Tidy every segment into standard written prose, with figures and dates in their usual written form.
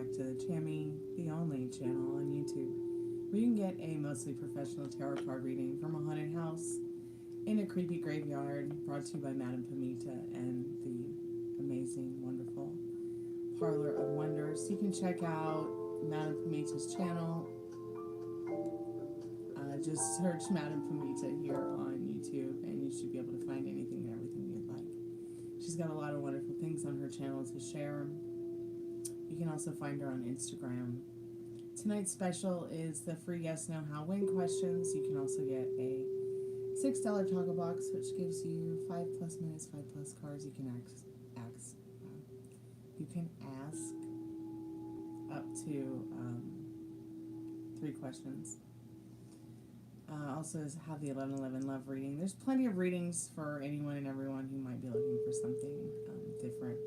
back to the Tammy, the only channel on YouTube, where you can get a mostly professional tarot card reading from a haunted house in a creepy graveyard, brought to you by Madame Pamita and the amazing, wonderful Parlor of Wonders. You can check out Madame Pamita's channel. Just search Madame Pamita here on YouTube, and you should be able to find anything and everything you'd like. She's got a lot of wonderful things on her channel to share. You can also find her on Instagram. Tonight's special is the free yes, no, how, when questions. You can also get a $6 toggle box, which gives you 5+ minutes, 5+ cards. You can ask up to 3 questions. Also have the 11/11 love reading. There's plenty of readings for anyone and everyone who might be looking for something different,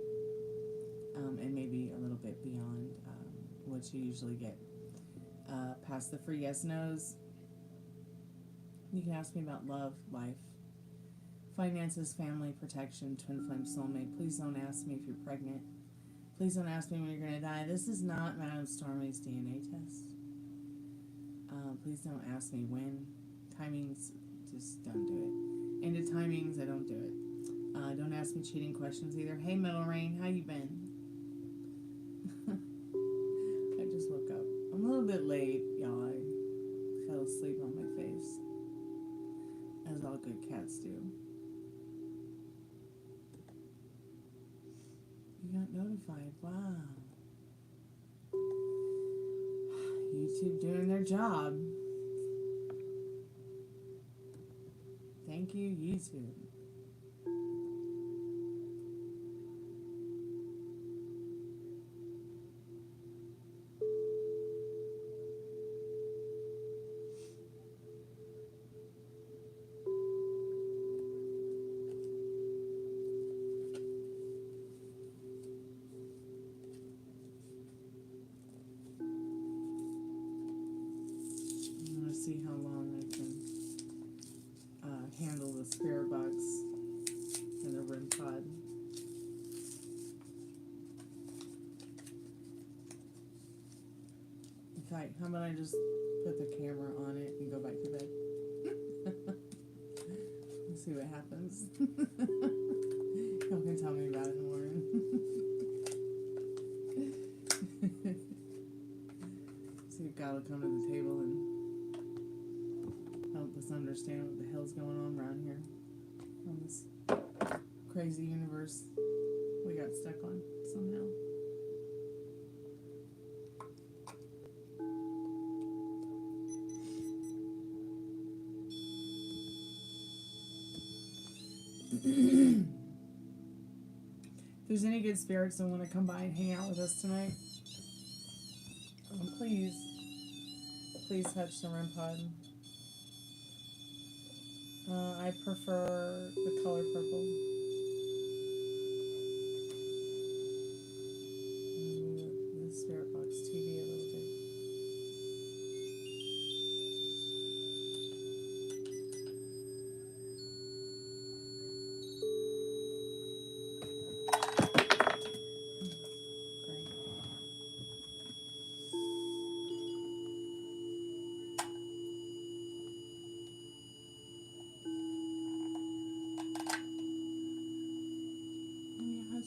and maybe a little bit beyond what you usually get past the free yes nos. You can ask me about love, life, finances, family, protection, twin flame, soulmate. Please don't ask me if you're pregnant. Please don't ask me when you're going to die. This is not Madame Stormie's DNA test. Please don't ask me when. Timings, just don't do it. Into timings, I don't do it. Don't ask me cheating questions either. Hey, Middle Rain, how you been? I just woke up. I'm a little bit late, y'all. I fell asleep on my face, as all good cats do. You got notified. Wow. YouTube doing their job. Thank you, YouTube. See how long I can handle the spirit box and the REM pod. In fact, how about I just put the camera on it and go back to bed? Let's see what happens. Y'all can tell me about it in the morning. See if God will come to the table and help us understand what the hell's going on around here on this crazy universe we got stuck on somehow. If there's any good spirits that want to come by and hang out with us tonight, please touch the REM pod. I prefer the color purple. The spirit box TV a little bit.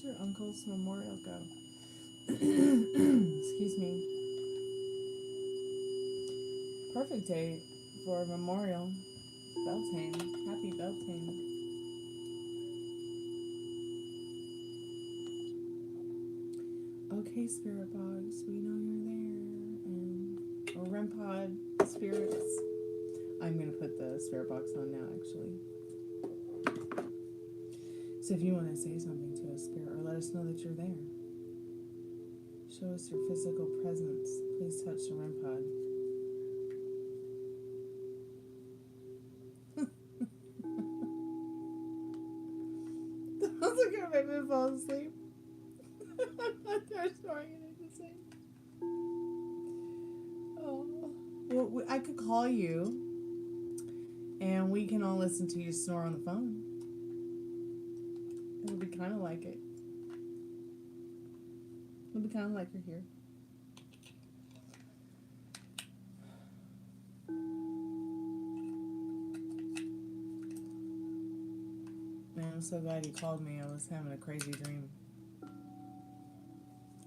Your uncle's memorial go? Excuse me. Perfect date for a memorial. Beltane. Happy Beltane. Okay, spirit box, we know you're there. Or REM pod spirits. I'm going to put the spirit box on now, actually. So if you want to say something to us, spirit, or let us know that you're there, show us your physical presence. Please touch the REM pod. Those are going to make me fall asleep. I'm not there snoring and I just say, oh. Well, I could call you and we can all listen to you snore on the phone. It'll be kind of like it. It'll be kind of like you're here. Man, I'm so glad you called me. I was having a crazy dream.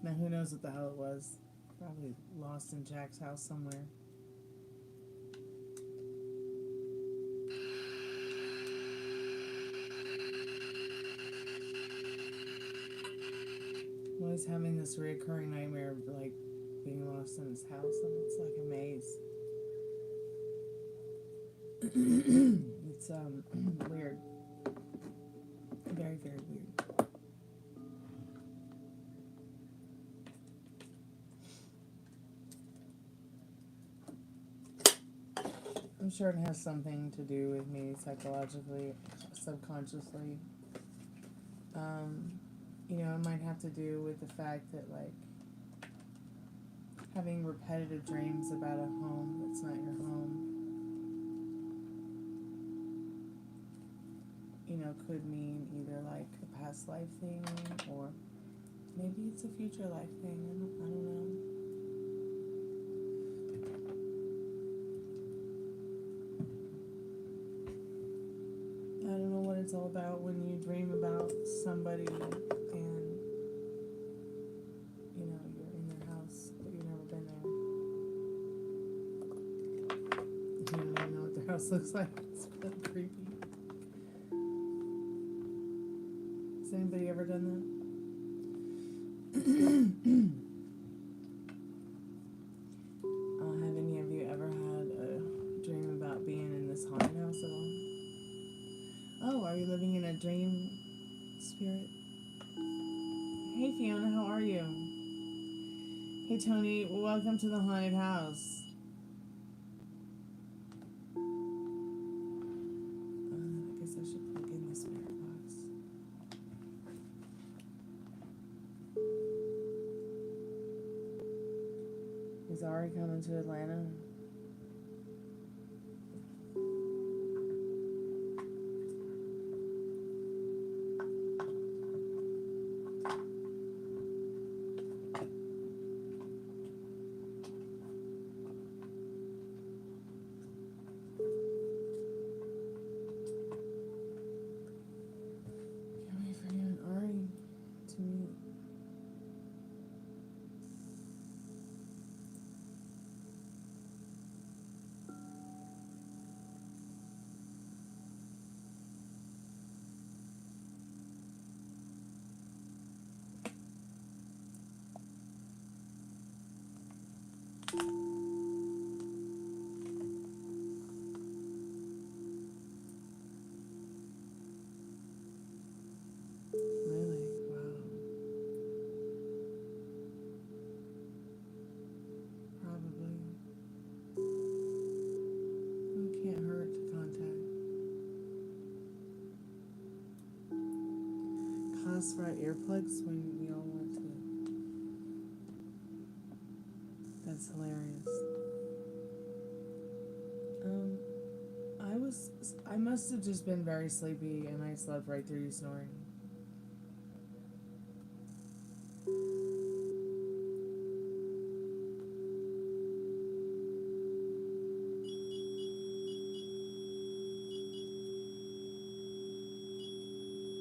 Now, who knows what the hell it was? Probably lost in Jack's house somewhere. I'm always having this reoccurring nightmare of, like, being lost in his house, and it's like a maze. It's, weird. Very, very weird. I'm sure it has something to do with me psychologically, subconsciously. You know, it might have to do with the fact that, like, having repetitive dreams about a home that's not your home, you know, could mean either, like, a past life thing, or maybe it's a future life thing. I don't know. I don't know what it's all about when you dream about somebody and, you know, you're in their house, but you've never been there. You don't even know what their house looks like. It's really creepy. Has anybody ever done that? Have any of you ever had a dream about being in this haunted house at all? Oh, are you living in a dream spirit? Hey Fiona, how are you? Hey Tony, welcome to the haunted house. I guess I should plug in the spirit box. Is Ari coming to Atlanta? For our earplugs when we all want to. That's hilarious. I must have just been very sleepy and I slept right through you snoring.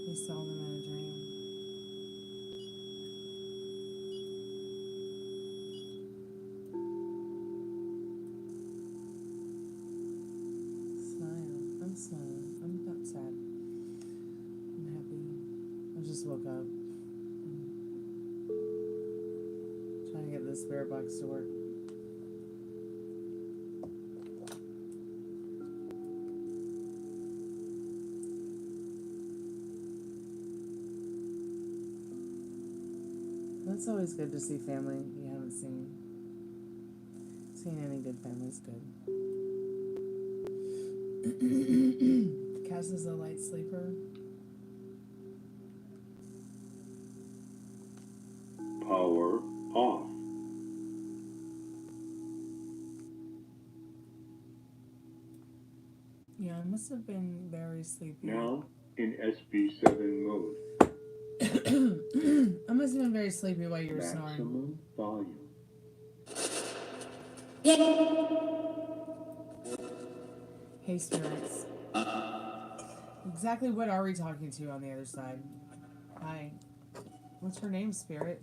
We saw them in a dream. I'm smiling. I'm not sad. I'm happy. I just woke up. I'm trying to get this spirit box to work. It's always good to see family you haven't seen. Seeing any good family is good. Cass is a light sleeper. Power off. Yeah, I must have been very sleepy. Now in SB7 mode. I must have been very sleepy while you were snoring. Maximum volume. Hey, spirits. Exactly what are we talking to on the other side? Hi. What's her name, Spirit?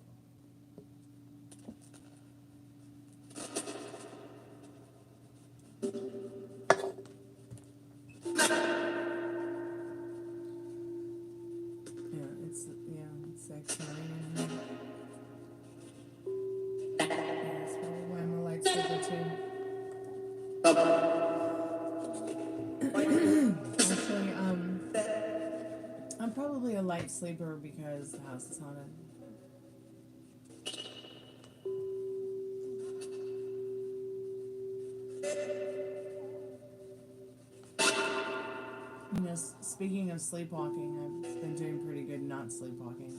It's X-Marine in here. Yeah, that's probably why I'm a light sleeper too. Actually, I'm probably a light sleeper because the house is haunted. You know, speaking of sleepwalking, I've been doing pretty good not sleepwalking.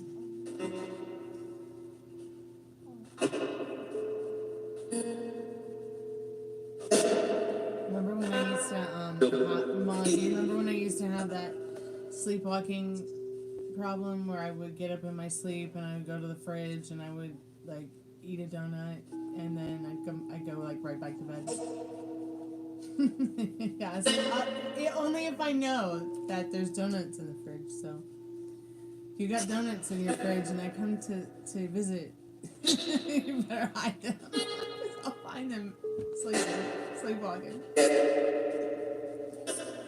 Remember when I used to, Molly, do you remember when I used to have that sleepwalking problem where I would get up in my sleep and I would go to the fridge and I would, like, eat a donut and then I'd go like, right back to bed? Yeah, so only if I know that there's donuts in the fridge, so if you got donuts in your fridge and I come to visit, you better hide them. I'll find them sleepwalking.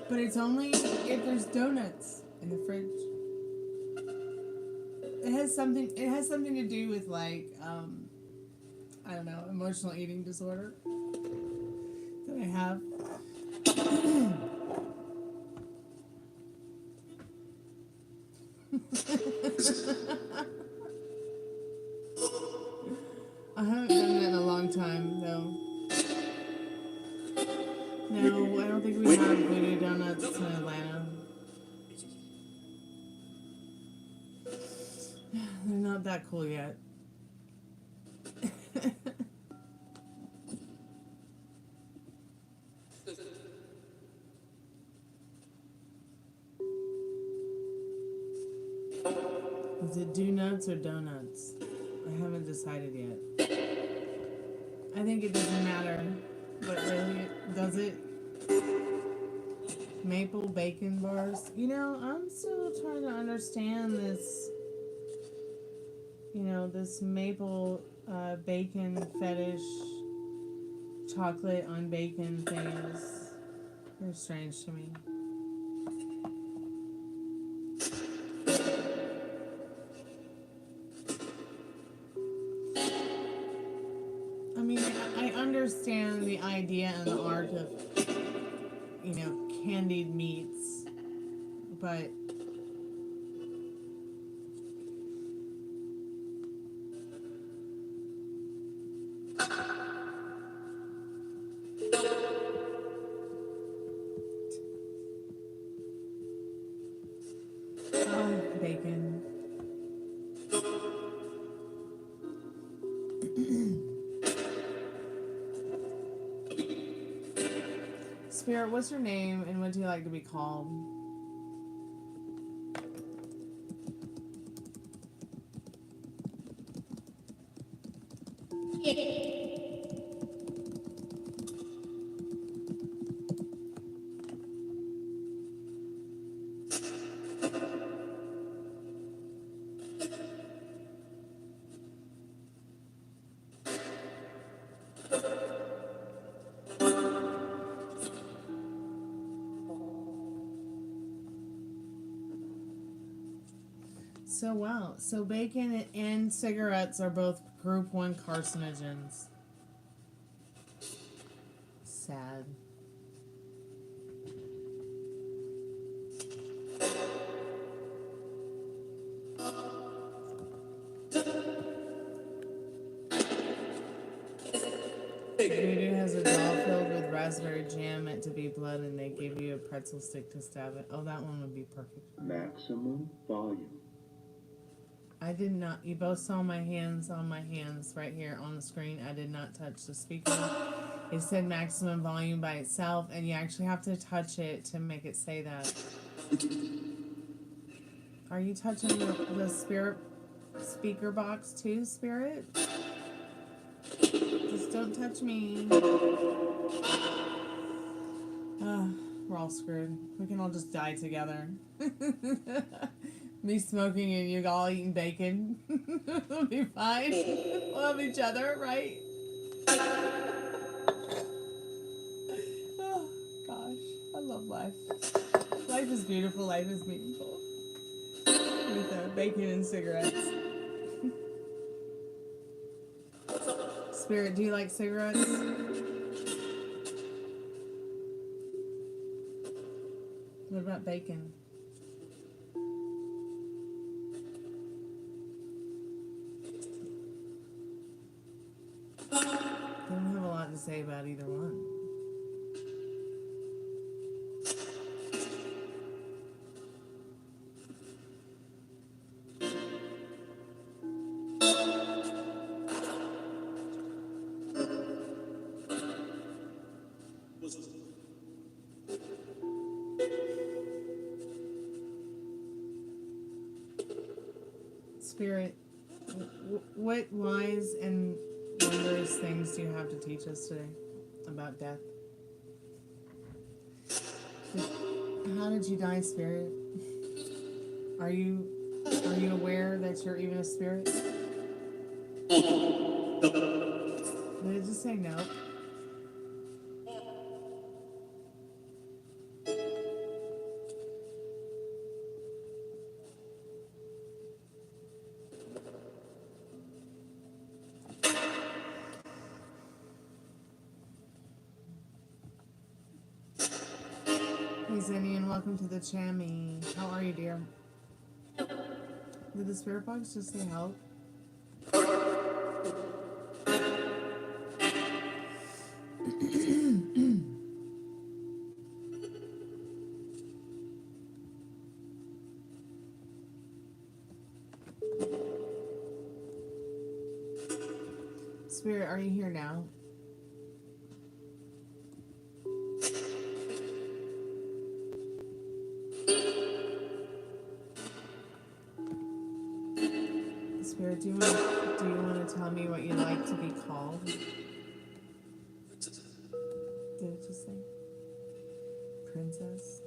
But it's only if there's donuts in the fridge. It has something to do with, like, I don't know, emotional eating disorder that I have. I haven't done that in a long time, though. No, I don't think we have voodoo donuts in Atlanta. They're not that cool yet. Is it do-nuts or donuts? I haven't decided yet. I think it doesn't matter, but really, does it? Maple bacon bars? You know, I'm still trying to understand this, this maple bacon fetish, chocolate on bacon thing is very strange to me. I mean, I understand the idea and the art of, candied meats, but bacon. Spirit, what's your name and what do you like to be called? So, wow. So bacon and cigarettes are both group 1 carcinogens. Sad. Voodoo has a doll filled with raspberry jam meant to be blood, and they give you a pretzel stick to stab it. Oh, that one would be perfect. Maximum volume. I did not. You both saw my hands on my hands right here on the screen. I did not touch the speaker. It said maximum volume by itself, and you actually have to touch it to make it say that. Are you touching the Spirit speaker box too, Spirit? Just don't touch me. We're we're all screwed. We can all just die together. Me smoking and you all eating bacon. We'll be fine. We'll love each other, right? Oh, gosh. I love life. Life is beautiful. Life is meaningful. With bacon and cigarettes. Spirit, do you like cigarettes? What about bacon? They don't have a lot to say about either one. Spirit, what wise and wondrous things do you have to teach us today about death? How did you die, Spirit? Are you aware that you're even a spirit? Did it just say no? Hey Zinian, welcome to the Chammy. How are you, dear? Did the spirit box just say help? Spirit, are you here now? Spirit, do you want to tell me what you'd like to be called? Did it just say princess?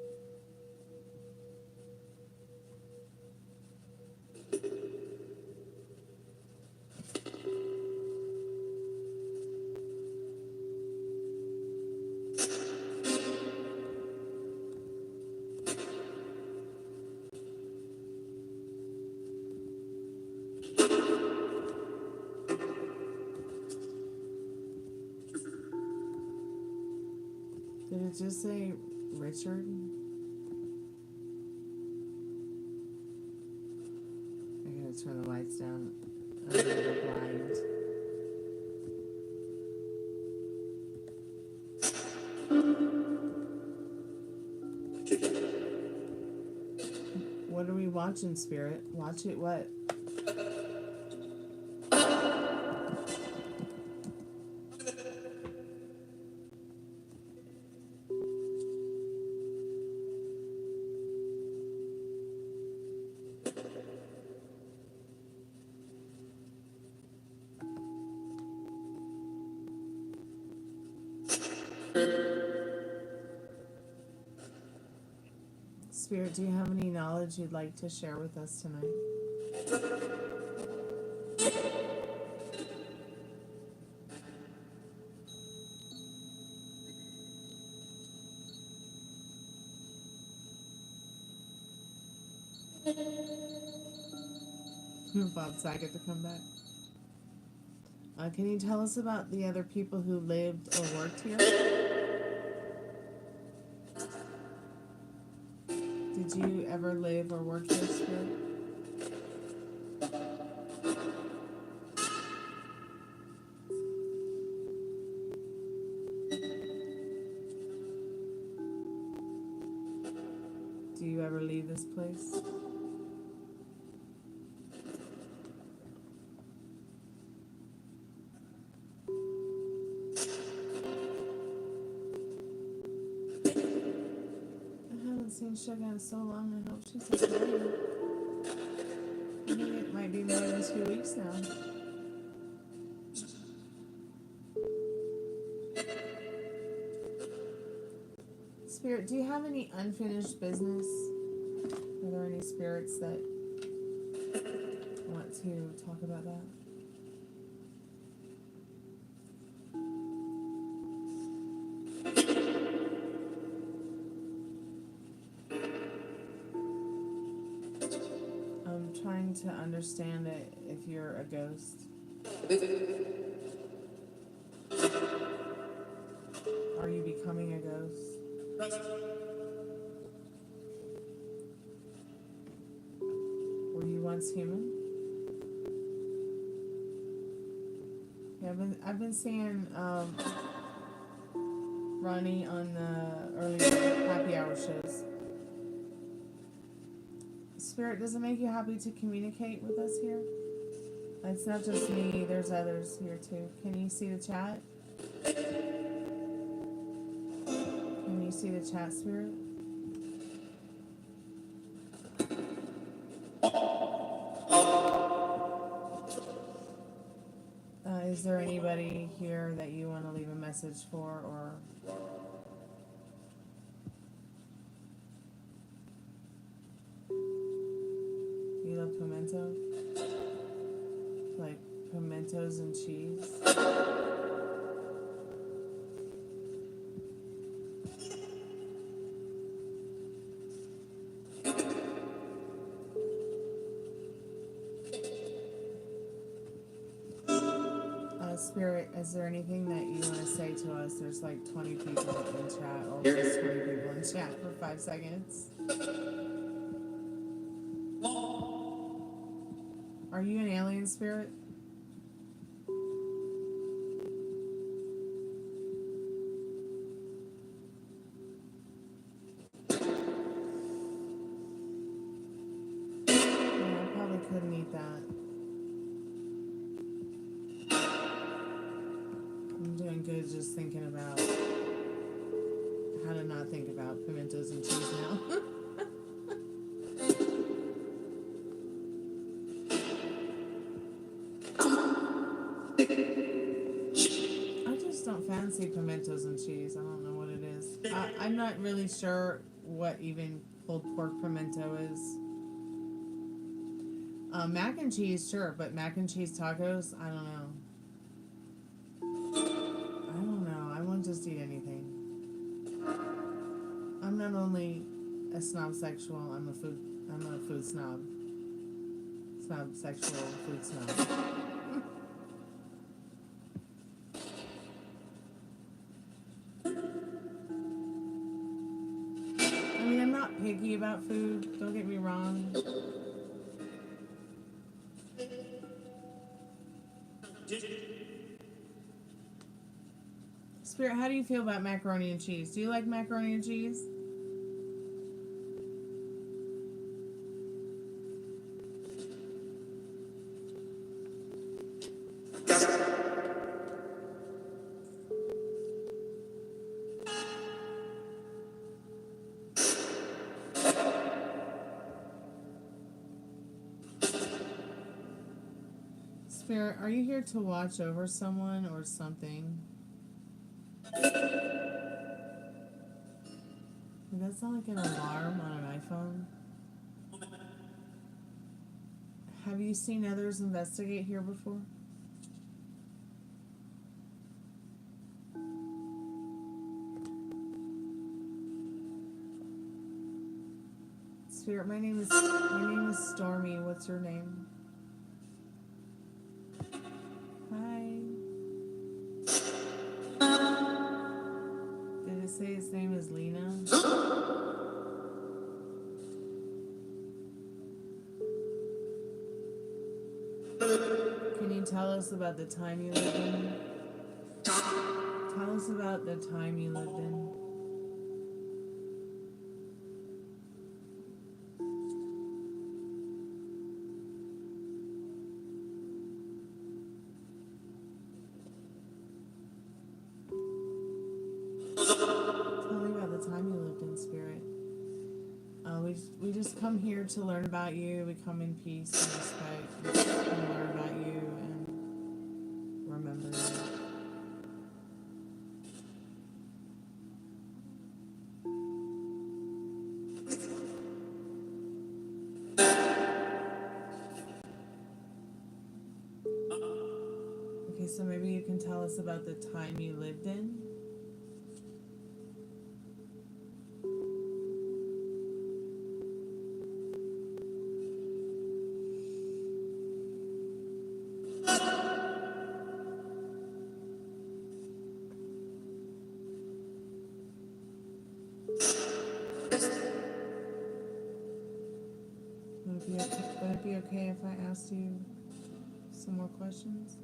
Did it just say Richard? I gotta turn the lights down. I'm a little blind. What are we watching, Spirit? Watch it what? Spirit, do you have any knowledge you'd like to share with us tonight? Bob Saget to come back. Can you tell us about the other people who lived or worked here? Did you ever live or work here, Spirit? Do you ever leave this place? Seen Sugar in so long. I hope she's okay. I think it might be more than 2 weeks now. Spirit, do you have any unfinished business? Are there any spirits that want to talk about that? I'm trying to understand it if you're a ghost. Are you becoming a ghost? Were you once human? Yeah, I've been seeing Ronnie on the early happy hour shows. Spirit, does it make you happy to communicate with us here? It's not just me, there's others here too. Can you see the chat? Can you see the chat, Spirit? Is there anybody here that you want to leave a message for, or you love pimento? Like pimentos and cheese? Spirit, is there anything that you want to say to us? There's like 20 people in chat, or just 20 people in chat for 5 seconds. Are you an alien, Spirit? Yeah, I probably couldn't eat that. I'm doing good just thinking about how to not think about pimentos and cheese now. I just don't fancy pimentos and cheese. I don't know what it is. I'm not really sure what even pulled pork pimento is. Mac and cheese, sure, but mac and cheese tacos, I don't know. I won't just eat anything. I'm not only a snob sexual, I'm a food snob. Snob sexual, food snob. I mean, I'm not picky about food, don't get me wrong. Spirit, how do you feel about macaroni and cheese? Do you like macaroni and cheese? Spirit, are you here to watch over someone or something? Does that sound like an alarm on an iPhone? Have you seen others investigate here before? Spirit, my name is Stormie. What's your name? Hi. Did it say his name is Lena? Can you tell us about the time you lived in? Tell us about the time you lived in. Tell me about the time you lived in, Spirit. We just come here to learn about you. We come in peace and respect. We just come to learn about you and remember you. so maybe you can tell us about the time you lived in. Would it be okay if I asked you some more questions?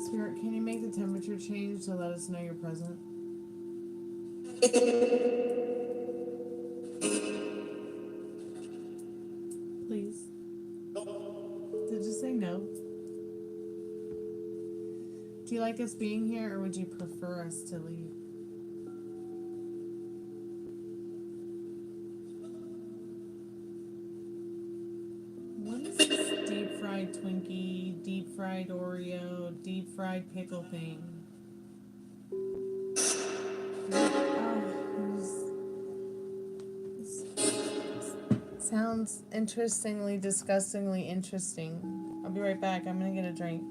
Spirit, can you make the temperature change to let us know you're present? Please. Did you say no? Do you like us being here, or would you prefer us to leave? What is this deep fried Twinkie, deep fried Oreo, deep fried pickle thing? Sounds interestingly, disgustingly interesting. I'll be right back. I'm gonna get a drink.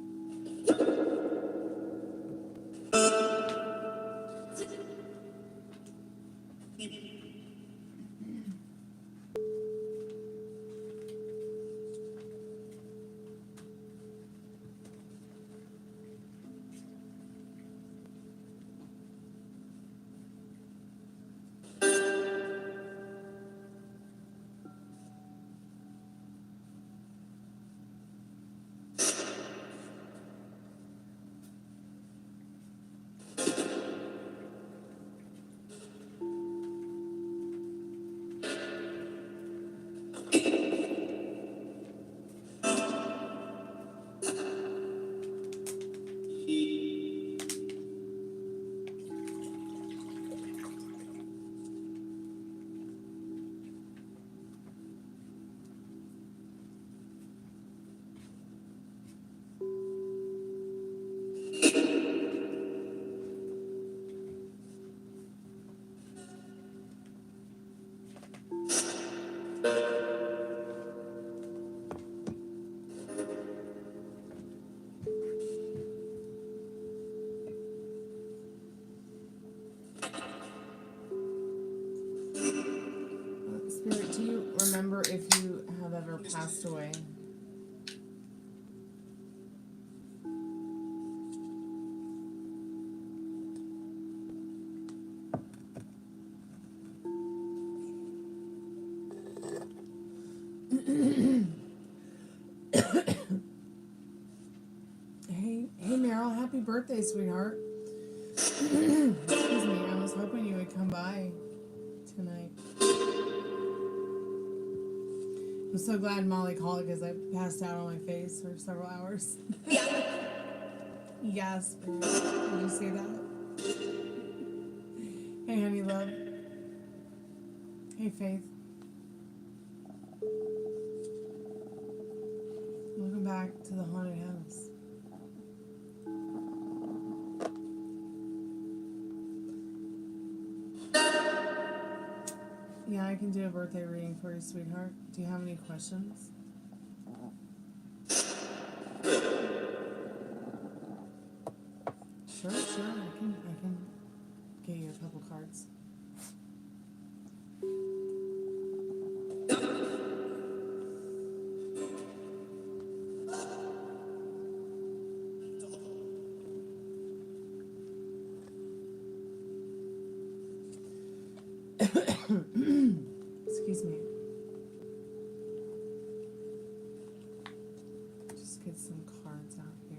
Spirit, do you remember if you have ever passed away? Hey Meryl, happy birthday, sweetheart. Excuse me, I was hoping you would come by tonight. I'm so glad Molly called because I passed out on my face for several hours. Yes, did you see that? Hey honey love. Hey Faith. Welcome back to the haunted house. Yeah, I can do a birthday reading for you, sweetheart. Do you have any questions? Sure, I can get you a couple cards. Excuse me. Just get some cards out here.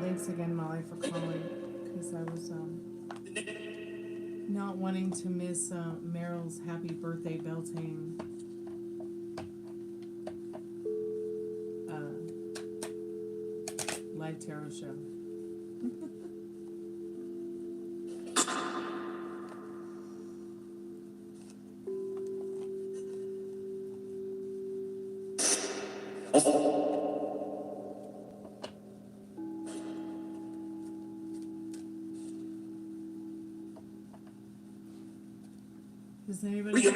Thanks again, Molly, for calling, because I was not wanting to miss Meryl's happy birthday Beltane live tarot show. Does anybody?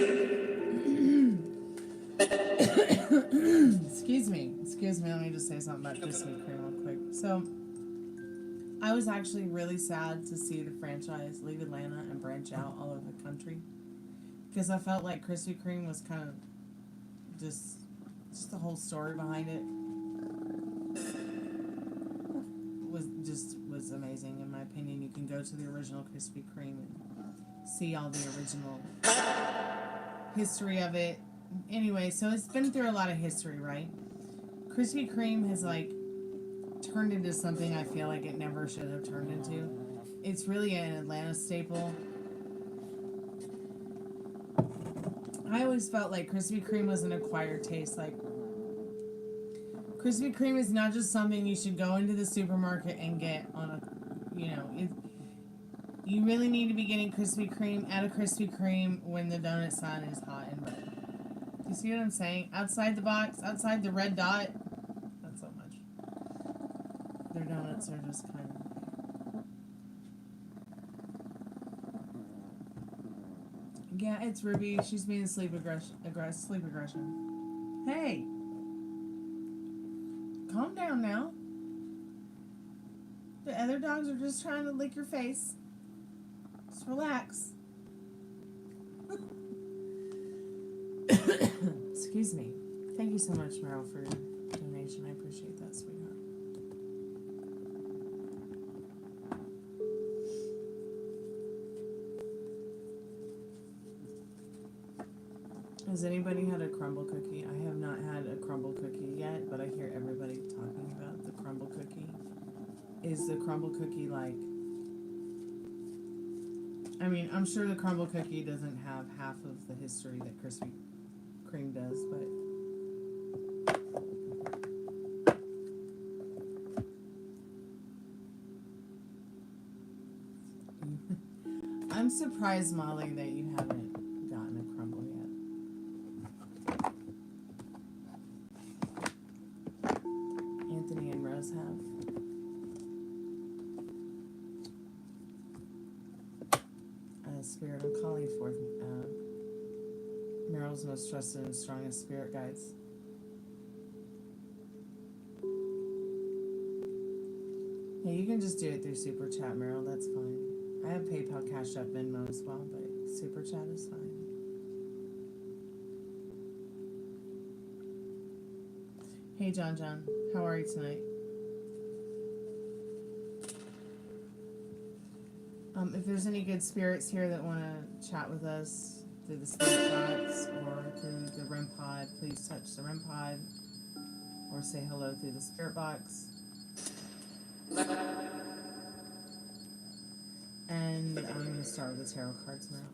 Excuse me. Let me just say something about Krispy Kreme real quick. So, I was actually really sad to see the franchise leave Atlanta and branch out all over the country, because I felt like Krispy Kreme was kind of just the whole story behind it was amazing in my opinion. You can go to the original Krispy Kreme and see all the original history of it. Anyway, so it's been through a lot of history, right? Krispy Kreme has like turned into something I feel like it never should have turned into. It's really an Atlanta staple. I always felt like Krispy Kreme was an acquired taste. Like, Krispy Kreme is not just something you should go into the supermarket and get on a, you really need to be getting Krispy Kreme at a Krispy Kreme when the donut sign is hot and red. Do you see what I'm saying? Outside the box, outside the red dot, not so much. Their donuts are just kind of... Yeah, it's Ruby. She's being sleep aggression. Hey! Calm down now. The other dogs are just trying to lick your face. Just relax. Excuse me. Thank you so much, Meryl, for your donation. I appreciate that, sweetheart. Has anybody had a crumble cookie? I have not had a crumble cookie yet, but I hear everybody talking about the crumble cookie. Is the crumble cookie like... I mean, I'm sure the crumble cookie doesn't have half of the history that Krispy Kreme does, but... I'm surprised, Molly, that you haven't gotten a crumble yet. Anthony and Rose have. Spirit, I'm calling forth Meryl's most trusted and strongest spirit guides. Yeah, you can just do it through Super Chat, Meryl. That's fine. I have PayPal, Cash App, Venmo as well, but Super Chat is fine. Hey, John. How are you tonight? If there's any good spirits here that want to chat with us through the spirit box or through the REM pod, please touch the REM pod or say hello through the spirit box. And I'm going to start with the tarot cards now.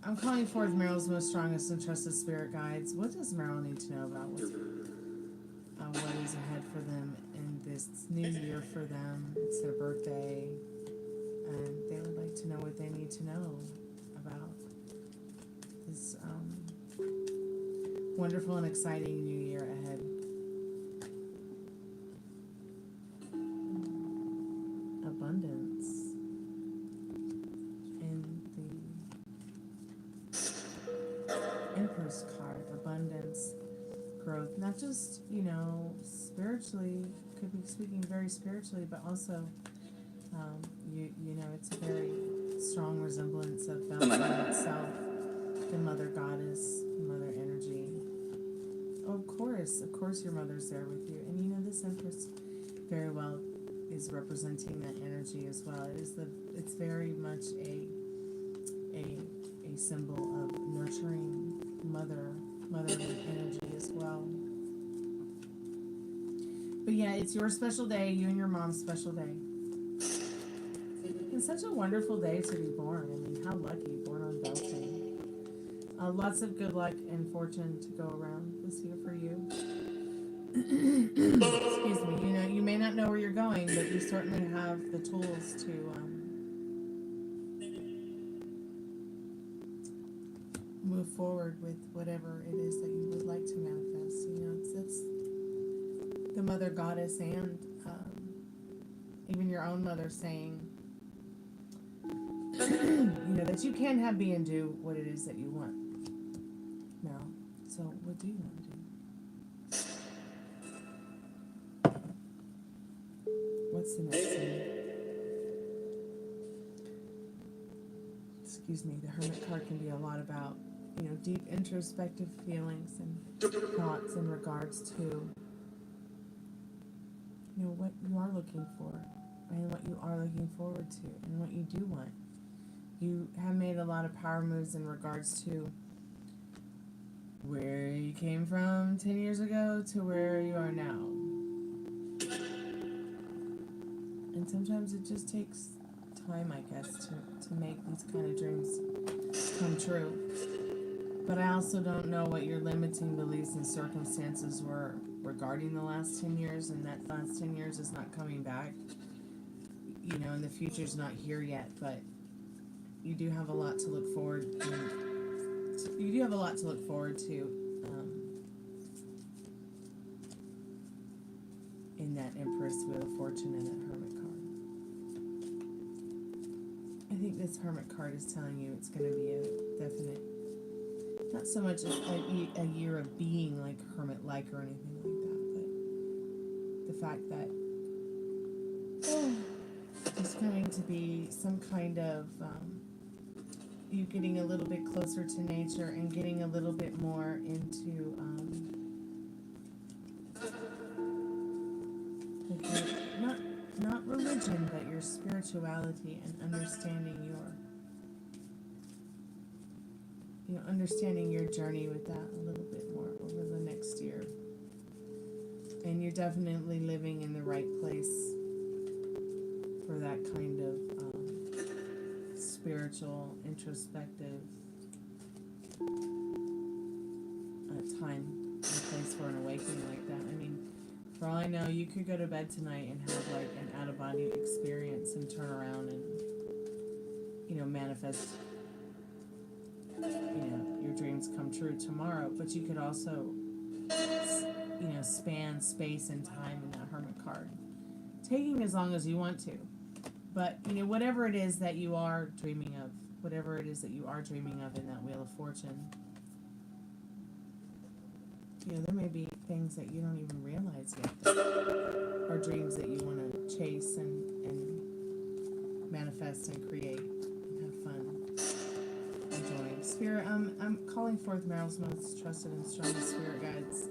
I'm calling forth Meryl's most strongest and trusted spirit guides. What does Meryl need to know about what is ahead for them in this new year for them? It's their birthday, and they would like to know what they need to know about this wonderful and exciting new year ahead. Abundance in the Empress card. Abundance, growth, not just, you know, spiritually, could be speaking very spiritually, but also, you know, it's a very strong resemblance of Beltane itself, the mother goddess, mother energy. Oh, of course your mother's there with you. And you know, this Empress very well is representing that energy as well. It's very much a symbol of nurturing motherly energy as well. But yeah, it's your special day, you and your mom's special day. It's such a wonderful day to be born. I mean, how lucky, born on Beltane. Lots of good luck and fortune to go around this year for you. Excuse me. You know, you may not know where you're going, but you certainly have the tools to move forward with whatever it is that you would like to manifest. You know, it's the mother goddess and even your own mother saying, you know, that you can have, be, and do what it is that you want. Now, so what do you want to do? What's the next thing? Excuse me, the Hermit card can be a lot about, you know, deep introspective feelings and thoughts in regards to, you know, what you are looking for and what you are looking forward to and what you do want. You have made a lot of power moves in regards to where you came from 10 years ago to where you are now. And sometimes it just takes time, I guess, to make these kind of dreams come true. But I also don't know what your limiting beliefs and circumstances were regarding the last 10 years, and that last 10 years is not coming back. You know, and the future's not here yet, but you do have a lot to look forward to. You do have a lot to look forward to in that Empress, Wheel of Fortune, and that Hermit card. I think this Hermit card is telling you it's going to be a definite, not so much a year of being like hermit-like or anything like that, but the fact that there's going to be some kind of you getting a little bit closer to nature and getting a little bit more into not religion, but your spirituality and understanding understanding your journey with that a little bit more over the next year. And you're definitely living in the right place for that kind of spiritual, introspective time and place for an awakening like that. I mean, for all I know, you could go to bed tonight and have like an out-of-body experience and turn around and, you know, manifest, you know, your dreams come true tomorrow. But you could also, you know, span space and time in that Hermit card, taking as long as you want to. But, you know, whatever it is that you are dreaming of, whatever it is that you are dreaming of in that Wheel of Fortune, you know, there may be things that you don't even realize yet that are dreams that you want to chase and manifest and create and have fun enjoying. Spirit, I'm calling forth Meryl's most trusted and strongest spirit guides.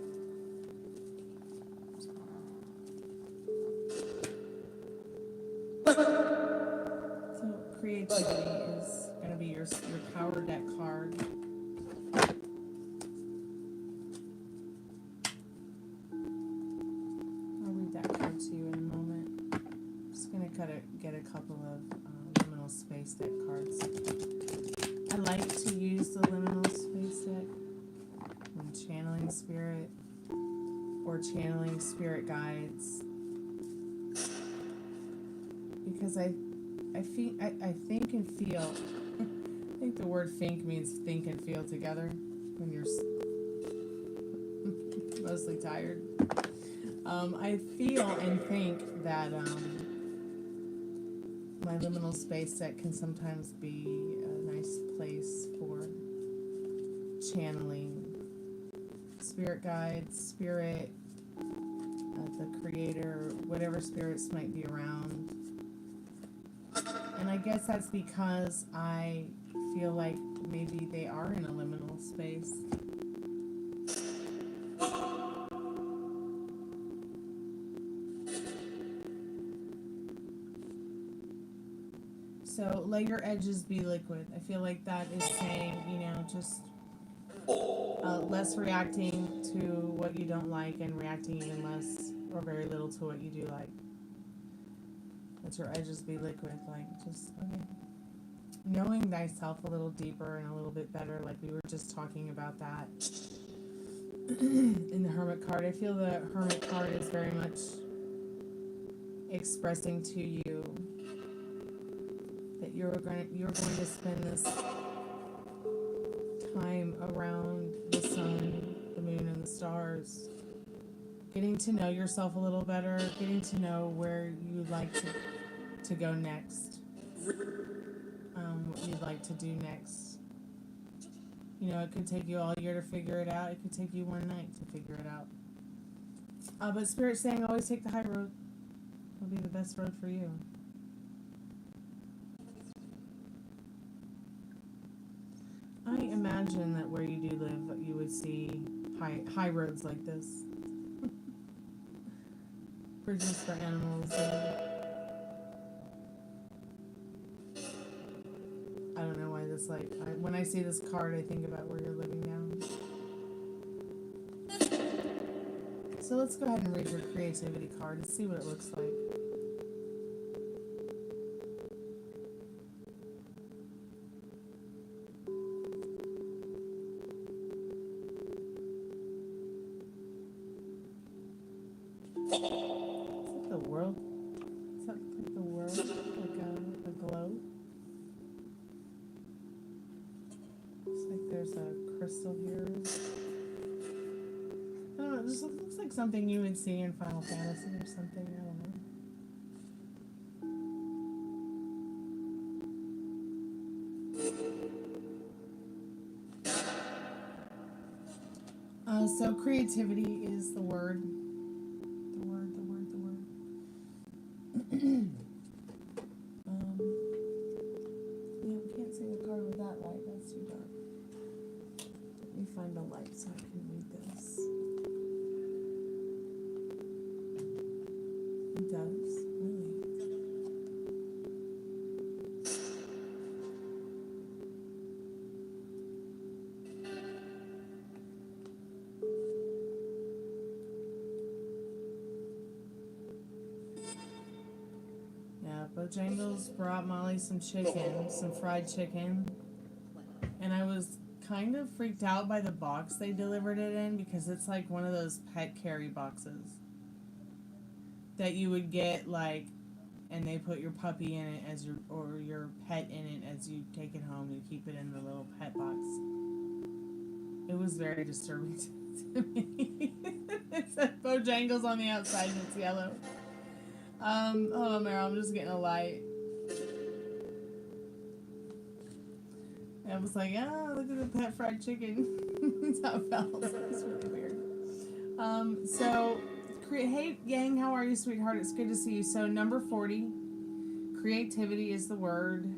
So creativity is going to be your power deck card. Get a couple of liminal space deck cards. I like to use the liminal space deck when channeling spirit or channeling spirit guides, because I think and feel. I think the word think means think and feel together when you're Mostly tired. I feel and think that my liminal space set can sometimes be a nice place for channeling spirit guides, spirit, the creator, whatever spirits might be around. And I guess that's because I feel like maybe they are in a liminal space. So let your edges be liquid. I feel like that is saying, you know, just less reacting to what you don't like and reacting even less or very little to what you do like. Let your edges be liquid, like just okay. Knowing thyself a little deeper and a little bit better, like we were just talking about that in the Hermit card. I feel the Hermit card is very much expressing to you that you're going to spend this time around the sun, the moon, and the stars, getting to know yourself a little better, getting to know where you'd like to go next, what you'd like to do next. You know, it could take you all year to figure it out. It could take you one night to figure it out. But Spirit's saying always take the high road. It'll be the best road for you. I imagine that where you do live, you would see high roads like this. Bridges for animals. I don't know why this, like, when I see this card, I think about where you're living now. So let's go ahead and read your creativity card and see what it looks like. Something you would see in Final Fantasy or something, I don't know. So creativity is the word. The word. Yeah, we can't see the card with that light. That's too dark. Let me find the light so I can read this. It does, really. Yeah, Bojangles brought Molly some chicken, some fried chicken. And I was kind of freaked out by the box they delivered it in because it's like one of those pet carry boxes that you would get, like, and they put your puppy in it as your pet in it as you take it home. You keep it in the little pet box. It was very disturbing to me. It said Bojangles on the outside and it's yellow. Hold on, Meryl, I'm just getting a light. And I was like, oh, look at the pet fried chicken. That's how it felt. It's really weird. So, hey, Yang, how are you, sweetheart? It's good to see you. So, number 40, creativity is the word.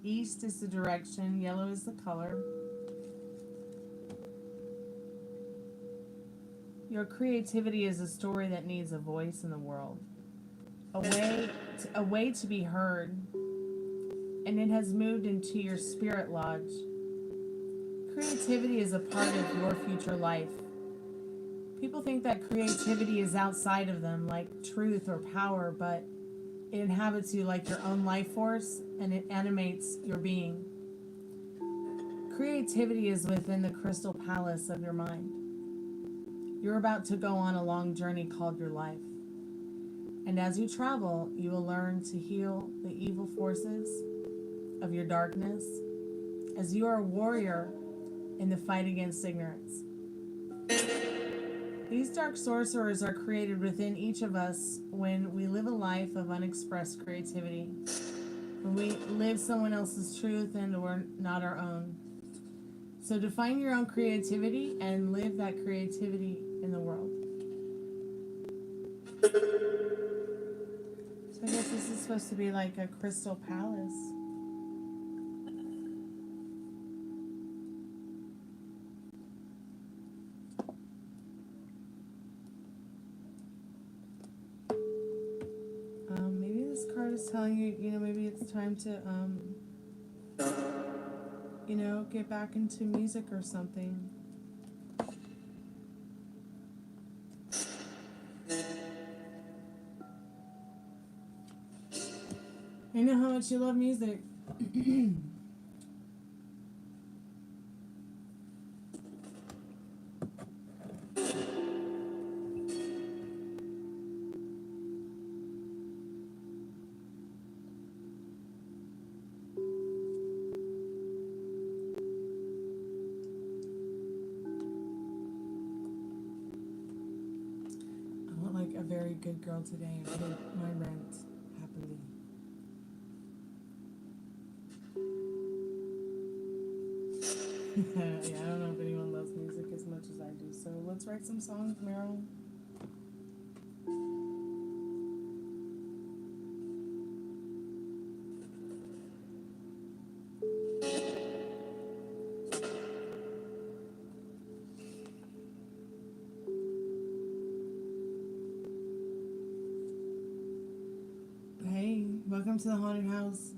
East is the direction. Yellow is the color. Your creativity is a story that needs a voice in the world. A way to be heard. And it has moved into your spirit lodge. Creativity is a part of your future life. People think that creativity is outside of them, like truth or power, but it inhabits you like your own life force, and it animates your being. Creativity is within the crystal palace of your mind. You're about to go on a long journey called your life. And as you travel, you will learn to heal the evil forces of your darkness, as you are a warrior in the fight against ignorance. These dark sorcerers are created within each of us when we live a life of unexpressed creativity. When we live someone else's truth and or not our own. So define your own creativity and live that creativity in the world. So I guess this is supposed to be like a crystal palace. Maybe this card is telling you, maybe it's time to, get back into music or something. I know how much you love music. A very good girl today and paid my rent happily. Yeah, I don't know if anyone loves music as much as I do, so let's write some songs, Meryl. Welcome to the haunted house.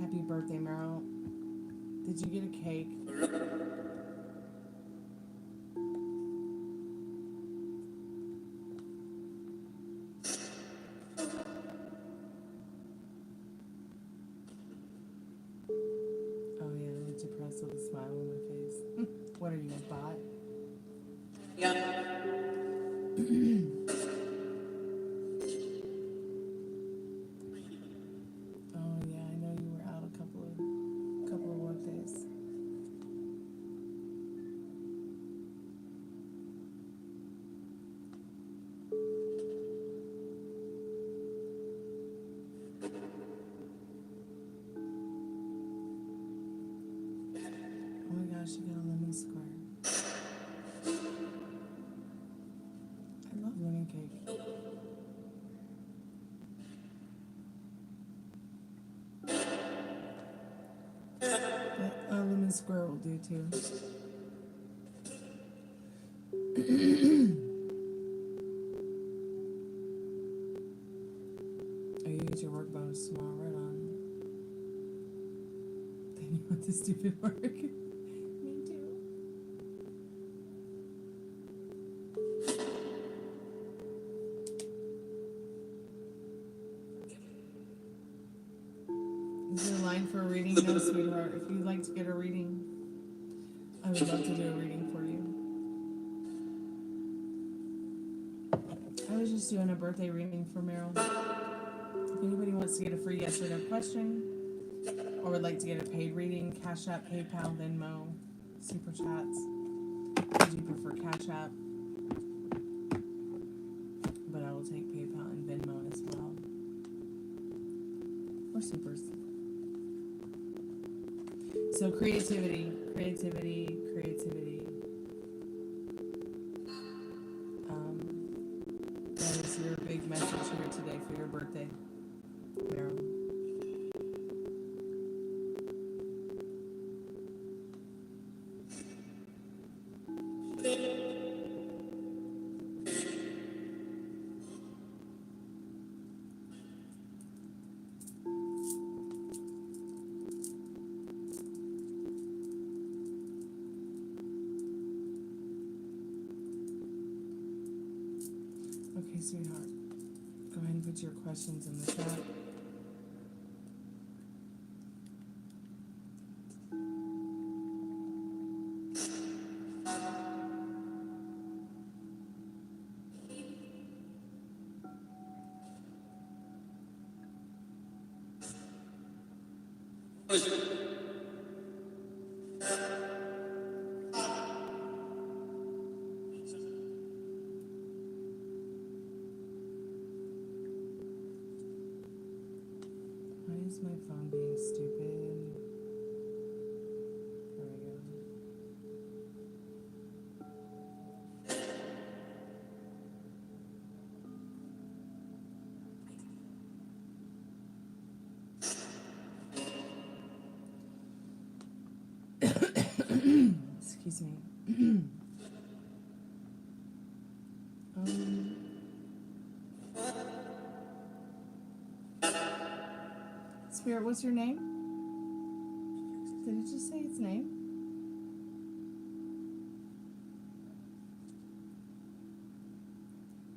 Happy birthday, Meryl. Did you get a cake? Oh yeah, I'm depressed with a smile on my face. What are you, a bot? Yeah. She got a lemon square. I love lemon cake. But a lemon square will do too. Oh, you get your work bonus tomorrow, right on. Then you want the stupid work. For a reading, no, sweetheart. If you'd like to get a reading, I would love to do a reading for you. I was just doing a birthday reading for Meryl. If anybody wants to get a free yes or no question, or would like to get a paid reading, Cash App, PayPal, Venmo, Super Chats. I do prefer Cash App, but I will take PayPal and Venmo as well. Or Supers. So creativity. That is your big message here today for your birthday, Meryl. Okay, sweetheart. Go ahead and put your questions in the chat. is my phone being stupid? There we go. Excuse me. Spirit, what's your name? Did it just say its name?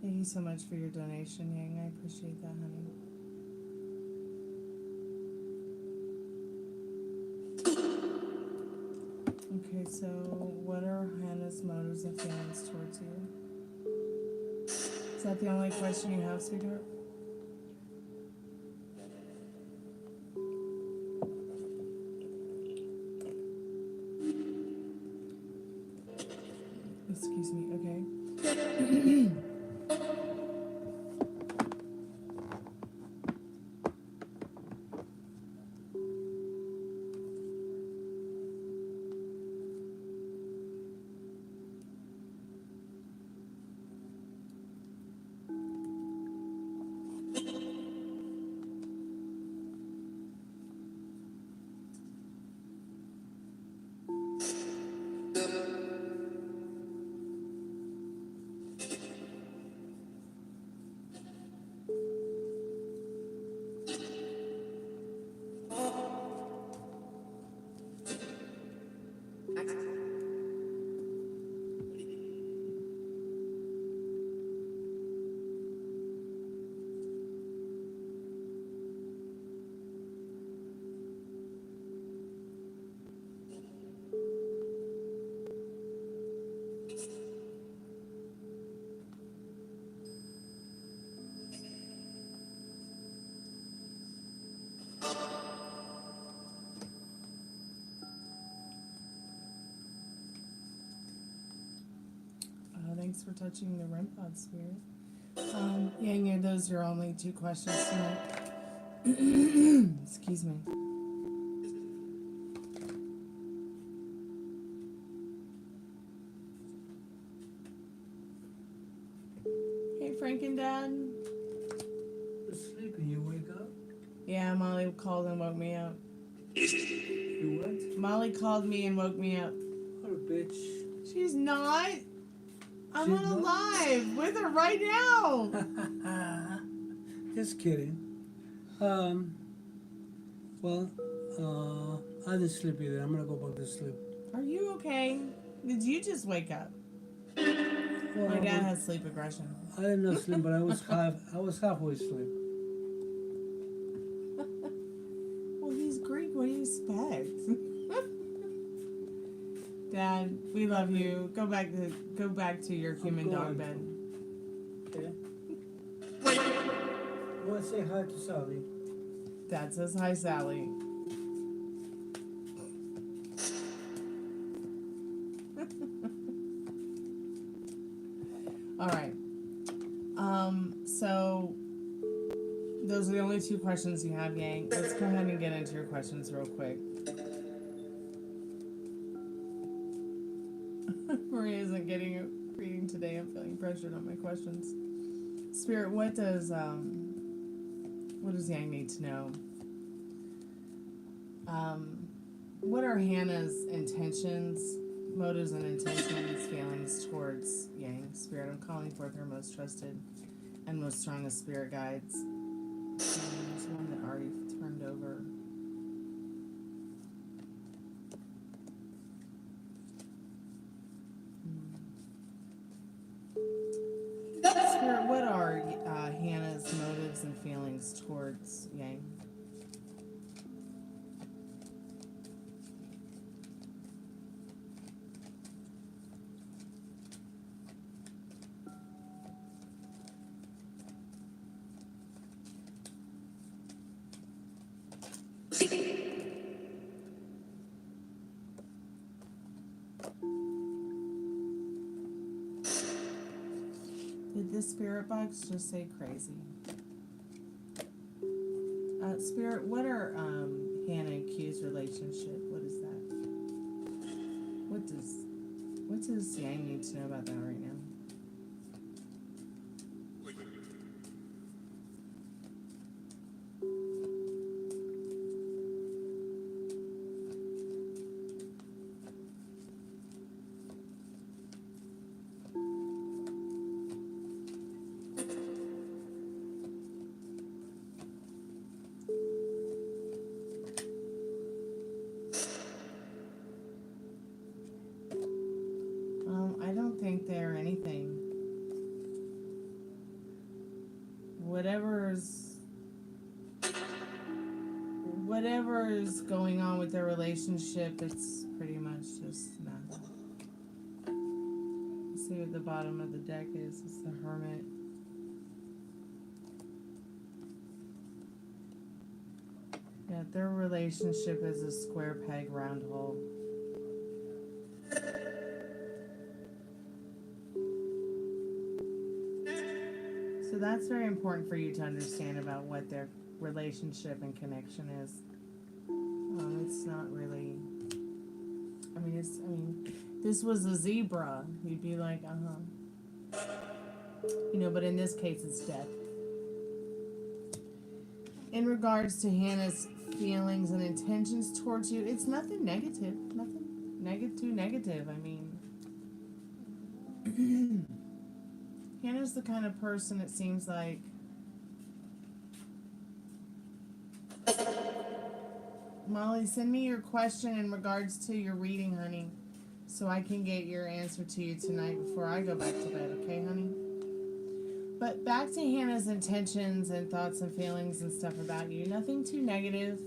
Thank you so much for your donation, Yang. I appreciate that, honey. Okay, so what are Hannah's motives and feelings towards you? Is that the only question you have, sweetheart? Excuse me, okay. Thanks for touching the REM pod, Spirit. Yang, those are your only 2 questions tonight. Excuse me. Hey, Frank and Dad. Sleeping, you wake up? Yeah, Molly called and woke me up. You what? Molly called me and woke me up. What a bitch. She's not. I'm She's on a not? live with her right now. Just kidding. Well, I didn't sleep either. I'm gonna go back to sleep. Are you okay? Did you just wake up? Well, My dad has sleep aggression. I didn't know sleep, but I was halfway asleep. Well, he's Greek. What do you expect? Dad, we love you. Go back to your human dog bed. Okay. Go and say hi to Sally. Dad says hi, Sally. All right. So those are the only 2 questions you have, Yang. Let's go ahead and get into your questions real quick. Maria isn't getting a reading today. I'm feeling pressured on my questions. Spirit, what does Yang need to know? What are Hannah's intentions, motives and intentions, feelings towards Yang? Spirit, I'm calling forth her most trusted and most strongest spirit guides. There's one that already turned over. Spirit, what are Hannah's motives and feelings towards Yang? Did the spirit box just say crazy? Spirit, what are Hannah and Q's relationship? What is that? What does Yang need to know about that right now? I don't think they're anything. Whatever's going on with their relationship, it's pretty much just nothing. Let's see what the bottom of the deck is. It's the Hermit. Yeah, their relationship is a square peg, round hole. So that's very important for you to understand about what their relationship and connection is. It's not really. I mean, this was a zebra. You'd be like, but in this case, it's death. In regards to Hannah's feelings and intentions towards you, it's nothing negative. Nothing too negative. I mean, Hannah's the kind of person, it seems like, Molly, send me your question in regards to your reading, honey, so I can get your answer to you tonight before I go back to bed, okay, honey? But back to Hannah's intentions and thoughts and feelings and stuff about you. Nothing too negative.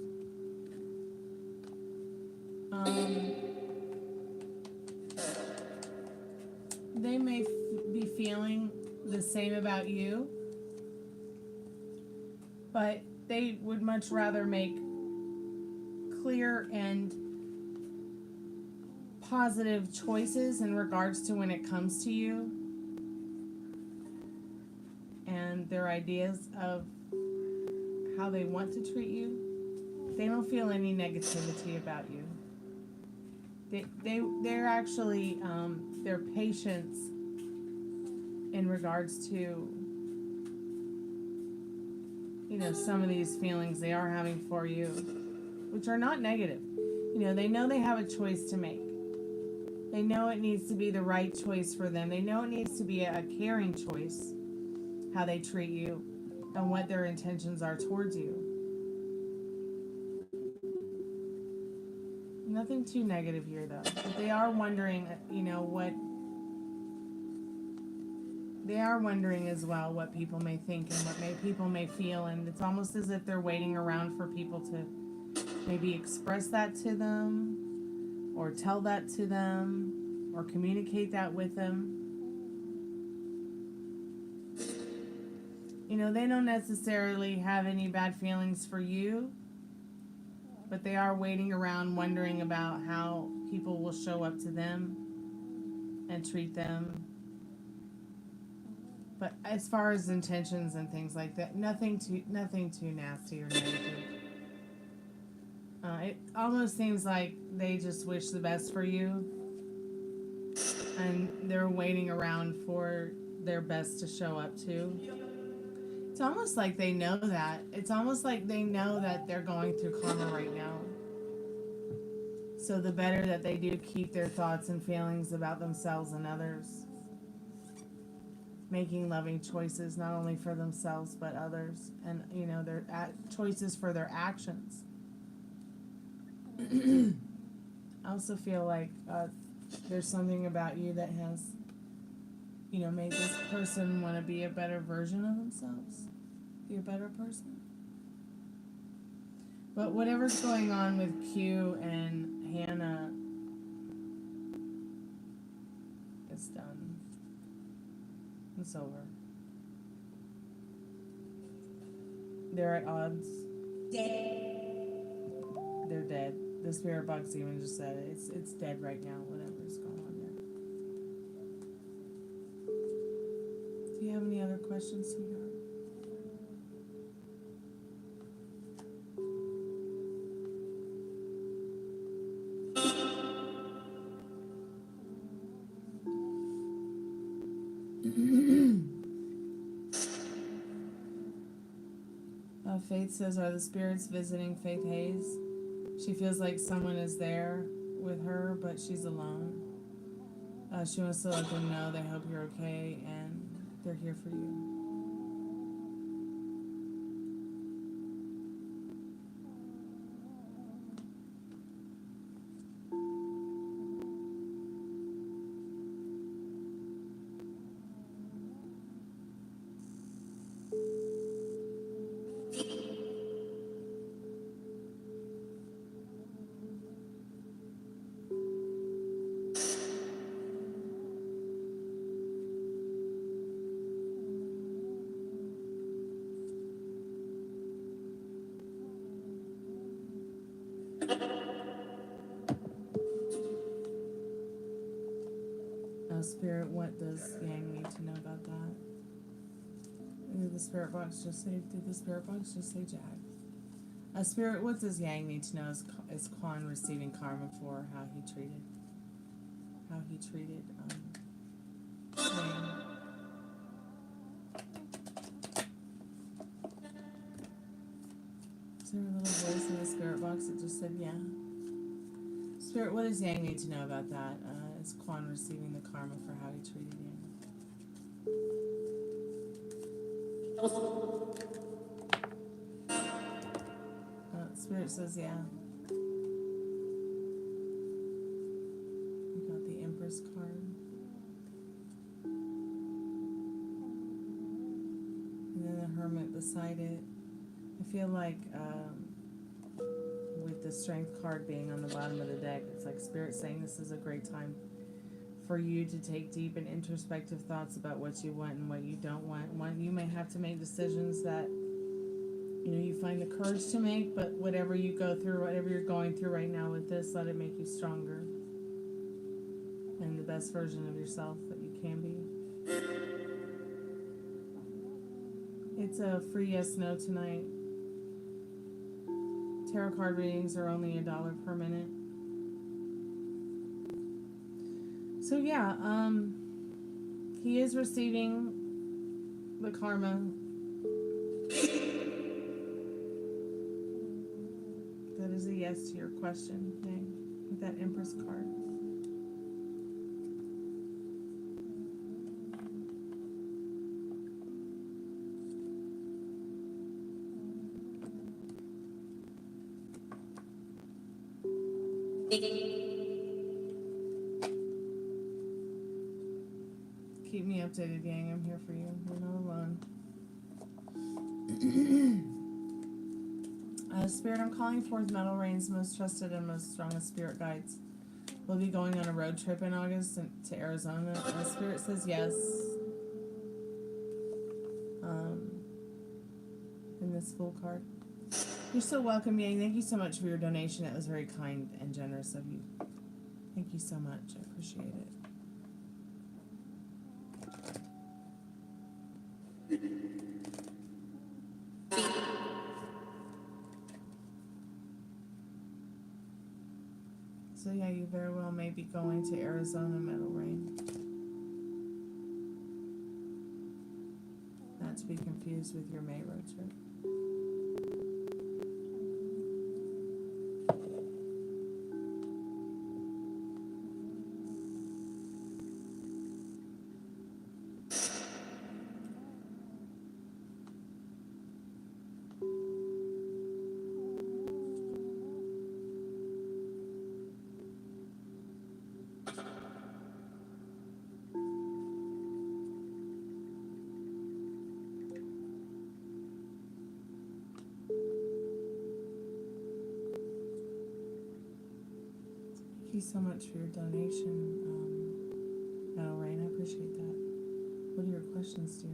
They may be feeling the same about you, but they would much rather make clear and positive choices in regards to when it comes to you and their ideas of how they want to treat you. They don't feel any negativity about you. They're actually their patience in regards to some of these feelings they are having for you, which are not negative. They know they have a choice to make. They know it needs to be the right choice for them. They know it needs to be a caring choice, how they treat you and what their intentions are towards you. Nothing too negative here, though. But they are wondering, they are wondering as well what people may think and what people may feel. And it's almost as if they're waiting around for people to maybe express that to them or tell that to them or communicate that with them. They don't necessarily have any bad feelings for you, but they are waiting around wondering about how people will show up to them and treat them. But as far as intentions and things like that, nothing too nasty or negative. It almost seems like they just wish the best for you, and they're waiting around for their best to show up too. It's almost like they know that. It's almost like they know that they're going through karma right now. So the better that they do keep their thoughts and feelings about themselves and others. Making loving choices, not only for themselves, but others. And, their choices for their actions. I also feel like there's something about you that has made this person want to be a better version of themselves, be a better person. But whatever's going on with Q and Hannah, it's done. It's over. They're at odds. They're dead. The spirit box even just said it. It's dead right now, whatever's going on there. Do you have any other questions, sweetheart? Faith says, are the spirits visiting Faith Hayes? She feels like someone is there with her, but she's alone. She wants to let them know they hope you're okay and they're here for you. Spirit, what does Yang need to know about that? Did the spirit box just say? Did the spirit box just say Jack? Spirit, what does Yang need to know? Is Quan receiving karma for how he treated Yang? Is there a little voice in the spirit box that just said yeah? Spirit, what does Yang need to know about that? Is Quan receiving the karma for how he treated Yang? Spirit says yeah. We got the Empress card. And then the Hermit beside it. I feel like with the Strength card being on the bottom of the deck, it's like Spirit saying this is a great time for you to take deep and introspective thoughts about what you want and what you don't want. You may have to make decisions that you find the courage to make, but whatever you go through, whatever you're going through right now with this, let it make you stronger and the best version of yourself that you can be. It's a free yes/no tonight. Tarot card readings are only $1 per minute. So yeah, he is receiving the karma. That is a yes to your question, Yang, with that Empress card. Keep me updated, Yang. I'm here for you. You're not alone. Spirit, I'm calling forth Metal Rain's most trusted and most strongest spirit guides. We'll be going on a road trip in August to Arizona. Spirit says yes. In this Fool card. You're so welcome, Yang. Thank you so much for your donation. That was very kind and generous of you. Thank you so much. I appreciate it. So yeah, you very well may be going to Arizona, Metal Rain. Not to be confused with your May road trip. Thank you so much for your donation, Metal Rain. I appreciate that. What are your questions, dear?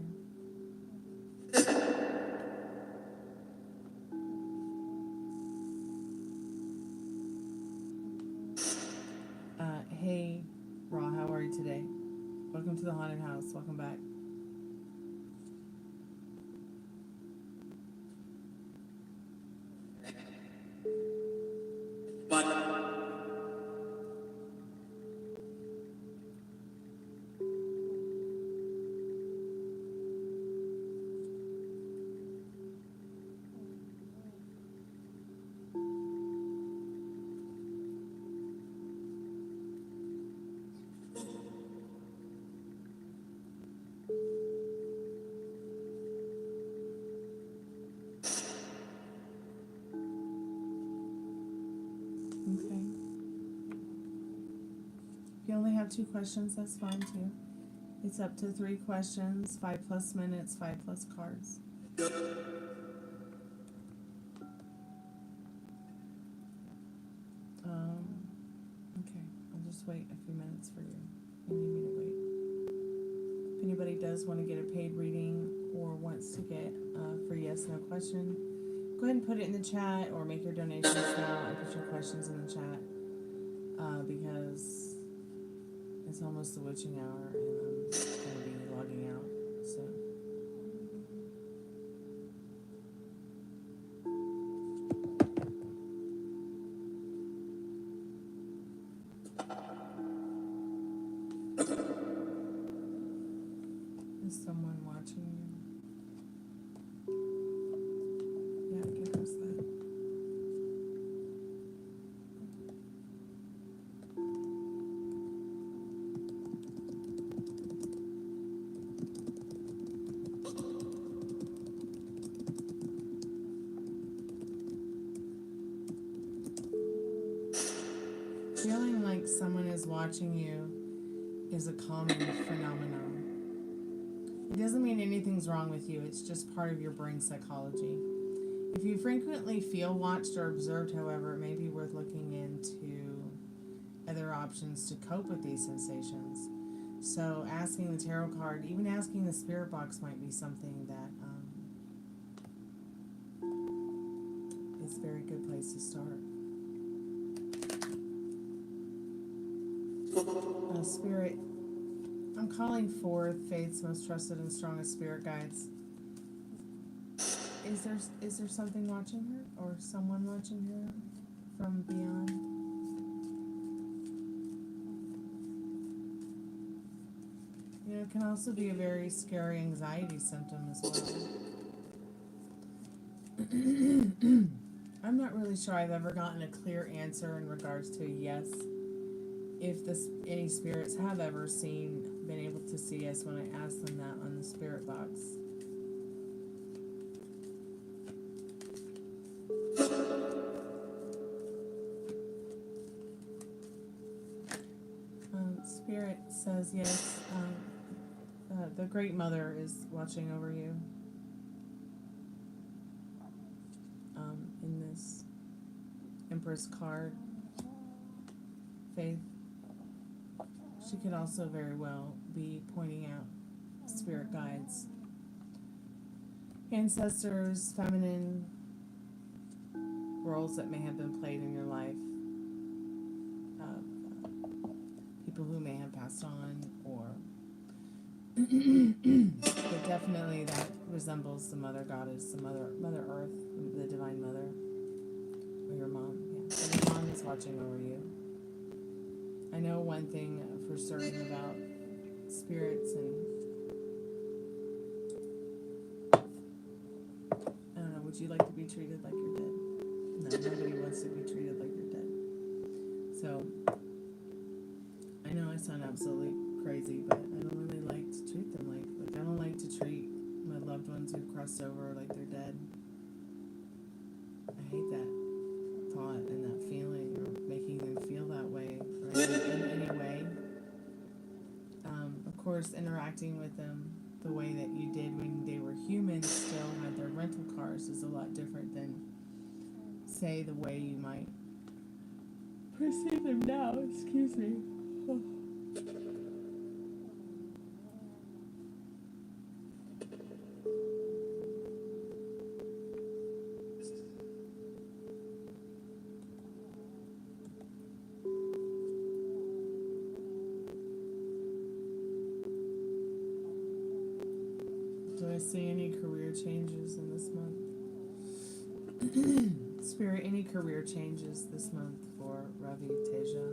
Hey, Raw, how are you today? Welcome to the haunted house. Welcome back. have 2 questions, that's fine too. It's up to 3 questions, 5+ minutes, 5+ cards. Okay, I'll just wait a few minutes for you. You need me to wait. If anybody does want to get a paid reading or wants to get a free yes/no question, go ahead and put it in the chat or make your donations now and put your questions in the chat because it's almost the witching hour and I'm going to be logging out soon. Is someone watching you? Yeah, give us that. Feeling like someone is watching you is a common phenomenon. It doesn't mean anything's wrong with you, it's just part of your brain psychology. If you frequently feel watched or observed, however, it may be worth looking into other options to cope with these sensations. So asking the tarot card, even asking the spirit box might be something that is a very good place to start. Spirit, I'm calling forth faith's most trusted and strongest spirit guides. Is there something watching her or someone watching her from beyond? You know, it can also be a very scary anxiety symptom as well. I'm not really sure I've ever gotten a clear answer in regards to yes. If any spirits have ever been able to see us when I asked them that on the spirit box. Spirit says yes. The Great Mother is watching over you. In this Empress card, Faith. She could also very well be pointing out spirit guides, ancestors, feminine roles that may have been played in your life, people who may have passed on, or but definitely that resembles the Mother Goddess, the Mother Earth, the Divine Mother, or your mom. Yeah, so your mom is watching over you. I know one thing for certain about spirits, and I don't know, would you like to be treated like you're dead? No, nobody wants to be treated like you're dead. So, I know I sound absolutely crazy, but I don't really like to treat them like I don't like to treat my loved ones who've crossed over like they're dead. I hate that thought and that feeling, or making them feel that way, or in any way. Of course, interacting with them the way that you did when they were humans, still had their rental cars, is a lot different than, say, the way you might perceive them now. Excuse me. Oh. Do I see any career changes in this month? Spirit, any career changes this month for Ravi Teja?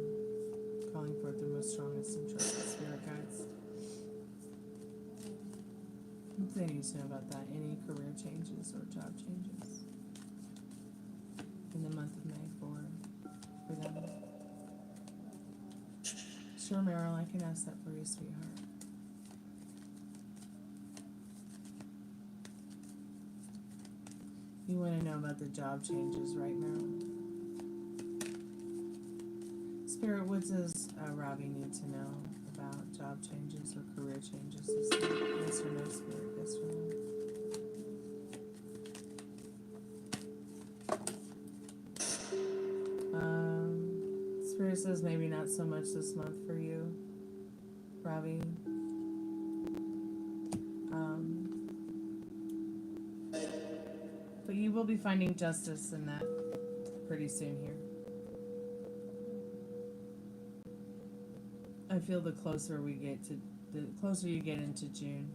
Calling forth the most strongest and trusted spirit guides. What do they need to know about that? Any career changes or job changes in the month of May for them? Sure, Meryl, I can ask that for you, sweetheart. You want to know about the job changes, right, Meryl? Spirit, what does Robbie need to know about job changes or career changes this week? Yes or no, Spirit? Yes or no? Spirit says maybe not so much this month for you, Robbie. But you will be finding justice in that pretty soon here. I feel the closer you get into June,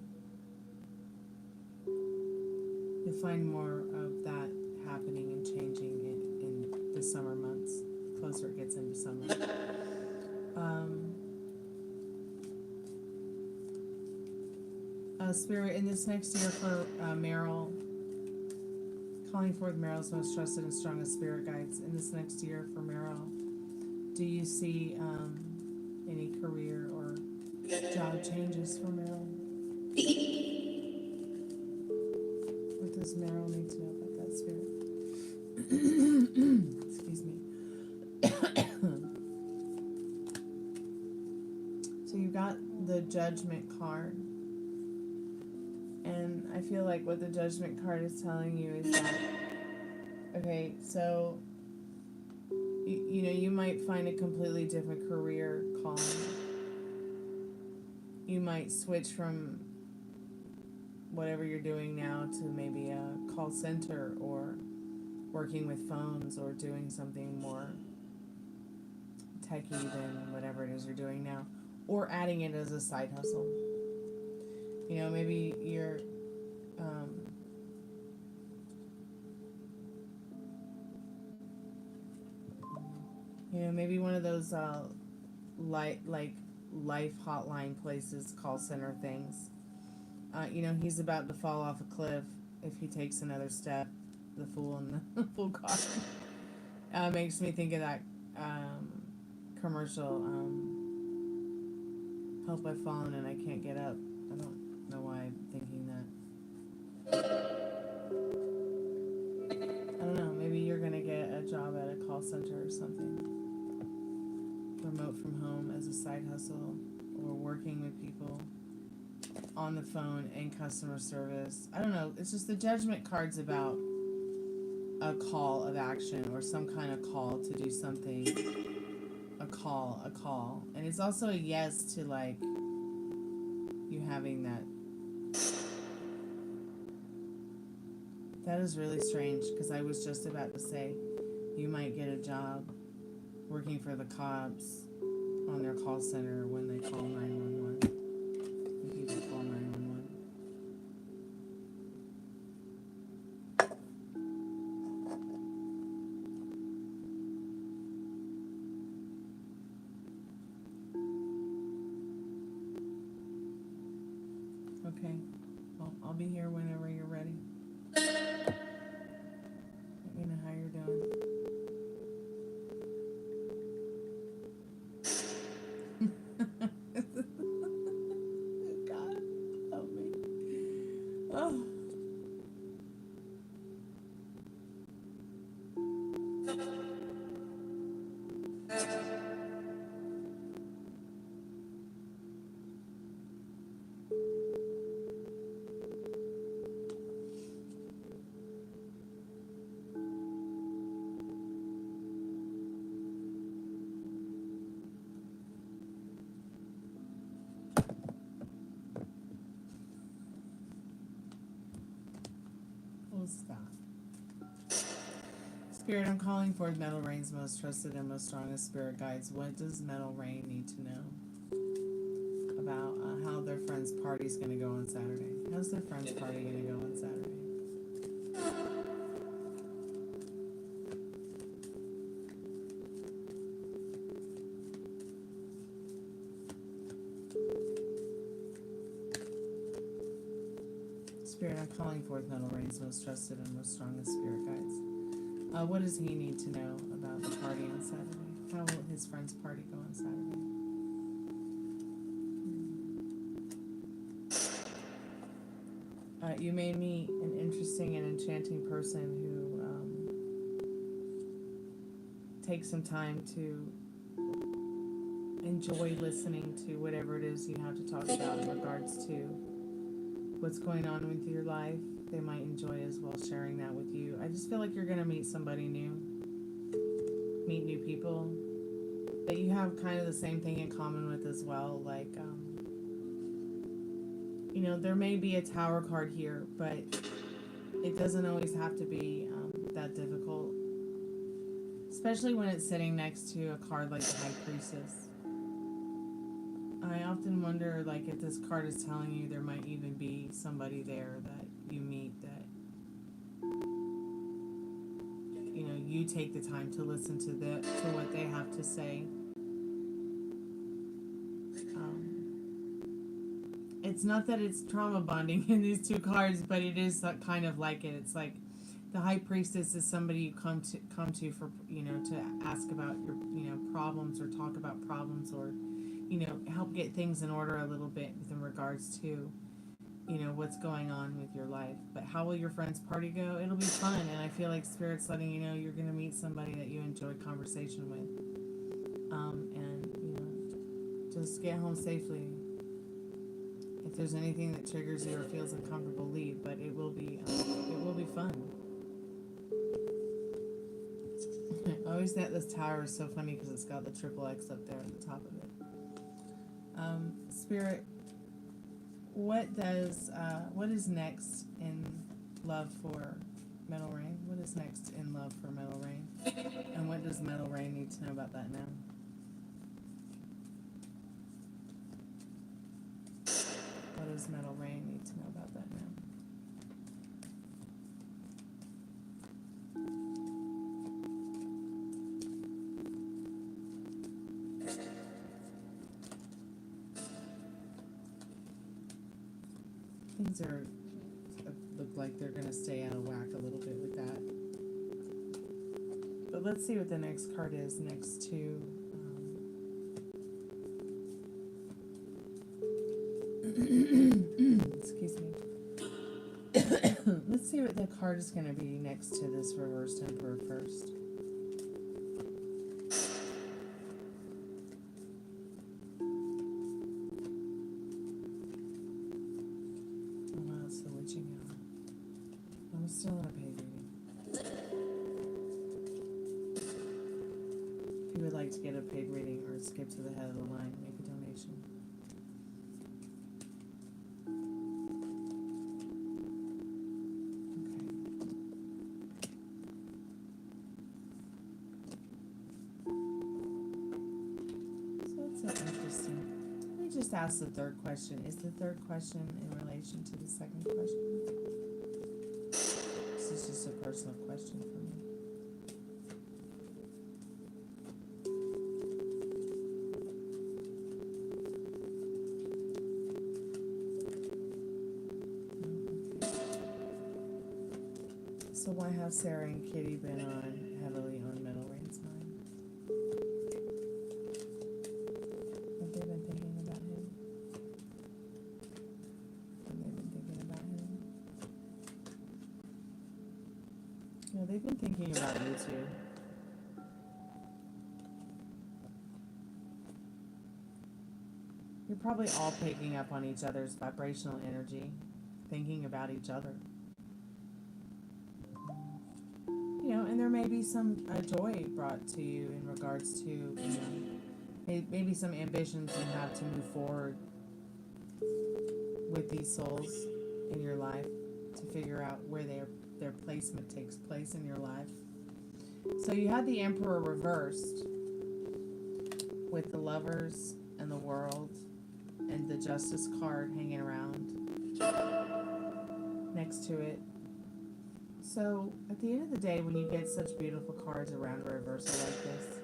you'll find more of that happening and changing in the summer months. The closer it gets into summer. Spirit, in this next year for Meryl, calling forth Meryl's most trusted and strongest spirit guides. In this next year for Meryl, do you see any career or job changes for Meryl? What does Meryl need to know about that, Spirit? Excuse me. So you got the Judgment card. And I feel like what the Judgment card is telling you is that, okay, so, you know, you might find a completely different career calling. You might switch from whatever you're doing now to maybe a call center or working with phones or doing something more techy than whatever it is you're doing now, or adding it as a side hustle. You know, maybe you're you know, maybe one of those life hotline places, call center things. You know, he's about to fall off a cliff if he takes another step. The Fool and the Fool card makes me think of that commercial. Help, I've fallen and I can't get up. I don't know why I'm thinking that. I don't know, maybe you're gonna get a job at a call center or something. Remote from home as a side hustle, or working with people on the phone and customer service. I don't know, it's just the Judgment card's about a call of action or some kind of call to do something. A call. And it's also a yes to like you having that. That is really strange, because I was just about to say you might get a job working for the cops on their call center when they call 911. When people call 911. Okay. Well, I'll be here whenever you're ready. Let me know how you're doing. God, help me. Oh. Stop. Spirit, I'm calling for Metal Rain's most trusted and most strongest spirit guides. What does Metal Rain need to know about how their friend's party's going to go on Saturday? How's their friend's party going to go on Saturday? Spirit, I'm calling forth Metal Rain's most trusted and most strongest spirit guides. What does he need to know about the party on Saturday? How will his friend's party go on Saturday? You may meet an interesting and enchanting person who takes some time to enjoy listening to whatever it is you have to talk about in regards to what's going on with your life. They might enjoy as well sharing that with you. I just feel like you're going to meet somebody new, meet new people that you have kind of the same thing in common with as well. Like, you know, there may be a tower card here, but it doesn't always have to be that difficult. Especially when it's sitting next to a card like the High Priestess. I often wonder, like, if this card is telling you there might even be somebody there that you meet that, you know, you take the time to listen to what they have to say. It's not that it's trauma bonding in these two cards, but it is kind of like it. It's like the High Priestess is somebody you come to for, you know, to ask about your, you know, problems or talk about problems or, you know, help get things in order a little bit in regards to, you know, what's going on with your life. But how will your friend's party go? It'll be fun, and I feel like Spirit's letting you know you're going to meet somebody that you enjoy conversation with. And, you know, just get home safely. If there's anything that triggers you or feels uncomfortable, leave. But it will be fun. I always think this tower is so funny because it's got the triple X up there at the top of it. Spirit, what is next in love for Metal Rain? What is next in love for Metal Rain? And what does Metal Rain need to know about that now? What does Metal Rain need to know about that now? Things look like they're going to stay out of whack a little bit with that. But let's see what the next card is next to... excuse me. Let's see what the card is going to be next to this reversed Emperor first. Still in a paid reading. If you would like to get a paid reading or skip to the head of the line, make a donation. Okay. So it's interesting. Let me just ask the third question. Is the third question in relation to the second question? This is just a personal question for me. So why have Sarah and Kitty been heavily on Metal Rain's mind? Have they been thinking about him? Have they been thinking about him? No, they've been thinking about you too. You're probably all picking up on each other's vibrational energy, thinking about each other. You know, and there may be some joy brought to you in regards to, you know, maybe some ambitions you have to move forward with these souls in your life to figure out where their placement takes place in your life. So you had the Emperor reversed with the Lovers and the World and the Justice card hanging around next to it. So at the end of the day, when you get such beautiful cards around a reversal like this,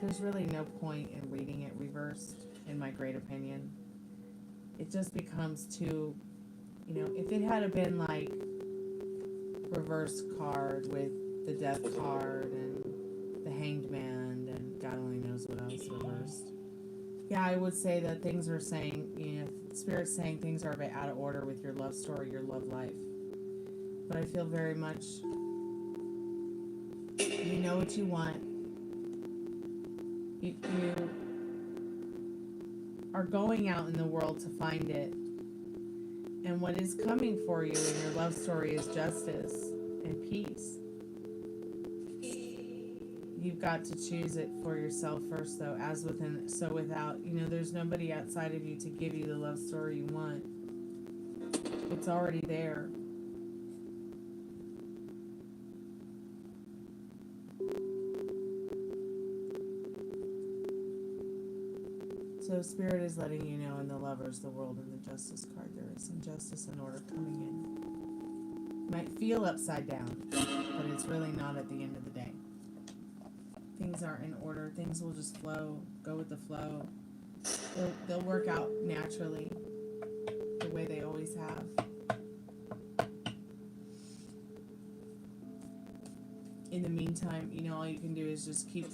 there's really no point in reading it reversed, in my great opinion. It just becomes too, you know, if it had been like reverse card with the Death card and the Hanged Man and God only knows what else reversed. Yeah, I would say that things are saying, you know, Spirit's saying things are a bit out of order with your love story, your love life. But I feel very much, you know what you want. You are going out in the world to find it. And what is coming for you in your love story is justice and peace. You've got to choose it for yourself first, though, as within, so without. You know, there's nobody outside of you to give you the love story you want. It's already there. So Spirit is letting you know in the Lovers, the World, and the Justice card, there is some justice and order coming in. Might feel upside down, but it's really not at the end of the day. Things are in order. Things will just flow. Go with the flow. They'll work out naturally, the way they always have. In the meantime, you know, all you can do is just keep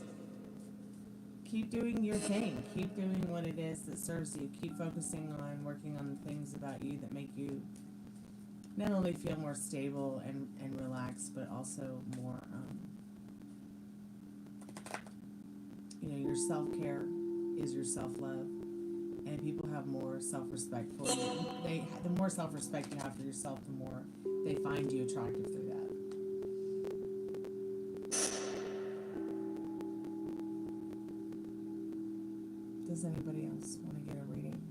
doing your thing. Keep doing what it is that serves you. Keep focusing on working on the things about you that make you not only feel more stable and relaxed, but also more, you know, your self-care is your self-love. And people have more self-respect for you. The more self-respect you have for yourself, the more they find you attractive through that. Does anybody else want to get a reading?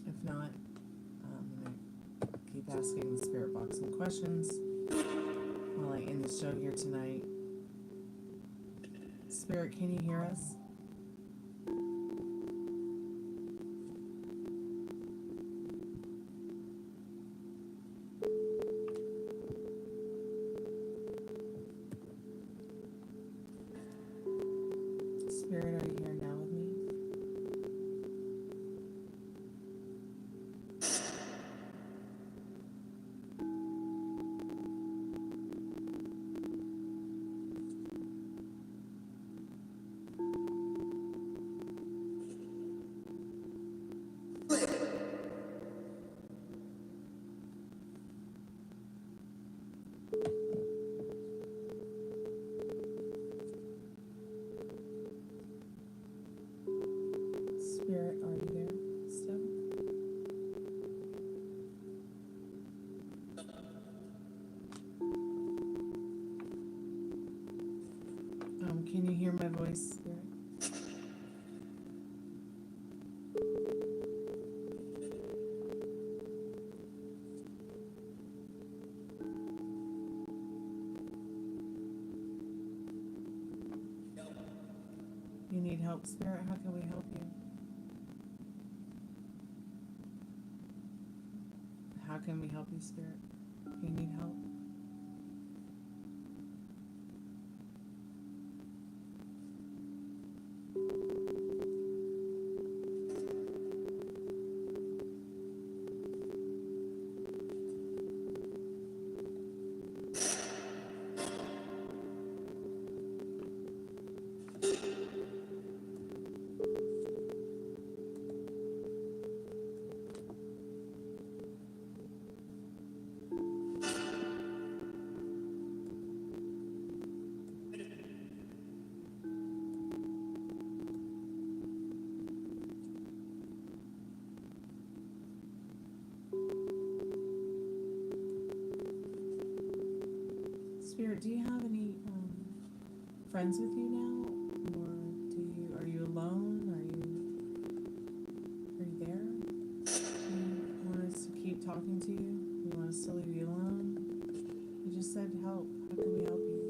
If not, I'm going to keep asking the Spirit Box some questions while I end the show here tonight. Spirit, can you hear us? Spirit, are you here now with me? Spirit, are you there still? Can you hear my voice, Spirit? You need help, Spirit? How can we help you? How can we help you, Spirit? You need help? Spirit, do you have any friends with you now, or are you alone? Are you there? Do you want us to keep talking to you? You want us to leave you alone? You just said help. How can we help you?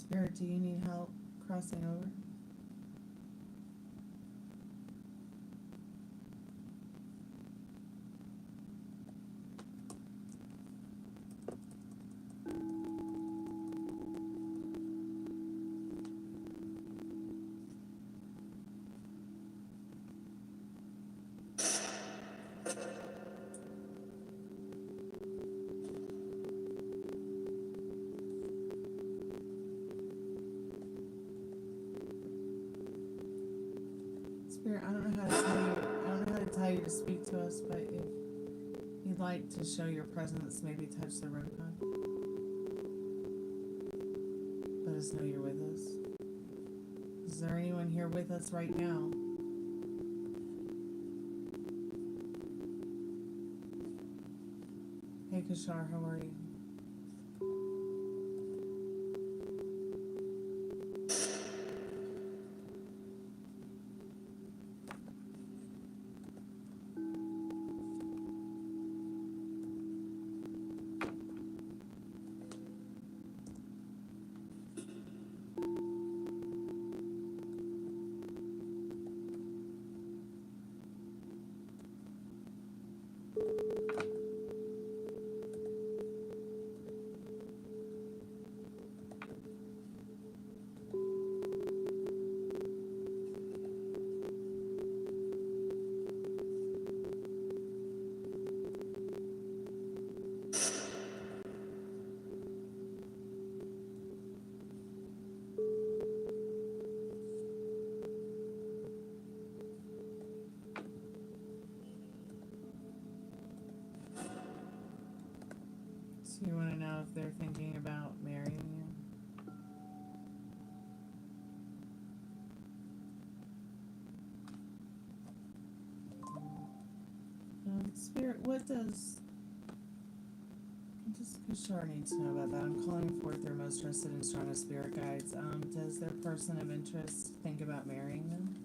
Spirit, do you need help crossing over? Spirit, I don't know how to tell you. I don't know how to tell you to speak to us, but if you'd like to show your presence, maybe touch the room pod. Let us know you're with us. Is there anyone here with us right now? Hey Kashar, how are you? So you want to know if they're thinking about marrying you? Spirit, what does... Just Kashar needs to know about that. I'm calling forth their most trusted and strongest spirit guides. Does their person of interest think about marrying them?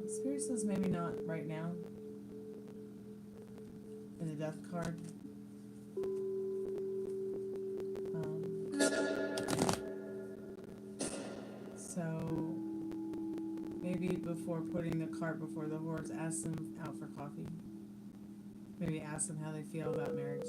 Spirit says maybe not right now. In the death card. So maybe before putting the cart before the horse, ask them out for coffee. Maybe ask them how they feel about marriage.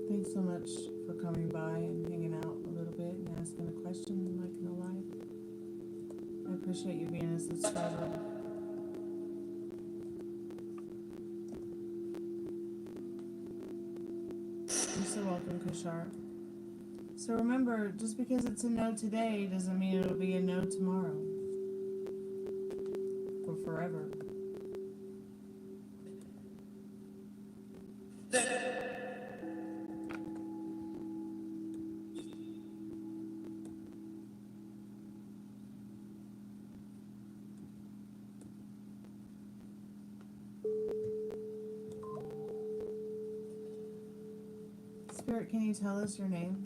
Thanks so much for coming by and hanging out a little bit and asking a question like in the live. I appreciate you being a subscriber. You're so welcome, Kashar. So remember, just because it's a no today doesn't mean it'll be a no tomorrow. Or forever. Spirit, can you tell us your name?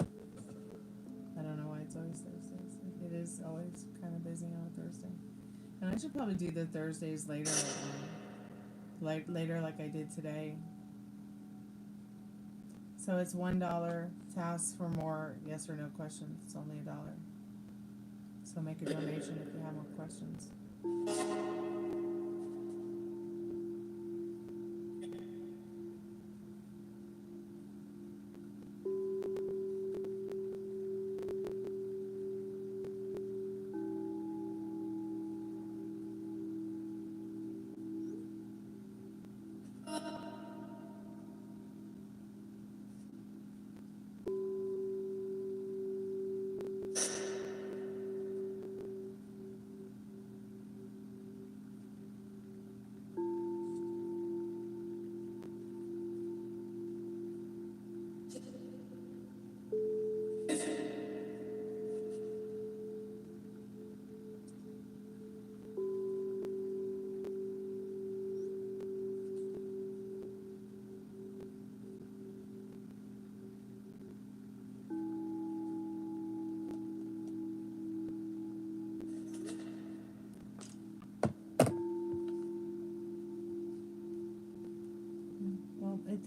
I don't know why it's always Thursdays. It is always kind of busy on a Thursday. And I should probably do the Thursdays later, later like I did today. So it's $1 to ask for more yes or no questions. It's only $1. So make a donation if you have more questions.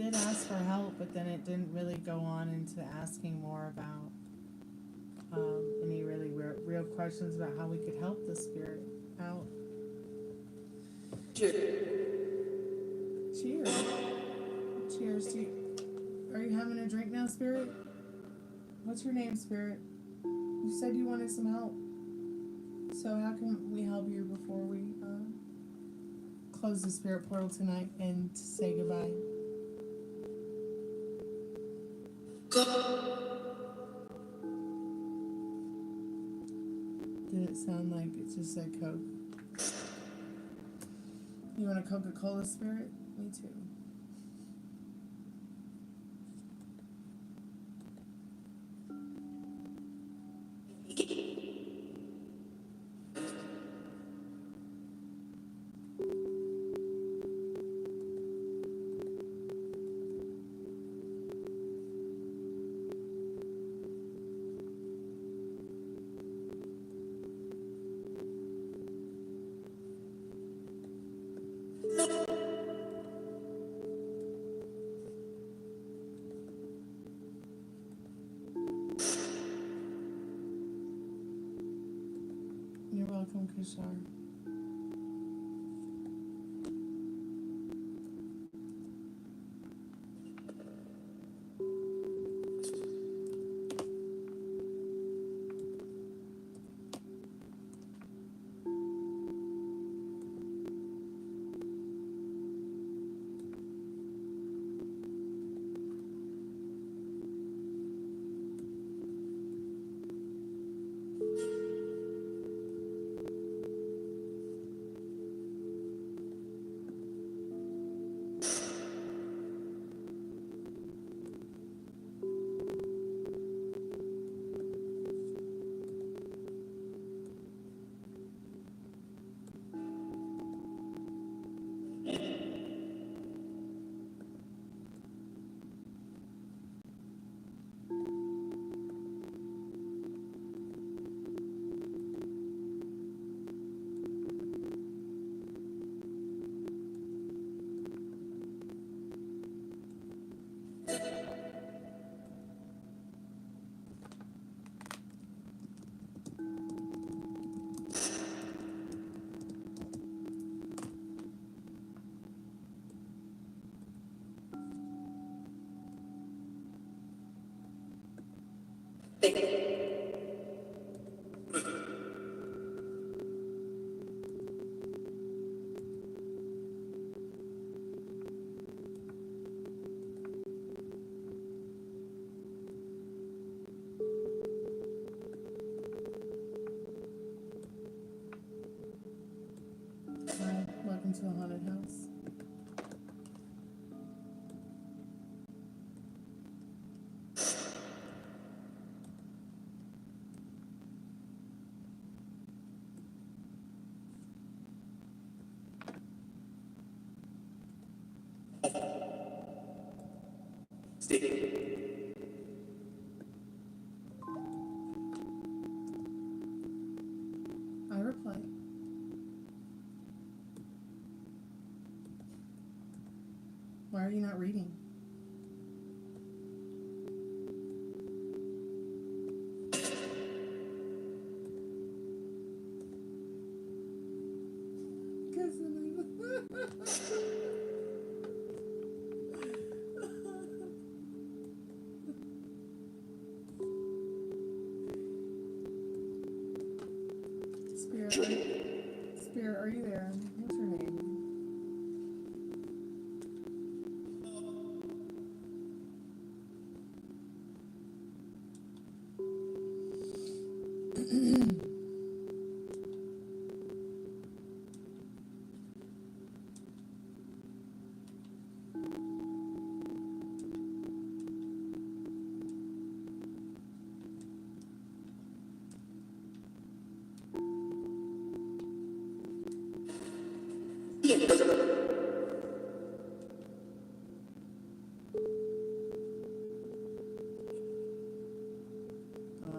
did ask for help, but then it didn't really go on into asking more about any really real questions about how we could help the spirit out. Cheers. Cheers. Are you having a drink now, Spirit? What's your name, Spirit? You said you wanted some help. So how can we help you before we close the spirit portal tonight and say goodbye? Did it sound like it just said Coke? You want a Coca-Cola, Spirit? Me too. You're welcome, Kishar. Hi, welcome to the haunted house. I reply. Why are you not reading? Spirit, are you there? What's your name?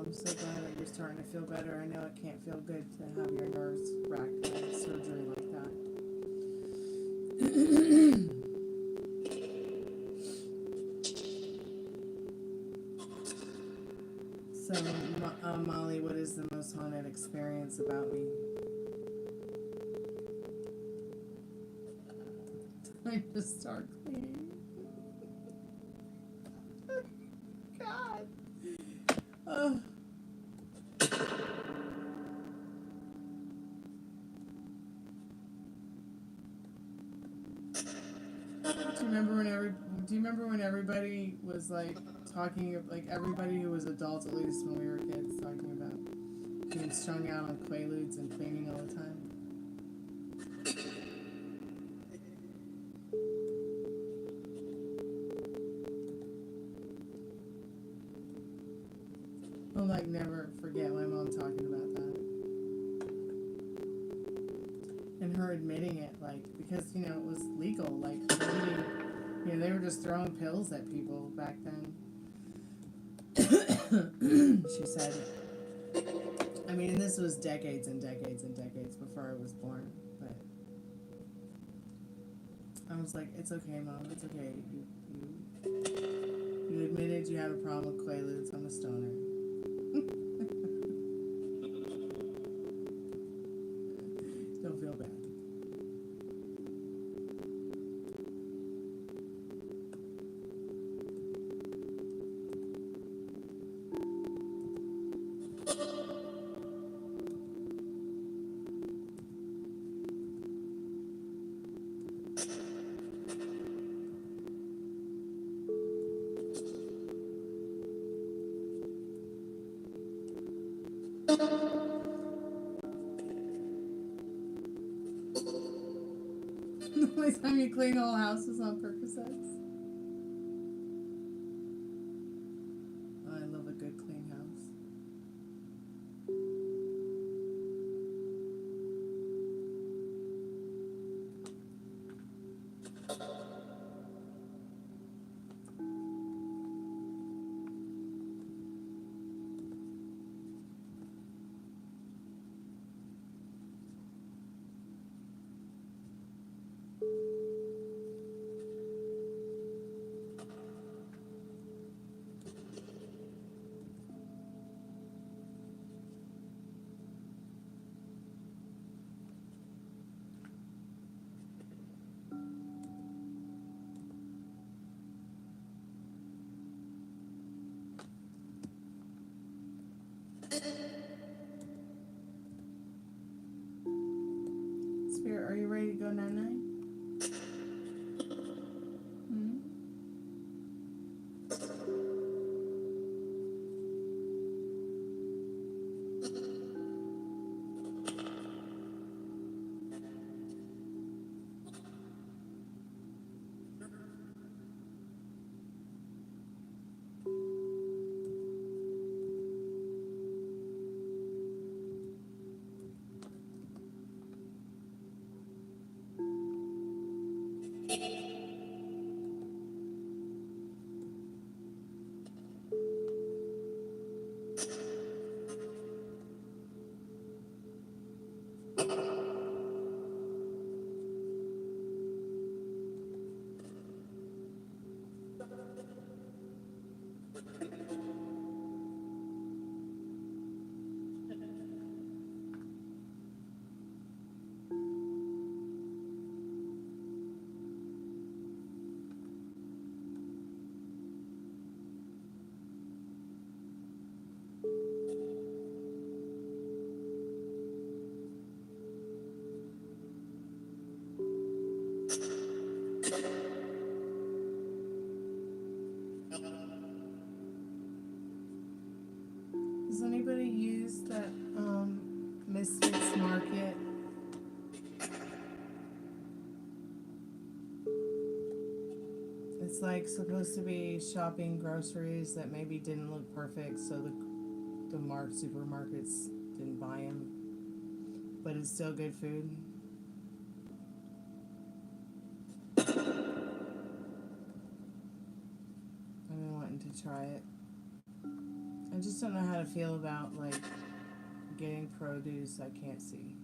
I'm so glad that you're starting to feel better. I know it can't feel good to have your nerves racked by surgery like that. So, Molly, what is the most haunted experience about me? I just start cleaning. God. Oh. Do you remember when everybody was like talking, like everybody who was adults, at least when we were kids, talking about being strung out on Quaaludes and cleaning all the time? I'll like never forget my mom talking about that. And her admitting it, like, because, you know, it was legal, like, nobody, you know, they were just throwing pills at people back then. She said, I mean, and this was decades and decades and decades before I was born, but I was like, it's okay, Mom, it's okay. You admitted you had a problem with Quaaludes. I'm a stoner. Don't feel bad. The only time you clean the whole house is on Percocets. Oh, I love a good clean house. Spirit, are you ready to go 9-9? Does anybody use that Misfits Market? It's like supposed to be shopping groceries that maybe didn't look perfect, so the supermarkets didn't buy them, but it's still good food. I've been wanting to try it. I just don't know how to feel about, like, getting produce I can't see.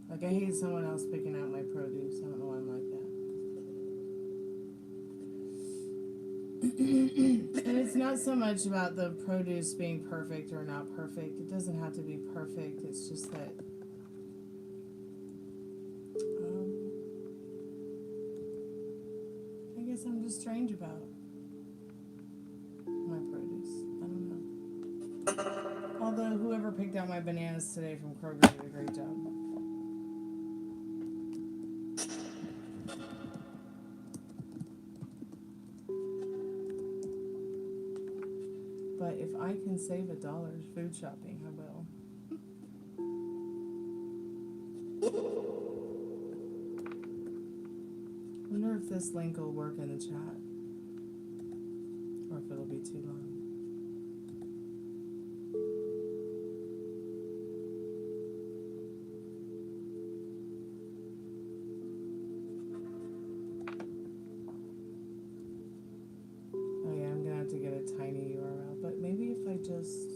Like, I hate someone else picking out my produce. I don't know why I'm like And it's not so much about the produce being perfect or not perfect. It doesn't have to be perfect. It's just that I guess I'm just strange about my produce. I don't know. Although whoever picked out my bananas today from Kroger did a great job. But if I can save $1 food shopping, I will. I wonder if this link will work in the chat. Or if it'll be too long. Oh yeah, I'm gonna have to get a tiny URL. But maybe if I just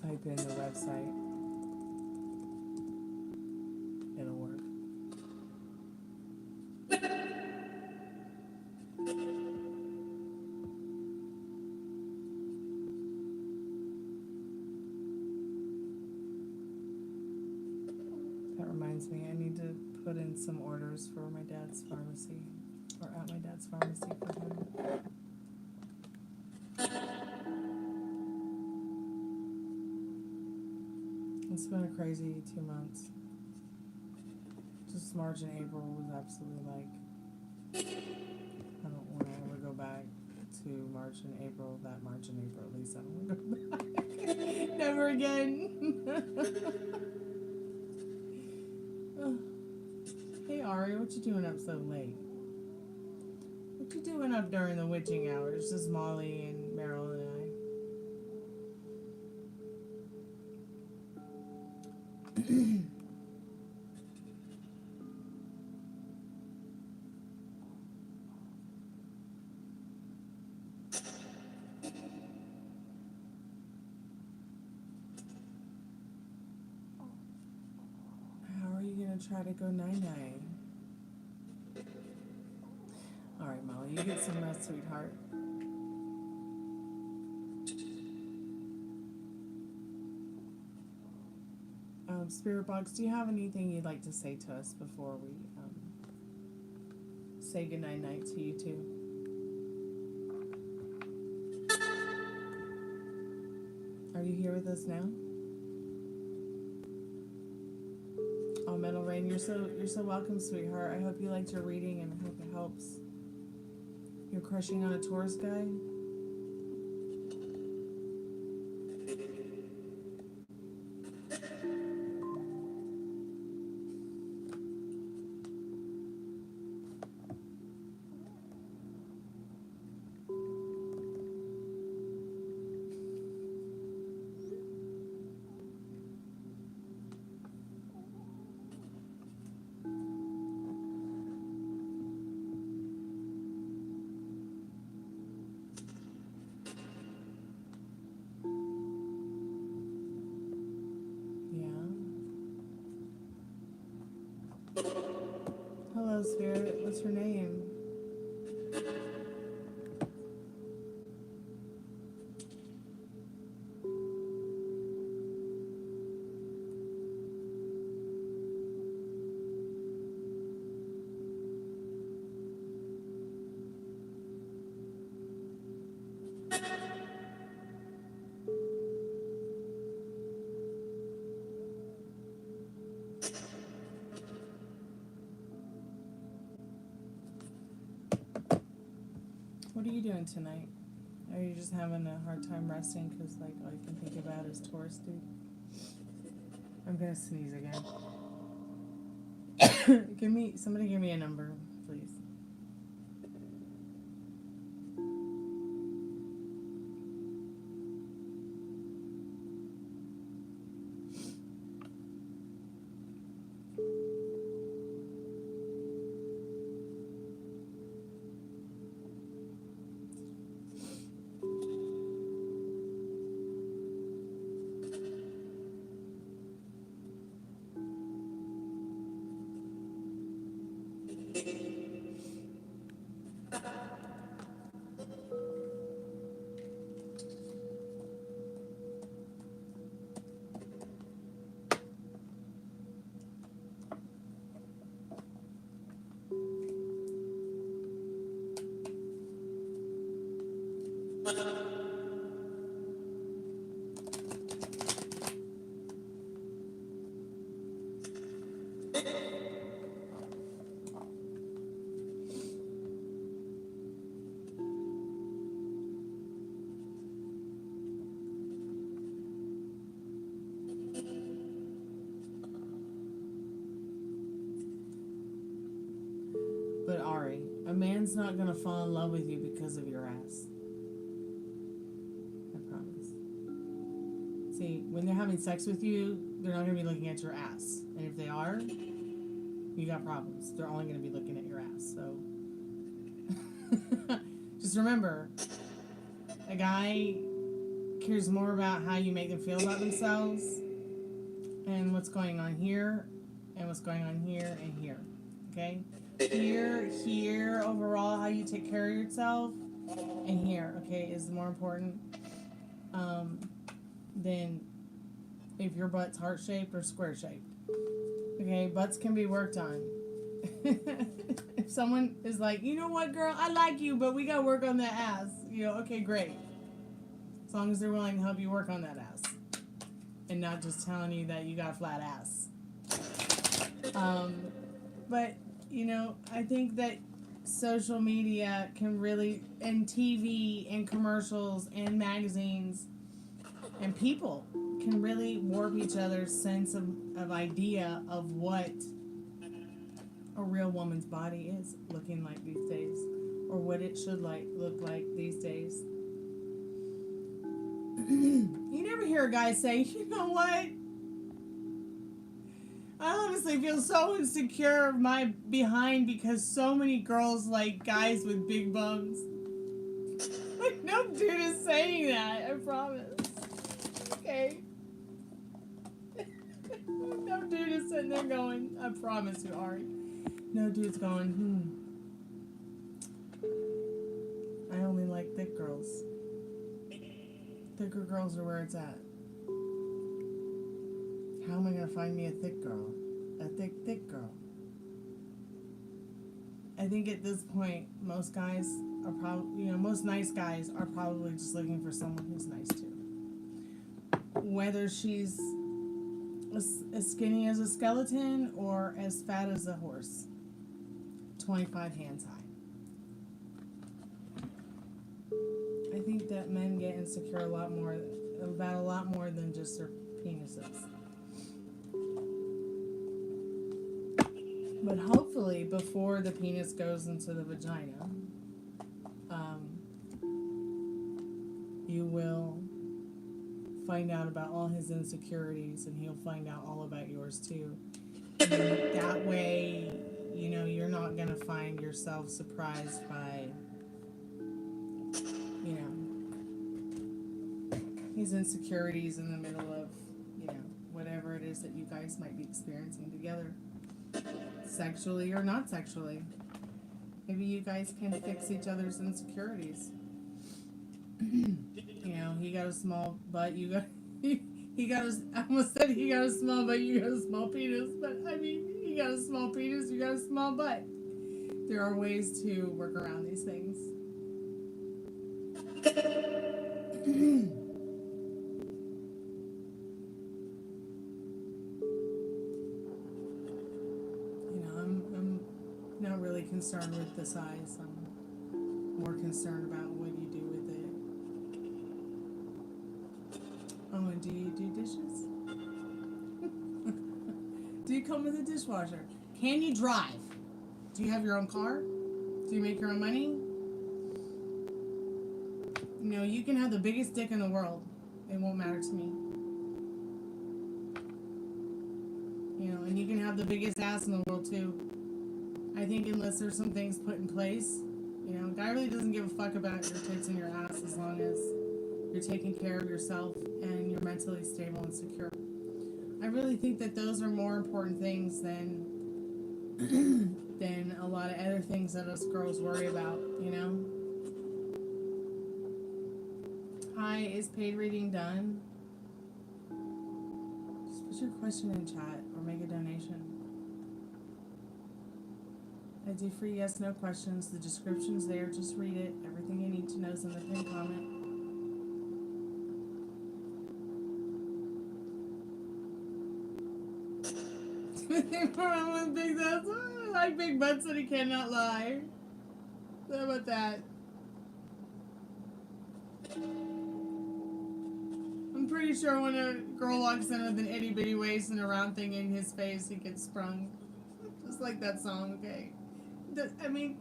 type in the website, it'll work. That reminds me, I need to put in some orders for my dad's pharmacy, or at my dad's pharmacy for him. It's been a crazy 2 months. Just March and April was absolutely like, I don't want to ever go back to March and April. That March and April, at least I don't want to go back. Never again. Oh. Hey Ari, what you doing up so late? What you doing up during the witching hours? Just Molly and Meryl and I. How are you gonna try to go 9-9? Alright, Molly, you get some rest, sweetheart. Spirit Box, do you have anything you'd like to say to us before we say goodnight night to you two? Are you here with us now? Oh, Metal Rain, you're so welcome, sweetheart. I hope you liked your reading and I hope it helps. You're crushing on a tourist guide? Hello, Spirit. What's your name? What are you doing tonight? Are you just having a hard time resting because, like, all you can think about is tourist dude? I'm gonna sneeze again. Somebody give me a number, please. But Ari, a man's not gonna fall in love with you because of your ass. I promise. See, when they're having sex with you, they're not gonna be looking at your ass. And if they are, you got problems. They're only gonna be looking at your ass. So just remember, a guy cares more about how you make them feel about themselves and what's going on here and what's going on here and here. Okay? Here, overall, how you take care of yourself, and here, okay, is more important than if your butt's heart-shaped or square-shaped. Okay, butts can be worked on. If someone is like, you know what, girl, I like you, but we gotta work on that ass. You know, okay, great. As long as they're willing to help you work on that ass. And not just telling you that you got a flat ass. But, you know, I think that social media can really, and TV and commercials and magazines and people can really warp each other's sense of idea of what a real woman's body is looking like these days, or what it should look like these days. You never hear a guy say, you know what? I honestly feel so insecure of my behind because so many girls like guys with big bums. Like, no dude is saying that, I promise. Okay? No dude is sitting there going, I promise you, Ari. No dude's going, I only like thick girls. Thicker girls are where it's at. How am I going to find me a thick girl? A thick girl. I think at this point, most guys are probably, most nice guys are probably just looking for someone who's nice too. Whether she's as skinny as a skeleton or as fat as a horse. 25 hands high. I think that men get insecure about a lot more than just their penises. But hopefully, before the penis goes into the vagina, you will find out about all his insecurities, and he'll find out all about yours too. And that way, you're not going to find yourself surprised by, his insecurities in the middle of, whatever it is that you guys might be experiencing together. Sexually or not sexually. Maybe you guys can fix each other's insecurities. He got a small butt, I almost said he got a small butt, you got a small penis, but I mean, he got a small penis, you got a small butt. There are ways to work around these things. I'm not really concerned with the size. I'm more concerned about what you do with it. Oh, and do you do dishes? Do you come with a dishwasher? Can you drive? Do you have your own car? Do you make your own money? You can have the biggest dick in the world. It won't matter to me. And you can have the biggest ass in the world too. I think unless there's some things put in place, a guy really doesn't give a fuck about your tits and your ass as long as you're taking care of yourself and you're mentally stable and secure. I really think that those are more important things than than a lot of other things that us girls worry about, Hi, is paid reading done? Just put your question in chat or make a donation. I do free yes/no questions. The description's there. Just read it. Everything you need to know is in the pinned comment. I'm with big butts. I like big butts and he cannot lie. How about that? I'm pretty sure when a girl walks in with an itty bitty waist and a round thing in his face, he gets sprung. Just like that song, okay? I mean,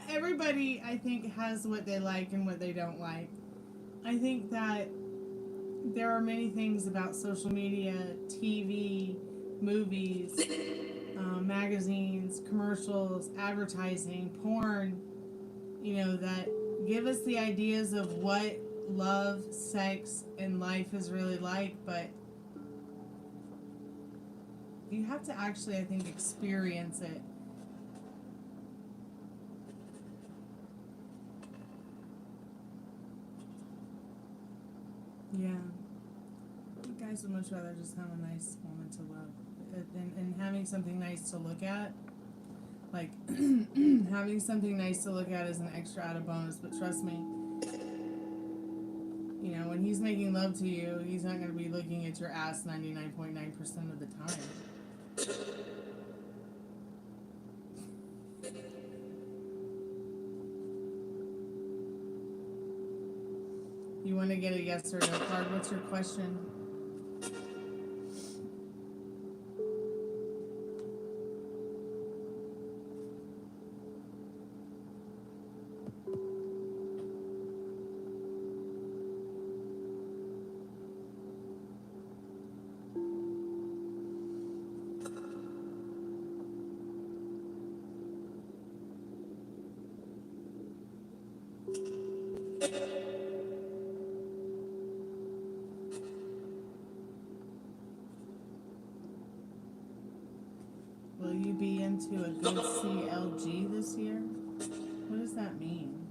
everybody, I think, has what they like and what they don't like. I think that there are many things about social media, TV, movies, magazines, commercials, advertising, porn, you know, that give us the ideas of what love, sex, and life is really like, but you have to actually, I think, experience it. Yeah. You guys would much rather just have a nice woman to love. And having something nice to look at. Like, having something nice to look at is an extra added bonus, but trust me, you know, when he's making love to you, he's not going to be looking at your ass 99.9% of the time. You want to get a yes or no card? What's your question? Will you be into a good CLG this year? What does that mean?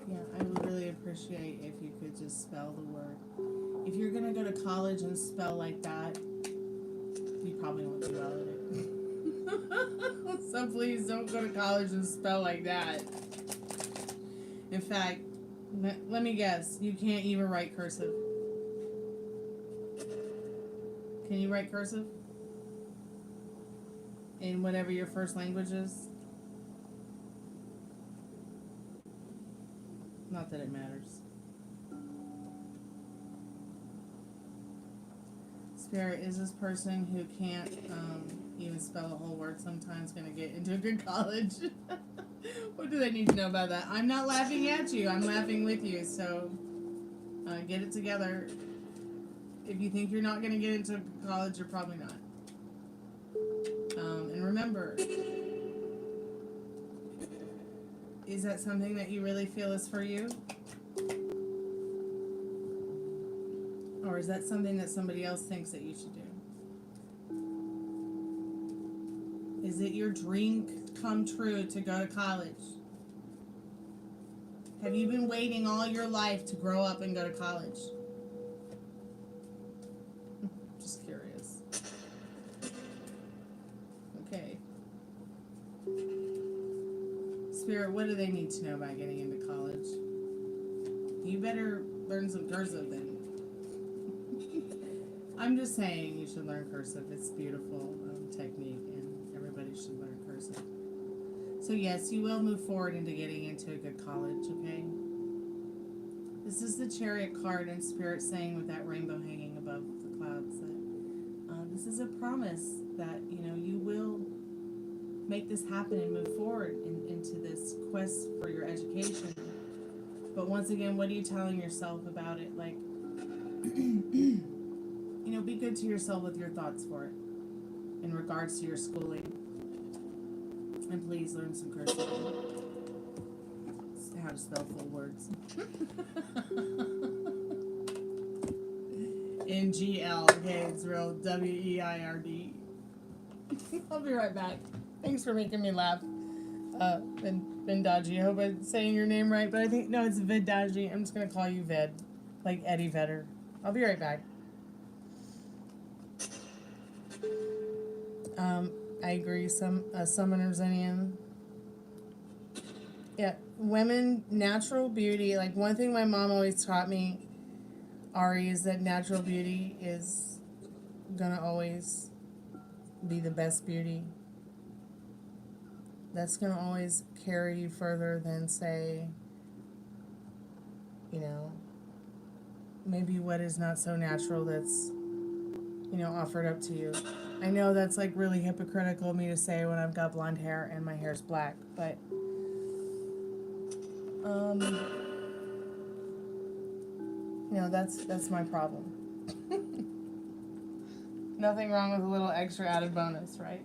Yeah, I would really appreciate if you could just spell the word. If you're gonna go to college and spell like that, you probably won't do well at it. So please don't go to college and spell like that. In fact, let me guess, you can't even write cursive. Can you write cursive? In whatever your first language is? Not that it matters. Spirit, is this person who can't even spell a whole word sometimes going to get into a good college? What do they need to know about that? I'm not laughing at you. I'm laughing with you. So get it together. If you think you're not going to get into college, you're probably not. And remember, is that something that you really feel is for you? Or is that something that somebody else thinks that you should do? Is it your dream come true to go to college? Have you been waiting all your life to grow up and go to college? Just curious. Okay. Spirit, what do they need to know about getting into college? You better learn some cursive then. I'm just saying you should learn cursive. It's beautiful technique, and everybody should learn cursive. So yes, you will move forward into getting into a good college, okay? This is the Chariot card in Spirit saying with that rainbow hanging above the clouds that this is a promise that, you know, you will make this happen and move forward into this quest for your education. But once again, what are you telling yourself about it? Like, you know, be good to yourself with your thoughts for it in regards to your schooling. And please learn some cursive. How to spell full words. NGL. Okay, it's real. WEIRD. I'll be right back. Thanks for making me laugh. Vendaji. I hope I'm saying your name right, but I think, no, it's Vedaji. I'm just going to call you Ved. Like Eddie Vedder. I'll be right back. I agree. Summoner's Indian. Yeah, women, natural beauty. Like, one thing my mom always taught me, Ari, is that natural beauty is gonna always be the best beauty. That's gonna always carry you further than, say, you know, maybe what is not so natural that's, you know, offered up to you. I know that's like really hypocritical of me to say when I've got blonde hair and my hair's black, but you know, that's my problem. Nothing wrong with a little extra added bonus, right?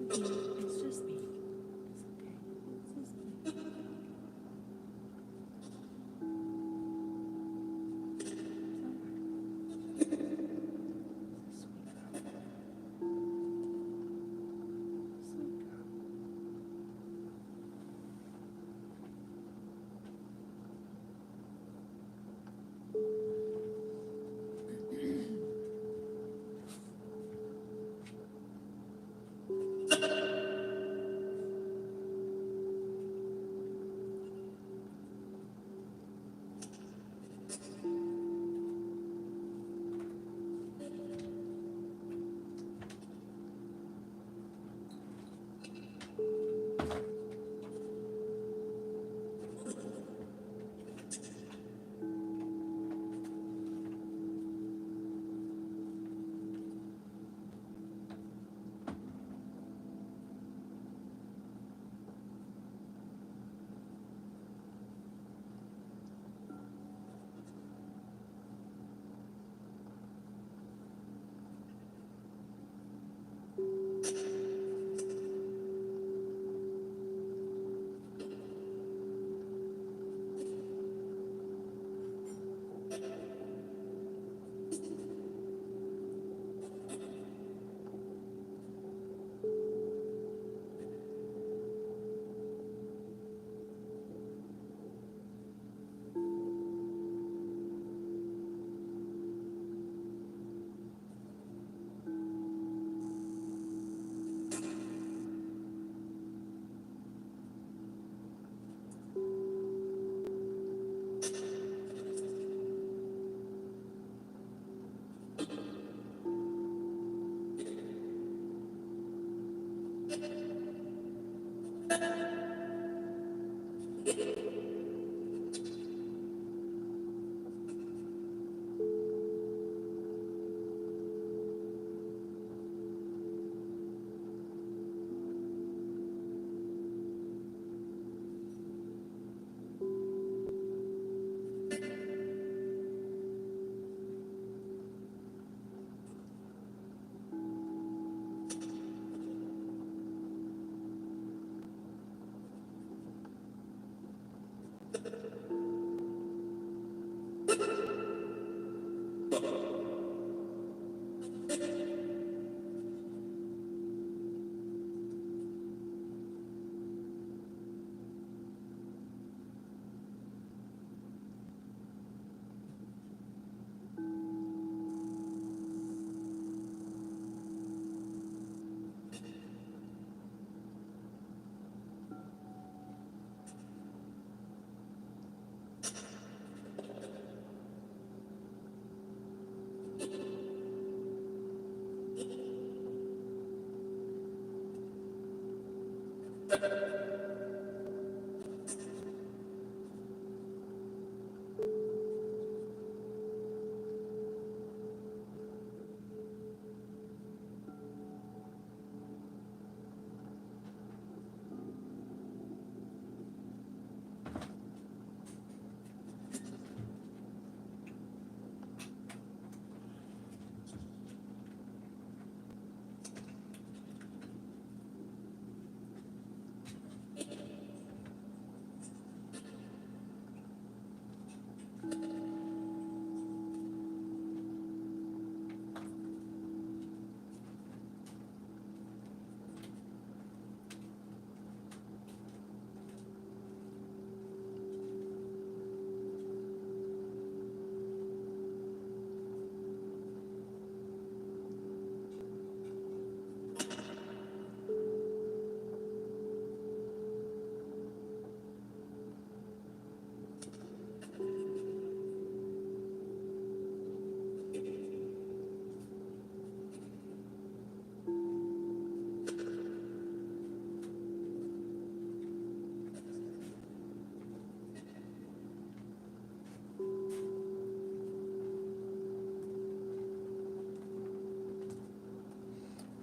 It's just me. It's okay.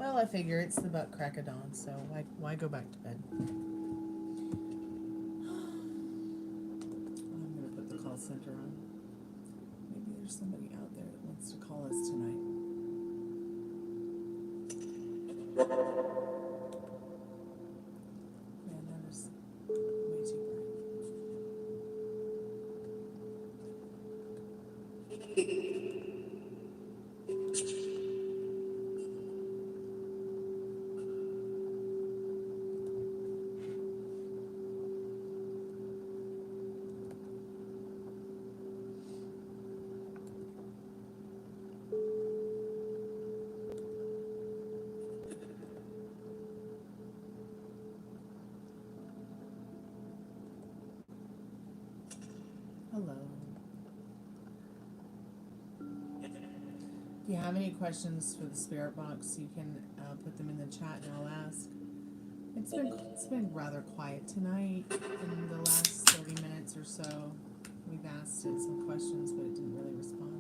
Well, I figure it's the butt crack of dawn, so why go back to bed? I'm gonna put the call center on. Maybe there's somebody out there that wants to call us tonight. Man, that is way too bright. Hello. If you have any questions for the spirit box, you can put them in the chat and I'll ask. It's been rather quiet tonight. In the last 30 minutes or so, we've asked it some questions, but it didn't really respond.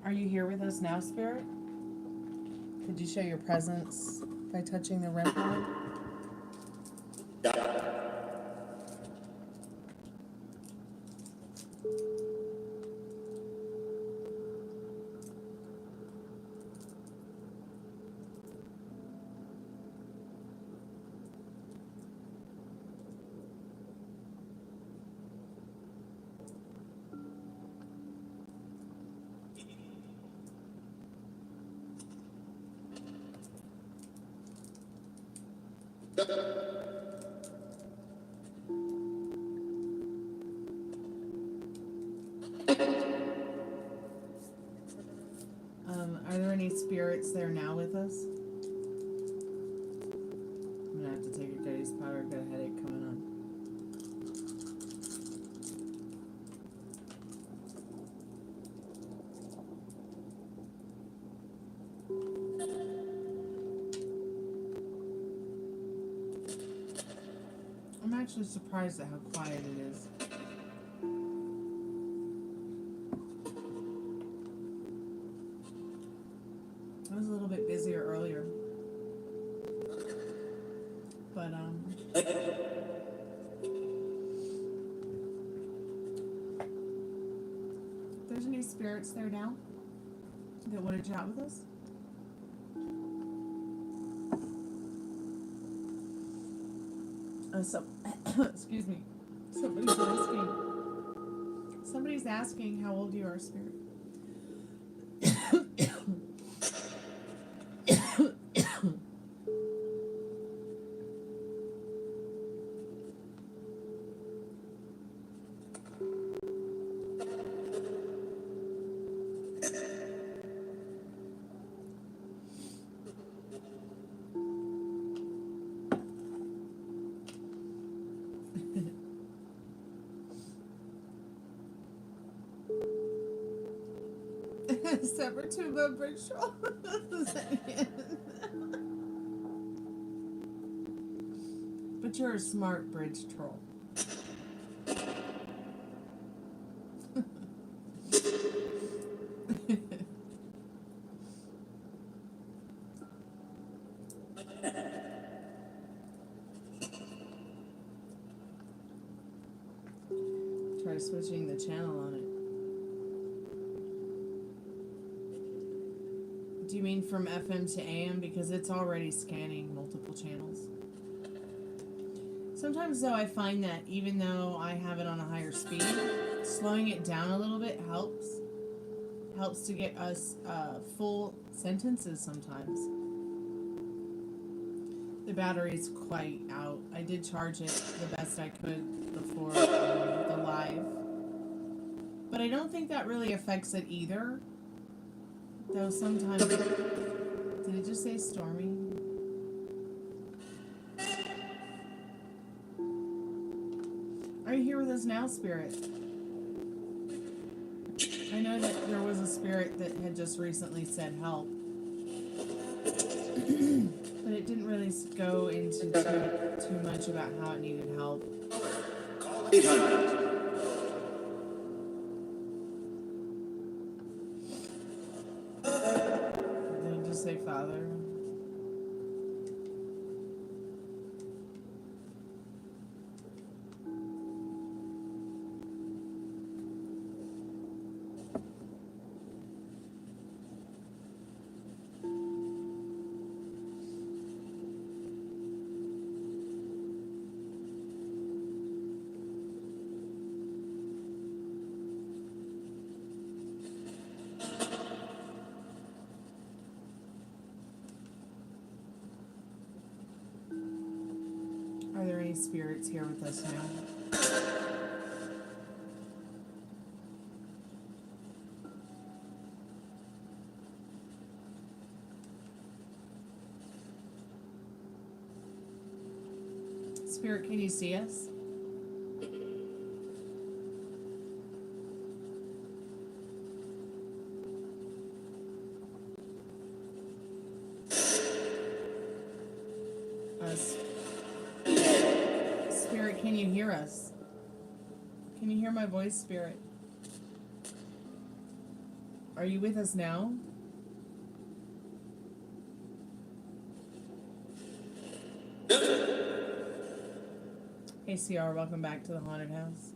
Are you here with us now, Spirit? Could you show your presence by touching the REM pod? Are there any spirits there now with us? I'm gonna have to take a Getty's powder. I've got a headache coming on. I'm actually surprised at how quiet it is. I was a little bit busier earlier. But, if there's any spirits there now that want to chat with us? Excuse me. Somebody's asking how old you are, Spirit. Separate to the bridge troll. But you're a smart bridge troll. Try switching the channel on it. Do you mean from FM to AM? Because it's already scanning multiple channels. Sometimes though I find that even though I have it on a higher speed, slowing it down a little bit helps. Helps to get us full sentences sometimes. The battery's quite out. I did charge it the best I could before the live. But I don't think that really affects it either. Though sometimes... Did it just say Stormy? Are you here with us now, Spirit? I know that there was a spirit that had just recently said help. But it didn't really go into too much about how it needed help. 800. Did it just say Father? Are there any spirits here with us now? Spirit, can you see us? Spirit, can you hear us? Can you hear my voice, Spirit? Are you with us now? Hey, CR, welcome back to the haunted house.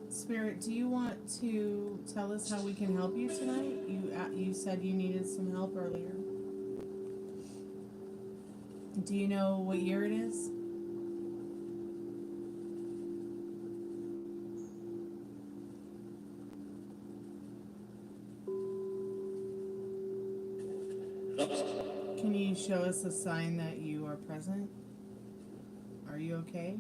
Spirit, do you want to tell us how we can help you tonight? You said you needed some help earlier. Do you know what year it is? Can you show us a sign that you are present? Are you okay?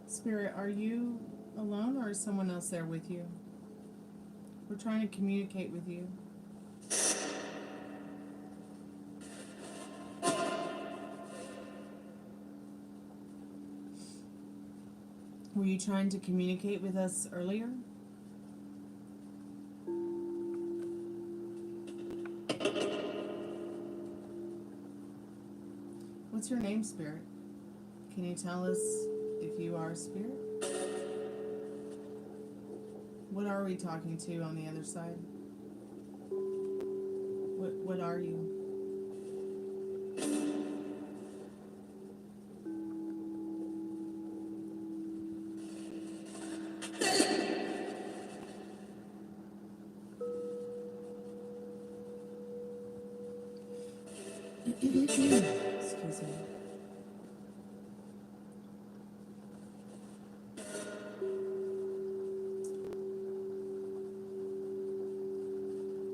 Spirit, are you alone or is someone else there with you? We're trying to communicate with you. Were you trying to communicate with us earlier? What's your name, Spirit? Can you tell us if you are a spirit? What are we talking to on the other side? What are you? Excuse me.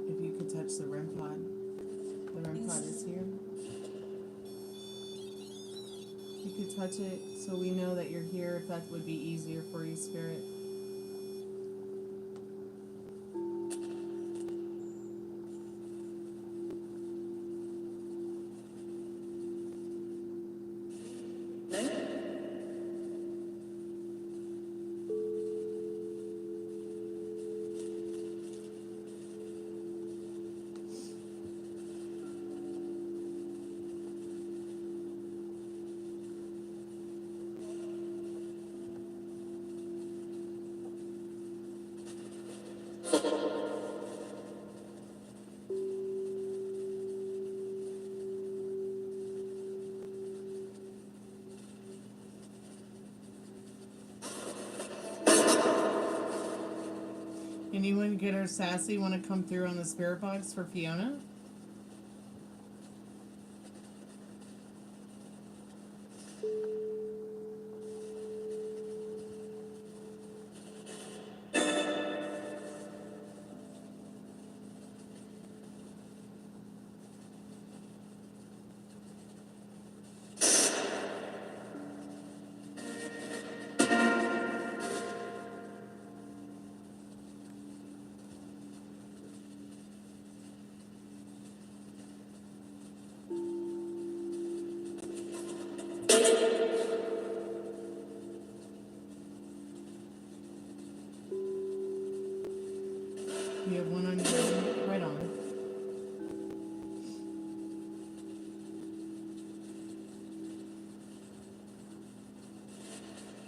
If you could touch the REM pod. The REM pod is here. You could touch it so we know that you're here, if that would be easier for you, Spirit. Anyone get her sassy want to come through on the spirit box for Fiona? You have one on your right on.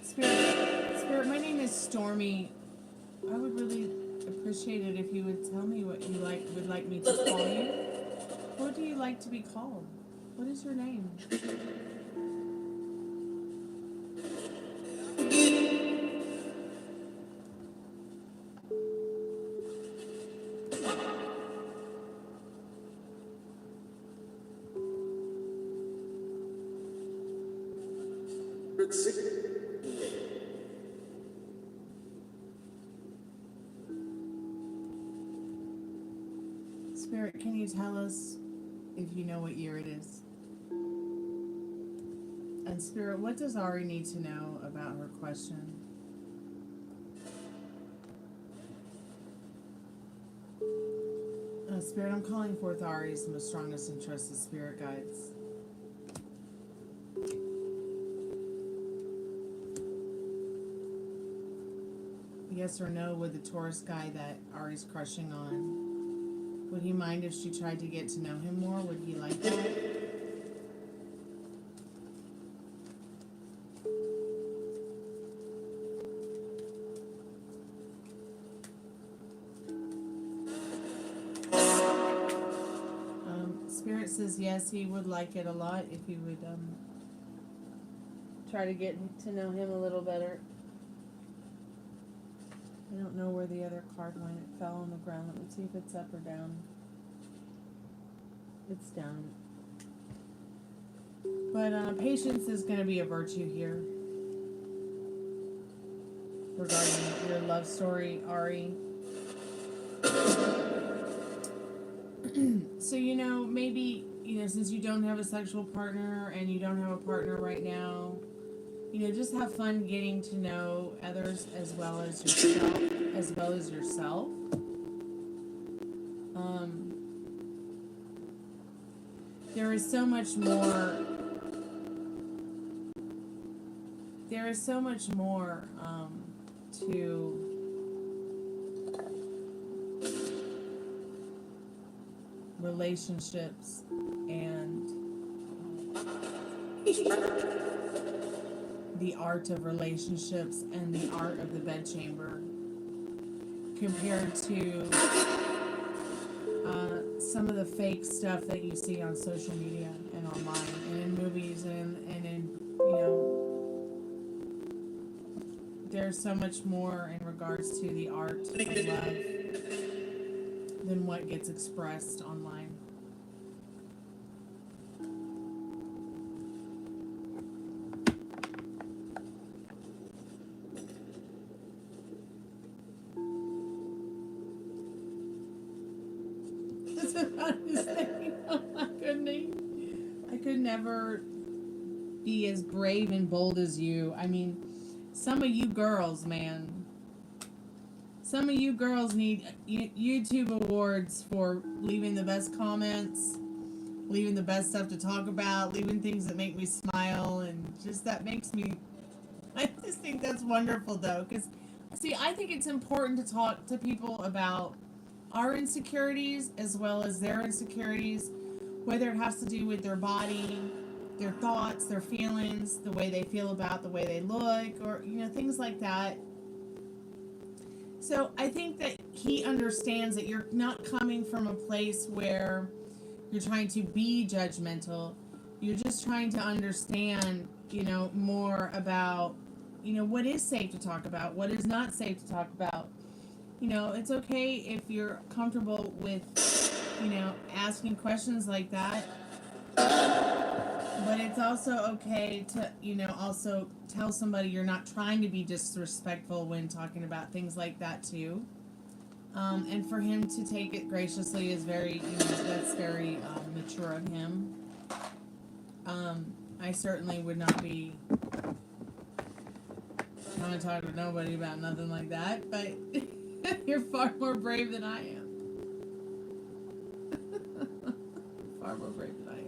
Spirit, my name is Stormie. I would really appreciate it if you would tell me what you would like me to call you. What do you like to be called? What is your name? Spirit, can you tell us if you know what year it is? And Spirit, what does Ari need to know about her question? Spirit, I'm calling forth Ari's most strongest and trusted spirit guides. Yes or no, would the Taurus guy that Ari's crushing on, would he mind if she tried to get to know him more? Would he like that? Spirit says yes, he would like it a lot if you would try to get to know him a little better. I don't know where the other card went. It fell on the ground. Let me see if it's up or down. It's down. But patience is going to be a virtue here regarding your love story, Ari. So, maybe, since you don't have a sexual partner and you don't have a partner right now, just have fun getting to know others as well as yourself. There is so much more there is so much more to relationships and the art of relationships and the art of the bedchamber compared to some of the fake stuff that you see on social media and online and in movies and in, you know, there's so much more in regards to the art of love than what gets expressed online. That's what I was saying. I could never be as brave and bold as you. I mean, some of you girls, man. Some of you girls need YouTube awards for leaving the best comments, leaving the best stuff to talk about, leaving things that make me smile, and just that makes me... I just think that's wonderful, though, because, see, I think it's important to talk to people about our insecurities as well as their insecurities, whether it has to do with their body, their thoughts, their feelings, the way they feel about the way they look, or, you know, things like that. So I think that he understands that you're not coming from a place where you're trying to be judgmental. You're just trying to understand, you know, more about, you know, what is safe to talk about, what is not safe to talk about. You know, it's okay if you're comfortable with, you know, asking questions like that. But it's also okay to, you know, also tell somebody you're not trying to be disrespectful when talking about things like that too. And for him to take it graciously is very, you know, that's very mature of him. I certainly would not be trying to talk to nobody about nothing like that, but you're far more brave than I am. Far more brave than I am.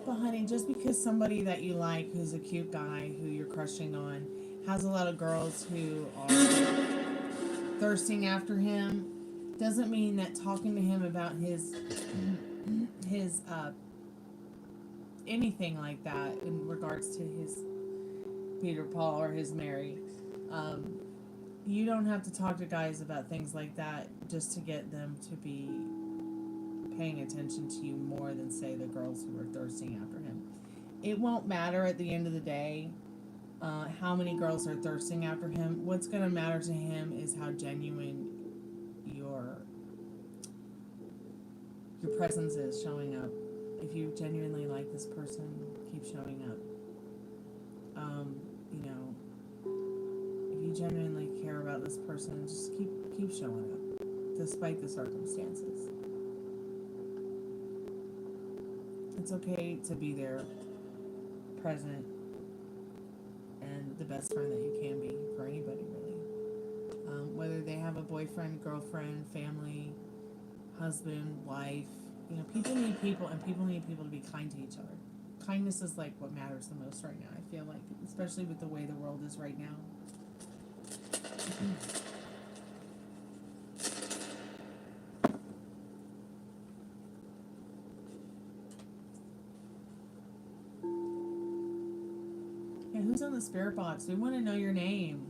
But honey, just because somebody that you like, who's a cute guy, who you're crushing on, has a lot of girls who are thirsting after him, doesn't mean that talking to him about his anything like that in regards to his Peter Paul or his Mary, you don't have to talk to guys about things like that just to get them to be paying attention to you more than, say, the girls who are thirsting after him. It won't matter at the end of the day how many girls are thirsting after him. What's going to matter to him is how genuine your presence is showing up. If you genuinely like this person, keep showing up. You know, if you genuinely care about this person, just keep showing up, despite the circumstances. It's okay to be there, present, and the best friend that you can be for anybody, really. Whether they have a boyfriend, girlfriend, family, husband, wife, you know, people need people, and people need people to be kind to each other. Kindness is like what matters the most right now, I feel like, especially with the way the world is right now. Yeah, who's on the spirit box? We want to know your name.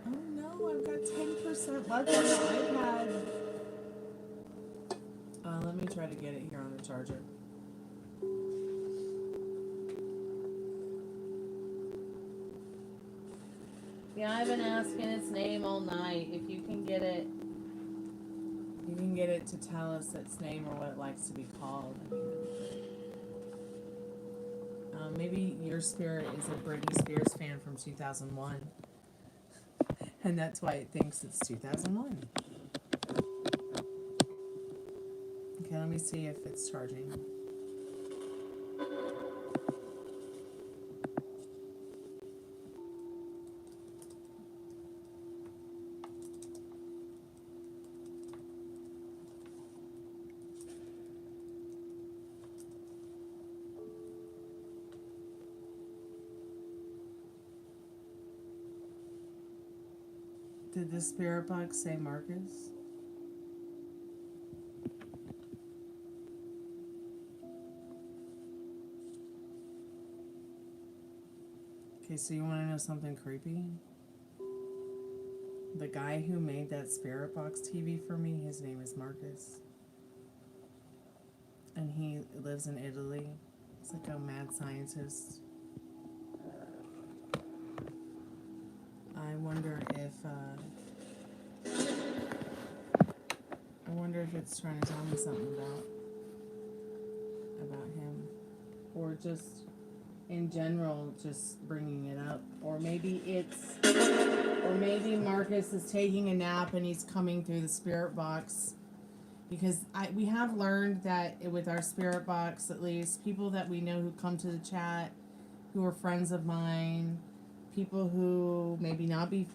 Oh no, I've got 10% left on the iPad. Let me try to get it here on the charger. Yeah, I've been asking its name all night. If you can get it, to tell us its name or what it likes to be called. I mean, maybe your spirit is a Britney Spears fan from 2001, and that's why it thinks it's 2001. Okay, let me see if it's charging. Did the spirit box say Marcus? Okay, so you want to know something creepy? The guy who made that spirit box TV for me, his name is Marcus. And he lives in Italy. He's like a mad scientist. I wonder if it's trying to tell me something about him, or just in general, just bringing it up, or maybe Marcus is taking a nap and he's coming through the spirit box, because we have learned that with our spirit box, at least people that we know who come to the chat, who are friends of mine, people who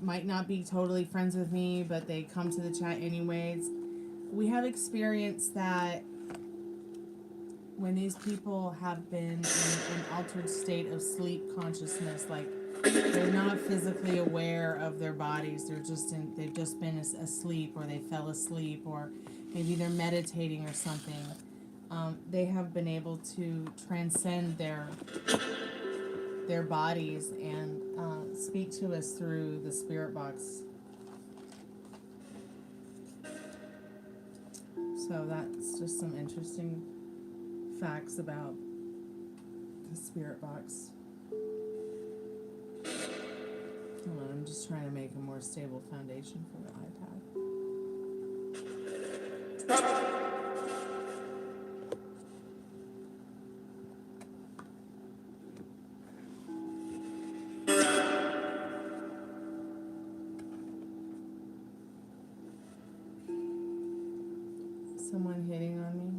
might not be totally friends with me, but they come to the chat anyways. We have experienced that when these people have been in an altered state of sleep consciousness, like they're not physically aware of their bodies, they've just been asleep, or they fell asleep, or maybe they're meditating or something. They have been able to transcend their bodies and speak to us through the spirit box. So that's just some interesting facts about the spirit box. Hold on, I'm just trying to make a more stable foundation for the iPad. Someone hitting on me?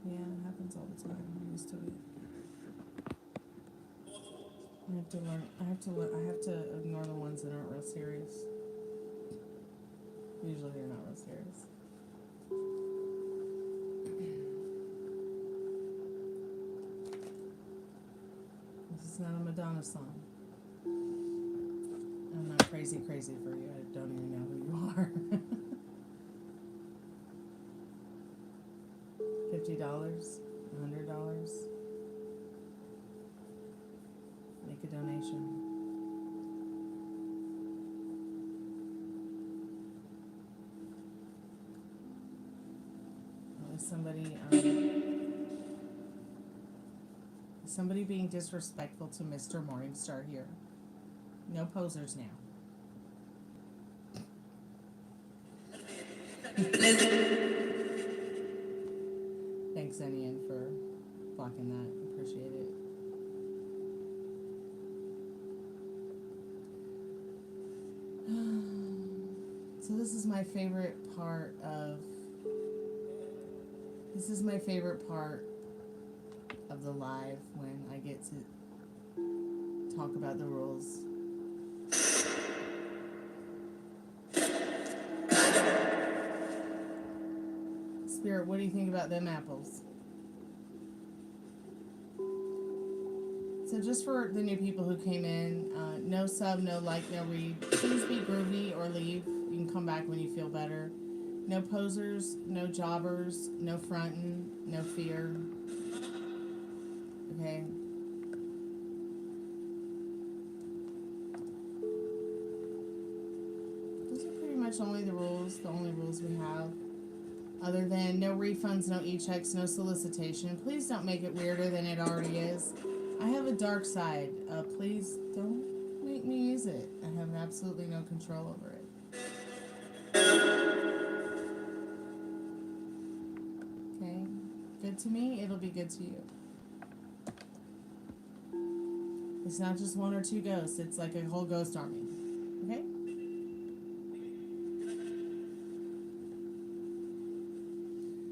Yeah, it happens all the time. I'm used to it. I have to ignore the ones that aren't real serious. Usually they're not real serious. This is not a Madonna song. I'm not crazy for you. I don't even know who you are. $50, $100. Make a donation. Is somebody being disrespectful to Mr. Morningstar here? No posers now. Thanks, Enian, for blocking that. Appreciate it. So this is my favorite part of the live, when I get to talk about the rules. Spirit, what do you think about them apples? So just for the new people who came in, no sub, no like, no read. Please be groovy or leave. You can come back when you feel better. No posers, no jobbers, no frontin', no fear. Okay? Those are pretty much the only rules we have. Other than no refunds, no e-checks, no solicitation. Please don't make it weirder than it already is. I have a dark side. Please don't make me use it. I have absolutely no control over it. Okay? Good to me, it'll be good to you. It's not just one or two ghosts. It's like a whole ghost army. Okay?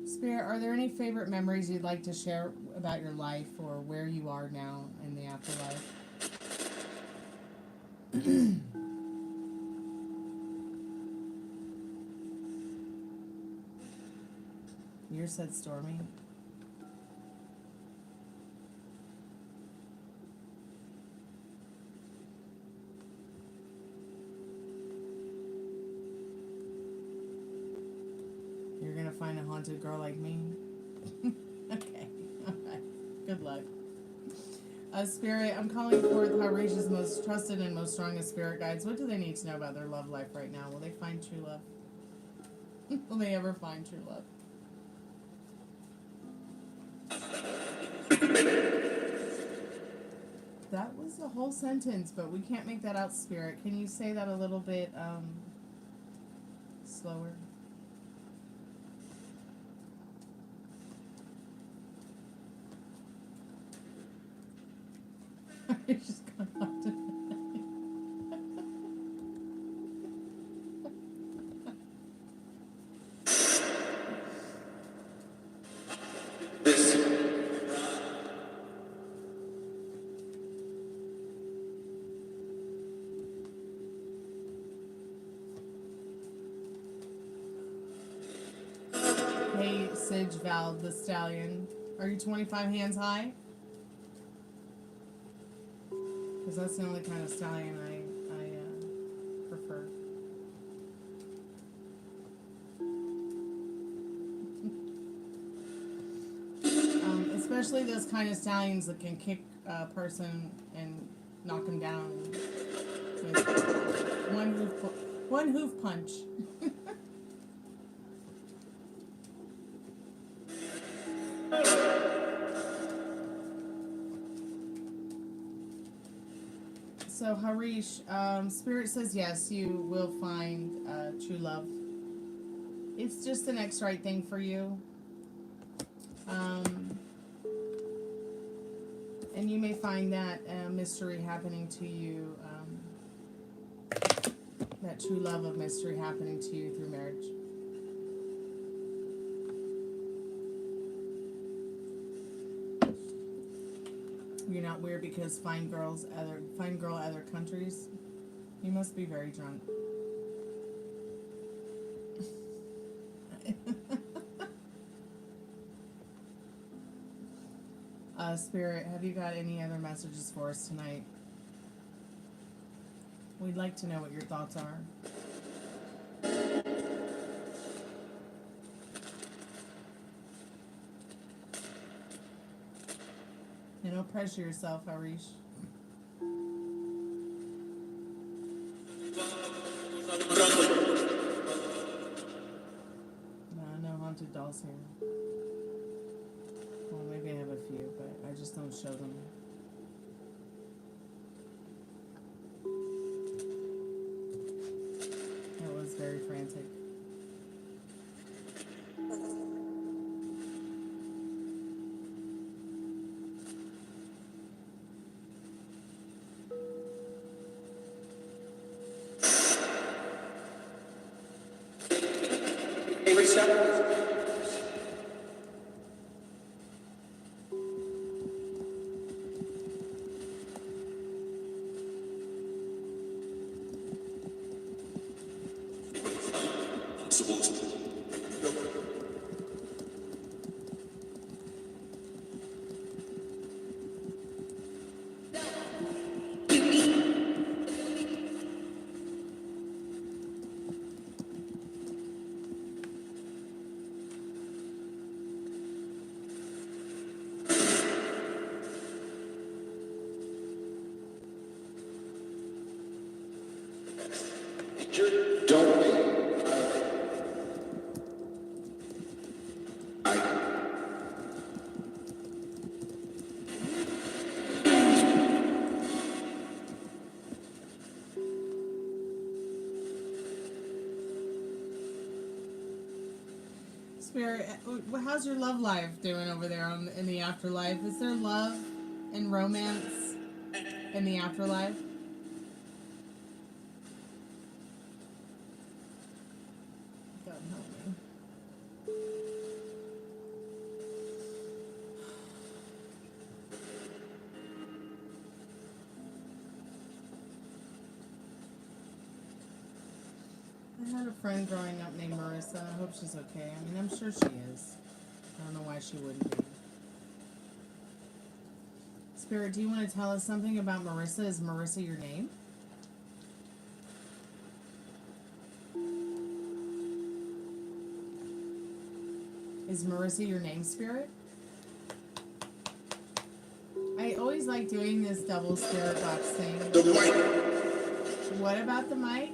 Spirit, are there any favorite memories you'd like to share about your life or where you are now in the afterlife? Yours said Stormie. You're gonna find a haunted girl like me? Okay. Alright. Good luck. Spirit, I'm calling forth Haurish's most trusted and most strongest spirit guides. What do they need to know about their love life right now? Will they find true love? Will they ever find true love? That was the whole sentence, but we can't make that out, Spirit. Can you say that a little bit slower? It's just gone off to This. Hey, Sidge Val the Stallion. Are you 25 hands high? Because that's the only kind of stallion I prefer. Especially those kind of stallions that can kick a person and knock them down with one hoof punch. So Harish, Spirit says yes, you will find true love. It's just the next right thing for you. And you may find that mystery happening to you, that true love of mystery happening to you through marriage. You're not weird because find girl other countries. You must be very drunk. Spirit, have you got any other messages for us tonight? We'd like to know what your thoughts are. And don't pressure yourself, Harish. No haunted dolls here. Well, maybe I have a few, but I just don't show them. That was very frantic. Don't wait. Spirit, how's your love life doing over there in the afterlife? Is there love and romance in the afterlife? God help me. I had a friend growing up named Marissa. I hope she's okay. I mean, I'm sure she is. I don't know why she wouldn't be. Spirit, do you want to tell us something about Marissa? Is Marissa your name? Is Marissa your name spirit? I always like doing this double spirit box thing. The mic. What about the mic?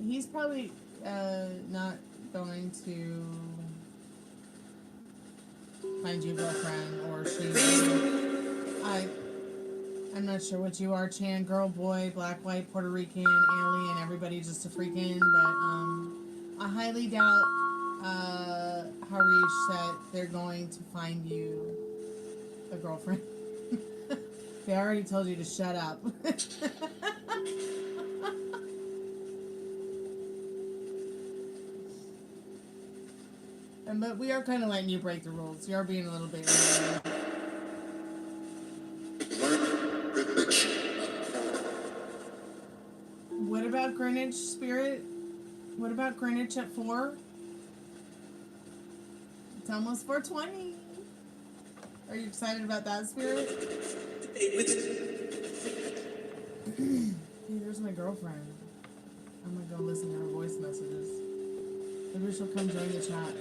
He's probably not going to find you a girlfriend, or she. I'm not sure what you are, Chan, girl, boy, black, white, Puerto Rican, alien, everybody just a freaking, but I highly doubt Harish that they're going to find you a girlfriend. They already told you to shut up. But we are kind of letting you break the rules. You are being a little bit rude. What about Greenwich, Spirit? What about Greenwich at 4? It's almost 4:20. Are you excited about that, Spirit? Hey, there's my girlfriend. I'm gonna go listen to her voice messages. Maybe she'll come join the chat.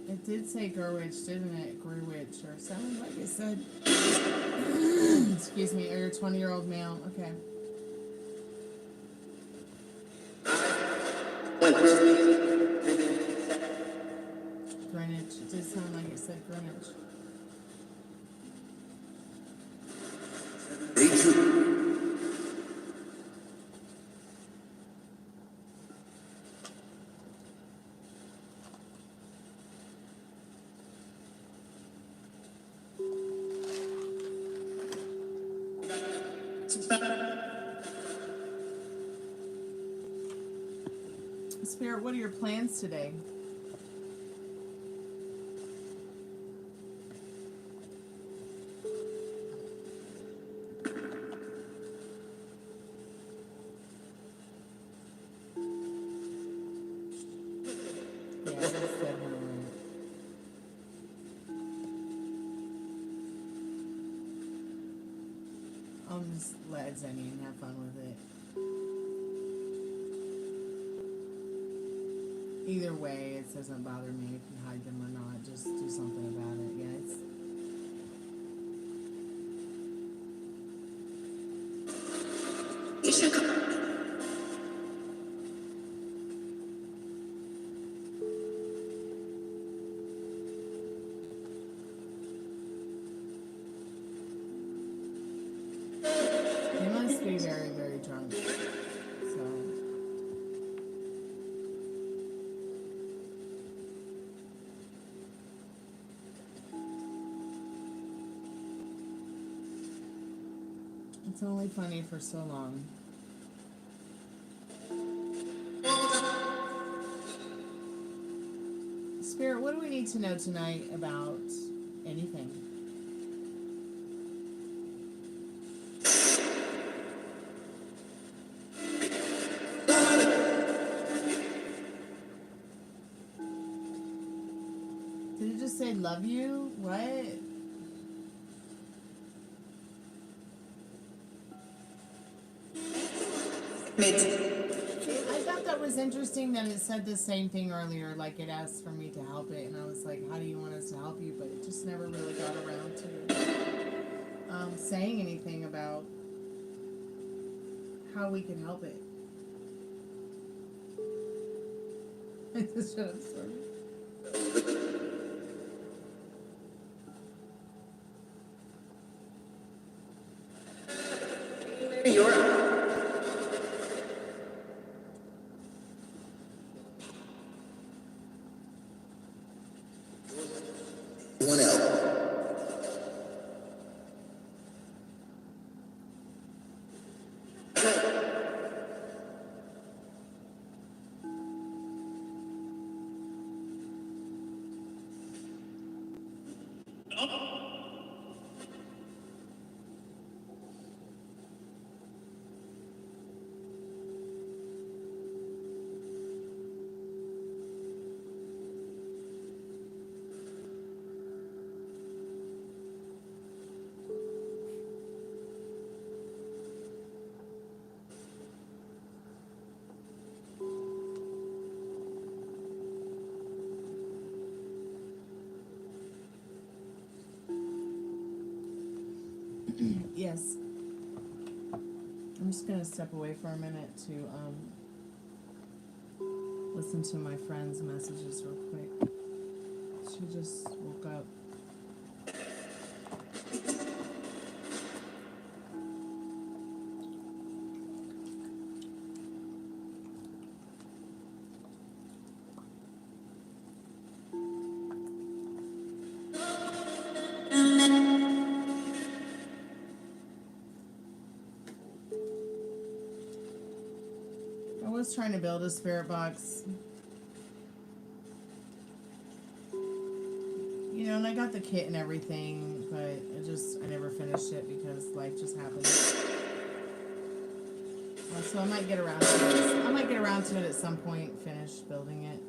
It did say Greenwich, didn't it? Greenwich, or something like it said. Excuse me, or your 20-year-old male. Okay. Greenwich. It did sound like it said Greenwich. Spirit, what are your plans today? Yeah, that's definitely right. I'll just let Zenny and have fun with it. Either way, it doesn't bother me if you hide them or not. Just do something about it. Yeah, he must be very, very drunk. So. It's only funny for so long. Spirit, what do we need to know tonight about anything? Did it just say love you? What? I thought that was interesting that it said the same thing earlier, like it asked for me to help it, and I was like, how do you want us to help you? But it just never really got around to saying anything about how we can help it. Just shut up, Stormy. One out. Yes. I'm just gonna step away for a minute to listen to my friend's messages real quick. She just woke up. I was trying to build a spirit box. You know, and I got the kit and everything, but I never finished it because life just happened. So I might get around to it. I might get around to it at some point, finish building it.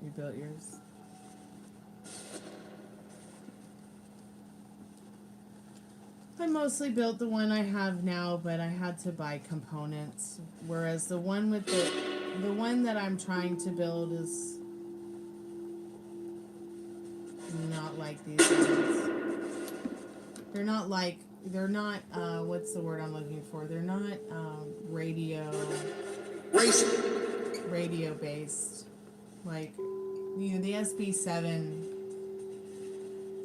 You built yours? I mostly built the one I have now, but I had to buy components. Whereas the one with the one that I'm trying to build is not like these ones. They're not what's the word I'm looking for? They're not radio based. Like, you know, the SB7,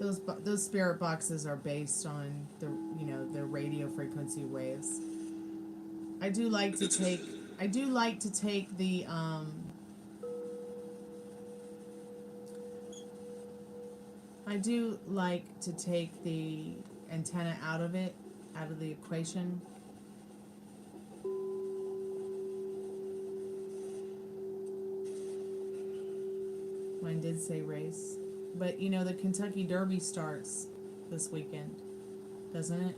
those spirit boxes are based on the radio frequency waves. I do like to take the antenna out of the equation. Mine did say race. But, you know, the Kentucky Derby starts this weekend, doesn't it?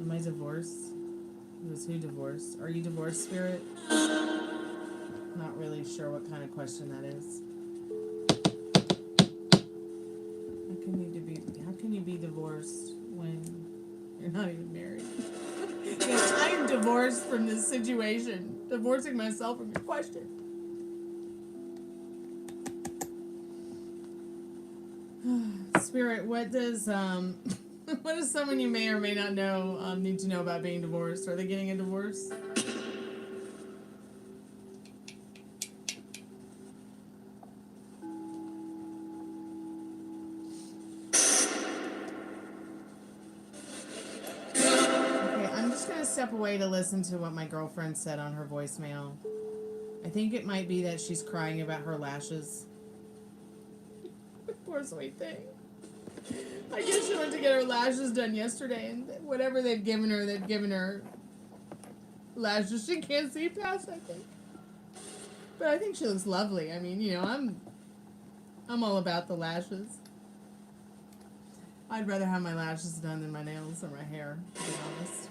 Am I divorced? Was who divorced? Are you divorced, Spirit? Not really sure what kind of question that is. How can you be divorced when you're not even married? Yes, I am divorced from this situation. Divorcing myself from your question. Spirit, what does what does someone you may or may not know need to know about being divorced? Are they getting a divorce? Step away to listen to what my girlfriend said on her voicemail. I think it might be that she's crying about her lashes. Poor sweet thing. I guess she went to get her lashes done yesterday, and whatever they've given her lashes she can't see past, I think. But I think she looks lovely. I mean, you know, I'm all about the lashes. I'd rather have my lashes done than my nails or my hair, to be honest.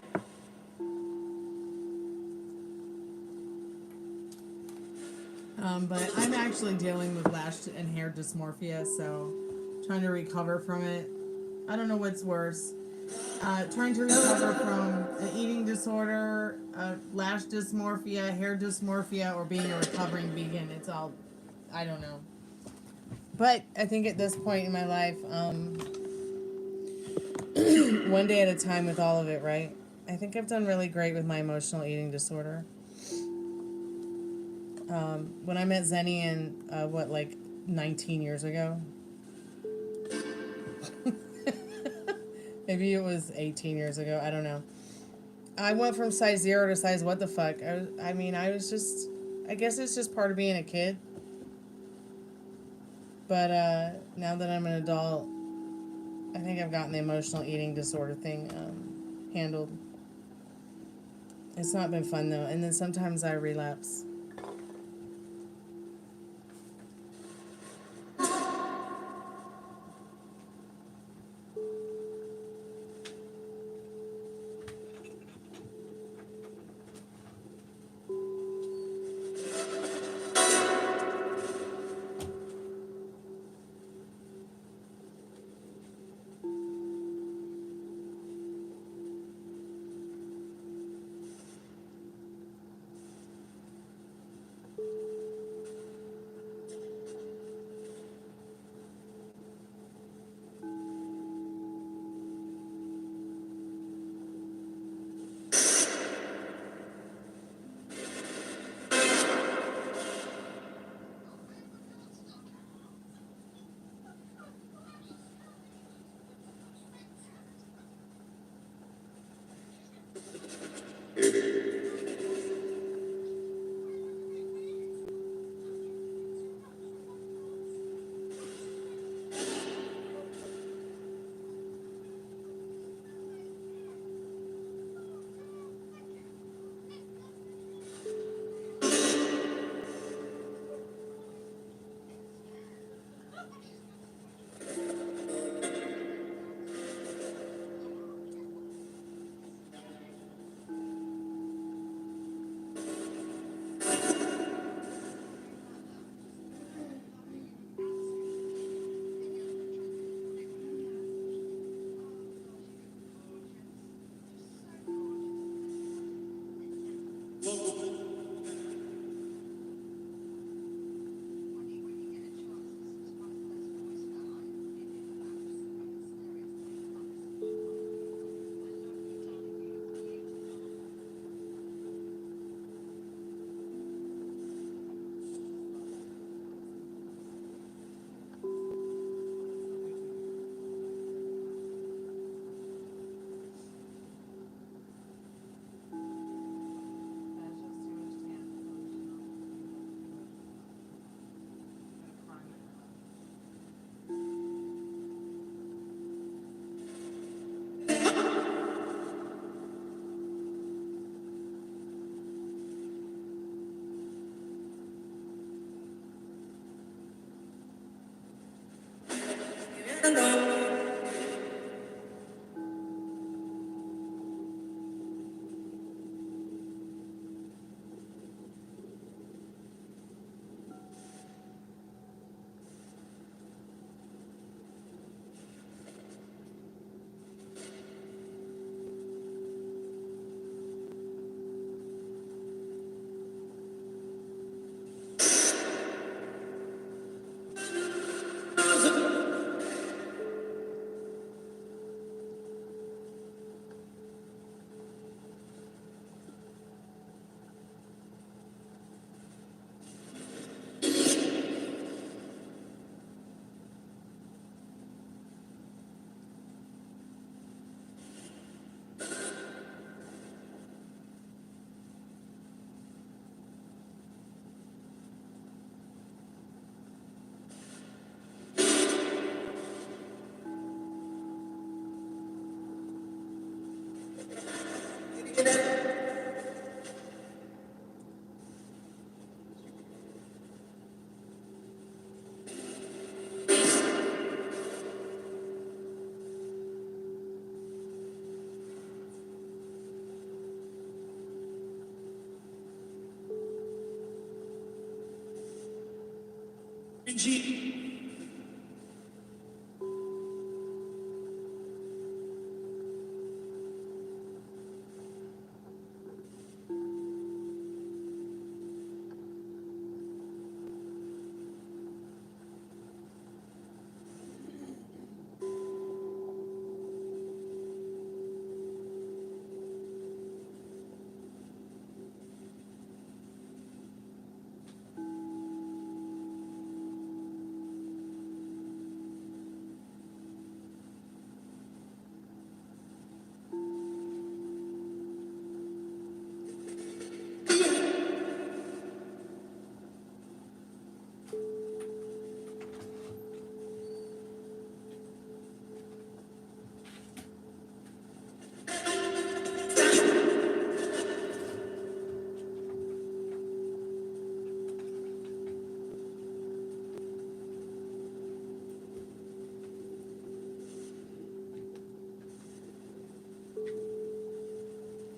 But I'm actually dealing with lash and hair dysmorphia, so trying to recover from it. I don't know what's worse. Trying to recover from an eating disorder, lash dysmorphia, hair dysmorphia, or being a recovering vegan. It's all, I don't know. But I think at this point in my life, one day at a time with all of it, right? I think I've done really great with my emotional eating disorder. When I met Zenny 19 years ago? Maybe it was 18 years ago. I don't know. I went from size 0 to size what the fuck. I guess it's just part of being a kid. But now that I'm an adult, I think I've gotten the emotional eating disorder thing handled. It's not been fun though. And then sometimes I relapse.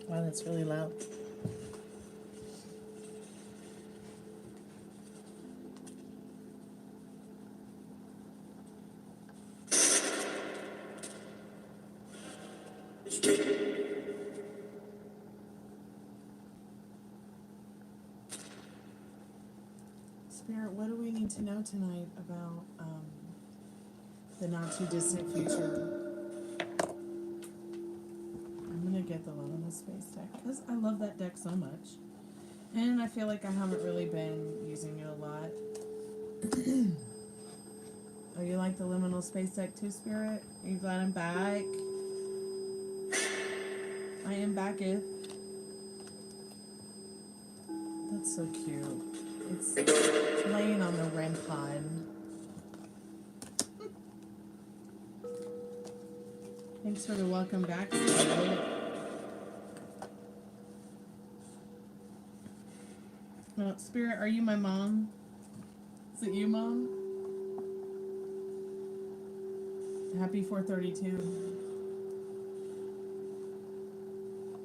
Wow, that's really loud. Spirit, what do we need to know tonight about the not too distant future? I'm gonna get the Liminal Space deck because I love that deck so much, and I feel like I haven't really been using it a lot. Oh, you like the Liminal Space deck too, Spirit? Are you glad I'm back? I am backeth. That's so cute. It's laying on the REM pod. Thanks for the welcome back, Spirit. Oh, Spirit, are you my mom? Is it you, Mom? Happy 432.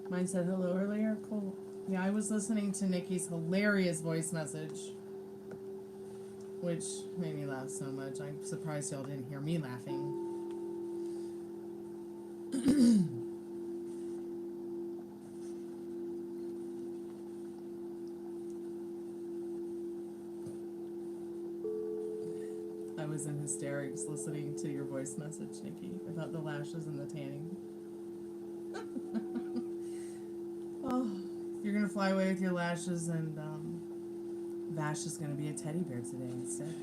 Mine said hello earlier. Cool. Yeah, I was listening to Nikki's hilarious voice message, which made me laugh so much. I'm surprised y'all didn't hear me laughing. I was in hysterics listening to your voice message, Nikki, about the lashes and the tanning. Oh, you're gonna fly away with your lashes, and Vash is gonna be a teddy bear today instead.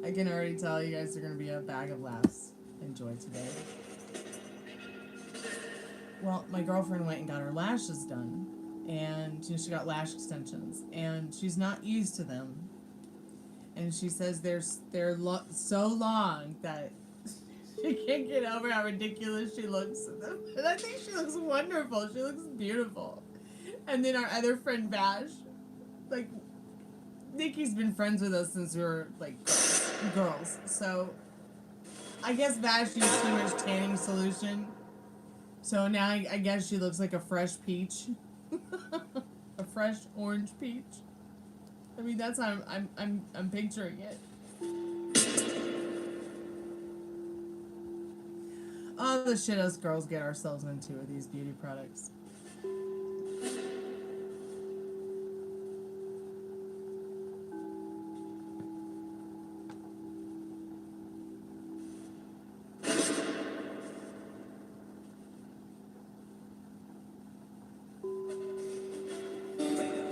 I can already tell you guys are gonna be a bag of laughs and joy today. Well, my girlfriend went and got her lashes done, and she got lash extensions, and she's not used to them. And she says they're so long that she can't get over how ridiculous she looks in them. And I think she looks wonderful. She looks beautiful. And then our other friend Vash, like, Nikki's been friends with us since we were like girls. So I guess Vash used too much tanning solution. So now I guess she looks like a fresh peach. A fresh orange peach. I mean, that's how I'm picturing it. All the shit us girls get ourselves into with these beauty products.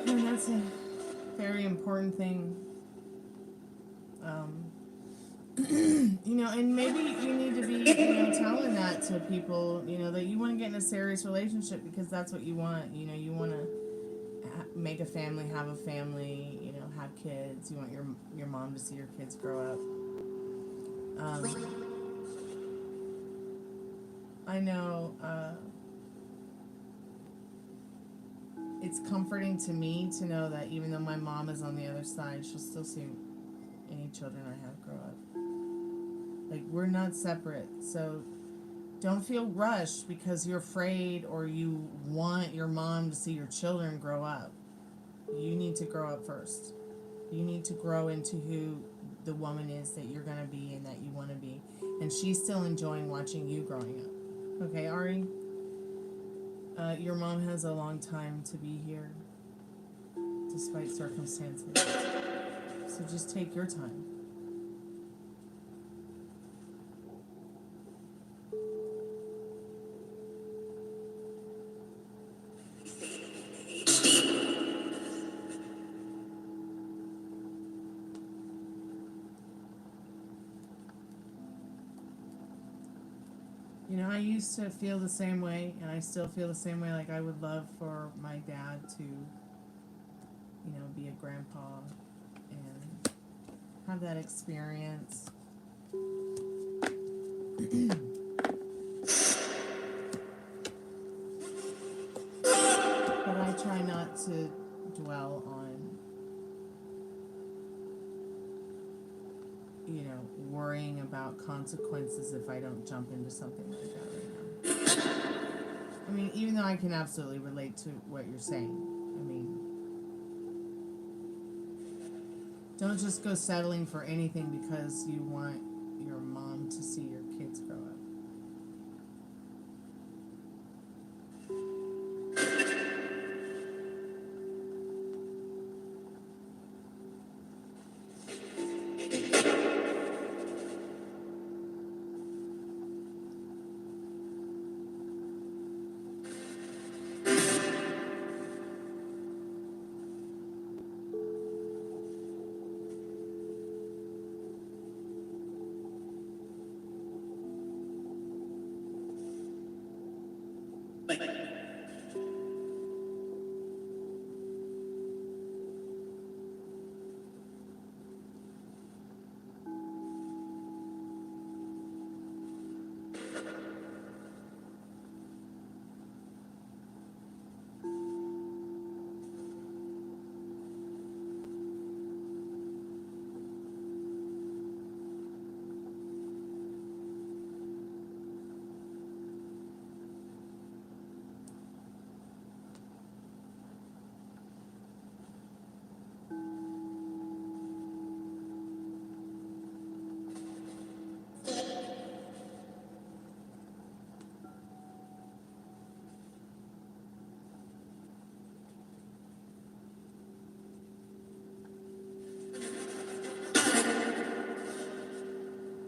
And that's a very important thing. You know, and maybe you need to be, telling that to people, that you want to get in a serious relationship because that's what you want. You want to make a family, have a family, have kids. You want your mom to see your kids grow up. I know, it's comforting to me to know that even though my mom is on the other side, she'll still see any children I have grow up. Like, we're not separate, so Don't feel rushed because you're afraid or you want your mom to see your children grow up. You need to grow up first. You need to grow into who the woman is that you're going to be and that you want to be. And she's still enjoying watching you growing up. Okay, Ari? Your mom has a long time to be here, despite circumstances. So just take your time. You know, I used to feel the same way, and I still feel the same way. Like, I would love for my dad to, you know, be a grandpa and have that experience. But I try not to dwell on, you know, worrying about consequences if I don't jump into something like that right now. I mean, even though I can absolutely relate to what you're saying. I mean, don't just go settling for anything because you want your mom to see your kids grow up.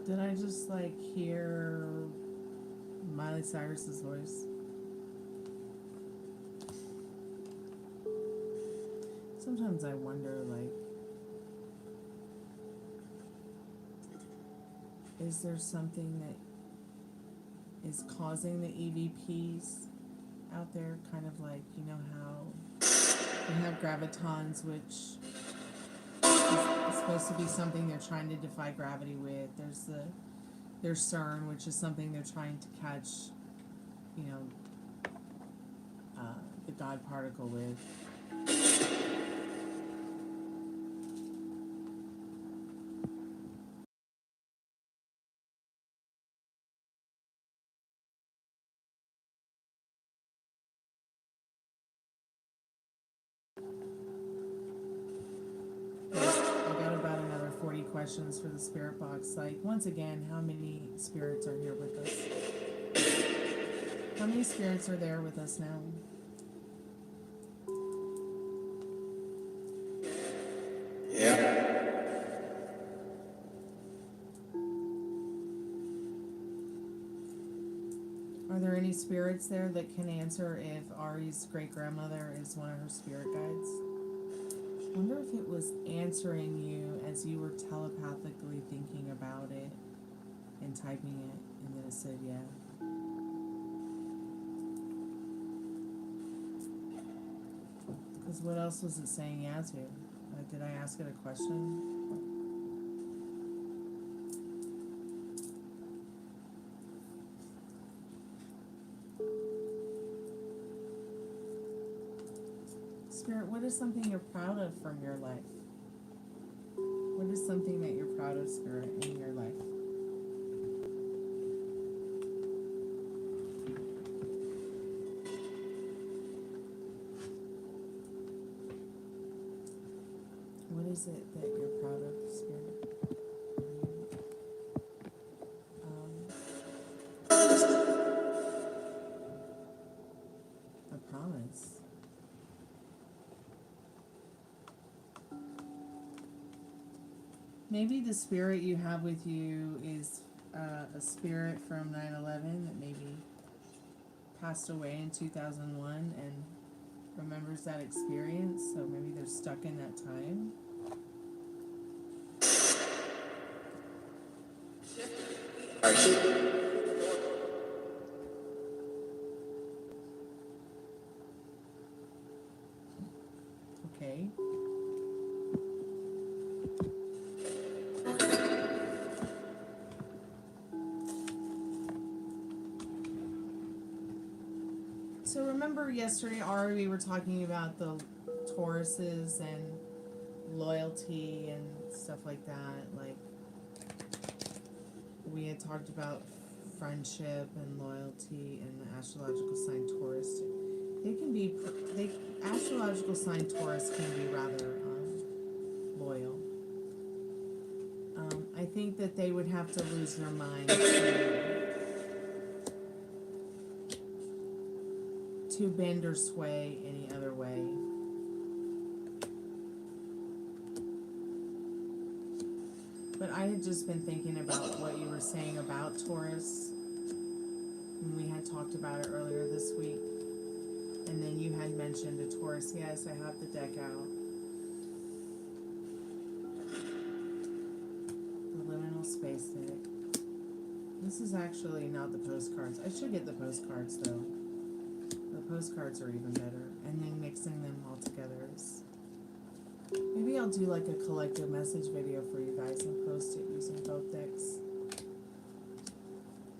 Did I just like hear Miley Cyrus's voice? Sometimes I wonder, like, is there something that is causing the EVPs out there? Kind of like, you know how we have gravitons, which is supposed to be something they're trying to defy gravity with. There's CERN, which is something they're trying to catch, you know, the God particle with. I got about another 40 questions for the spirit box. Like, once again, how many spirits are here with us? How many spirits are there with us now? Yeah. Are there any spirits there that can answer if Ari's great-grandmother is one of her spirit guides? I wonder if it was answering you as you were telepathically thinking about it and typing it, and then it said yeah. Because what else was it saying yeah to? Like, did I ask it a question? Spirit, what is something you're proud of from your life? What is something that you're proud of, Spirit, in your life? is it that you're proud of, Spirit? A promise. Maybe the spirit you have with you is a spirit from 9/11 that maybe passed away in 2001 and remembers that experience, so maybe they're stuck in that time. Okay. So remember yesterday, Ari, we were talking about the Tauruses and loyalty and stuff like that. Like, we had talked about friendship and loyalty and the astrological sign Taurus. They can be, astrological sign Taurus can be rather loyal. I think that they would have to lose their mind to bend or sway any other way. But I had just been thinking about what you were saying about Taurus. And we had talked about it earlier this week. And then you had mentioned a Taurus. Yes, I have the deck out. The Liminal Space deck. This is actually not the postcards. I should get the postcards though. The postcards are even better. And then mixing them all together is... Maybe I'll do like a collective message video for you guys and post it using both decks.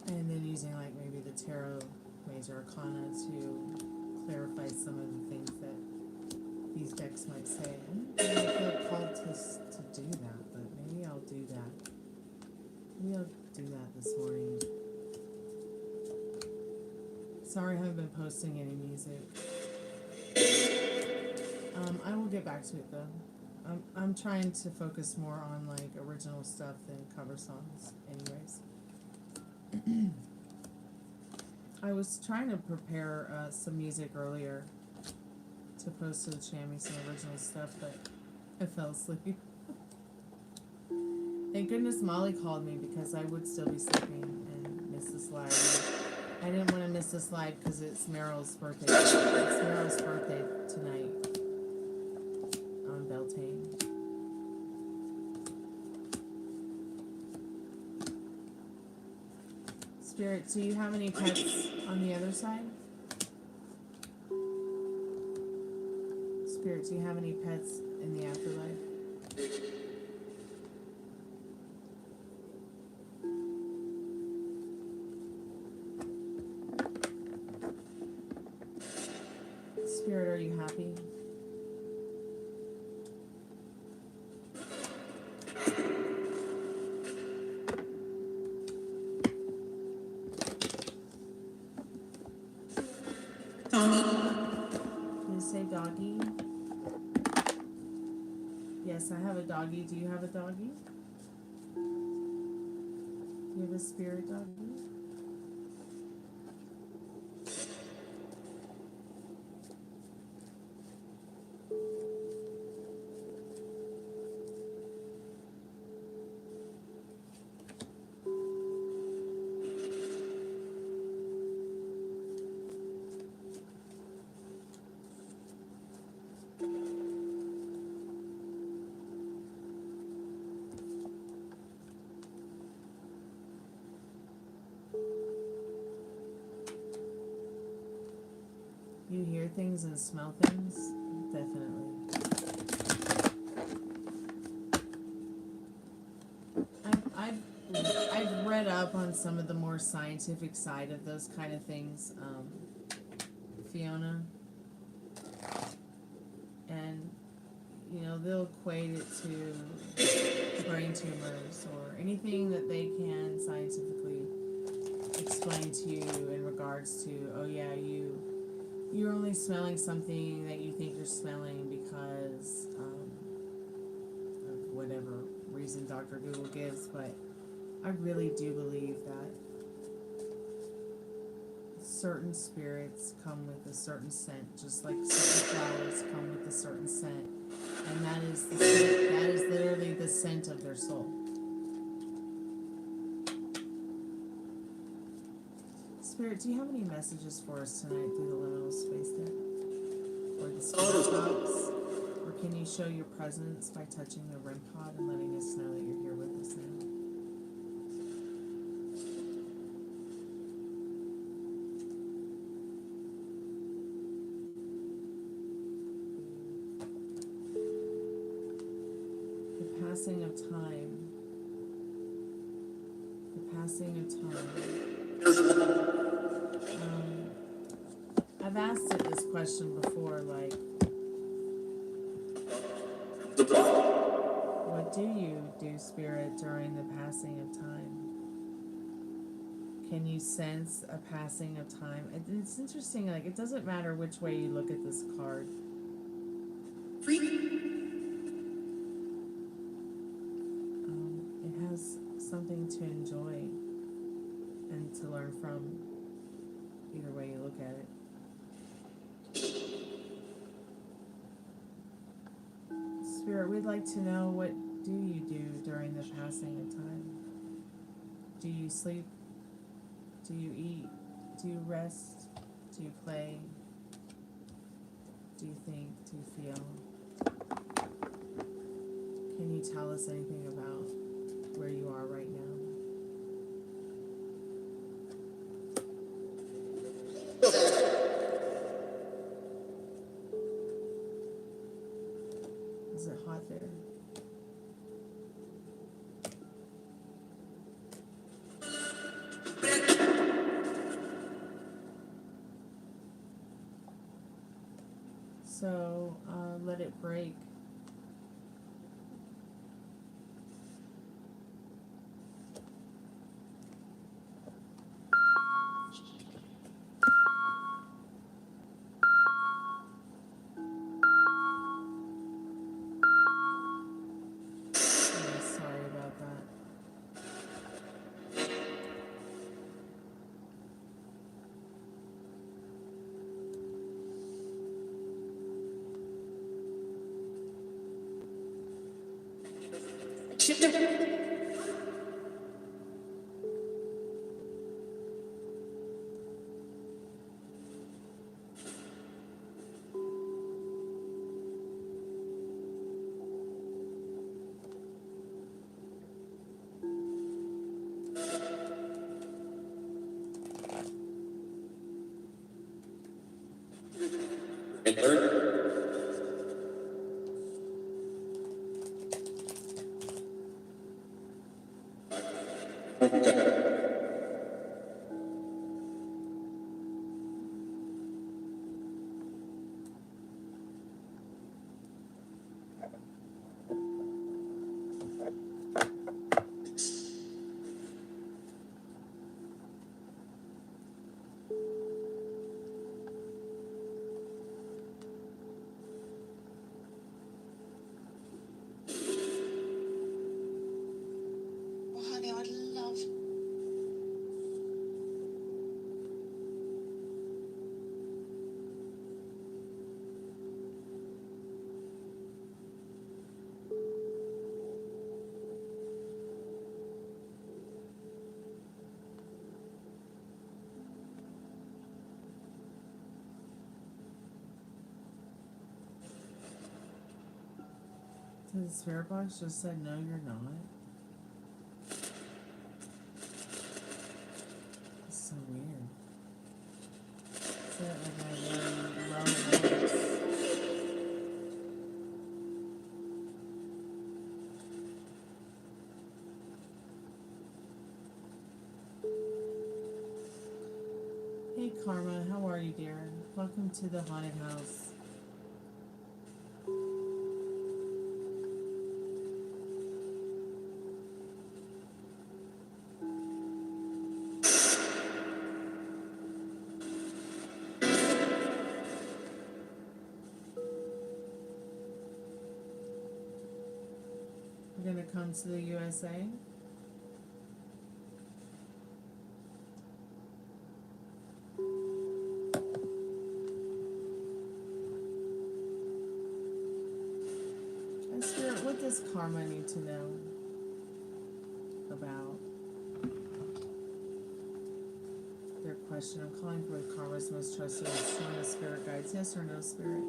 And then using like maybe the Tarot Major Arcana to clarify some of the things that these decks might say. I don't feel called to do that, but maybe I'll do that. Maybe I'll do that this morning. Sorry I haven't been posting any music. I will get back to it though. I'm trying to focus more on like original stuff than cover songs anyways. I was trying to prepare some music earlier to post to the channel, some original stuff, but I fell asleep. Thank goodness Molly called me because I would still be sleeping and miss this live. I didn't want to miss this live because it's Meryl's birthday. It's Meryl's birthday tonight on Beltane. Spirit, do you have any pets on the other side? Spirit, do you have any pets in the afterlife? Spirit, are you happy? Did it say doggy? Yes, I have a doggy. Do you have a doggy? Do you have a spirit doggy? You hear things and smell things? Definitely. I've read up on some of the more scientific side of those kind of things, Fiona. And, you know, they'll equate it to brain tumors or anything that they can scientifically explain to you in regards to, oh yeah, you're only smelling something that you think you're smelling because reason Dr. Google gives, but I really do believe that certain spirits come with a certain scent, just like certain flowers come with a certain scent, and that is the scent, that is literally the scent of their soul. Spirit, do you have any messages for us tonight through the liminal space there? Or the spirit box? Or can you show your presence by touching the REM pod and letting us know that you're here with us now? The passing of time. The passing of time. I've asked it this question before, like, what do you do, Spirit, during the passing of time? Can you sense a passing of time? It's interesting, like, it doesn't matter which way you look at this card. It has something to enjoy and to learn from, either way you look at it. Spirit, we'd like to know, what do you do during the passing of time? Do you sleep? Do you eat? Do you rest? Do you play? Do you think? Do you feel? Can you tell us anything about where you are right now? Is it hot there? So, let it break. Sorry about that. Oh, honey, I'd love. So the spirit box just said, no, you're not. It's so weird. It's like my really low voice. Hey Karma, how are you, dear? Welcome to the haunted house. We're to come to the USA. And Spirit, what does Karma need to know about their question? I'm calling for Karma's most trusted and strongest spirit guides. Yes or no, Spirit?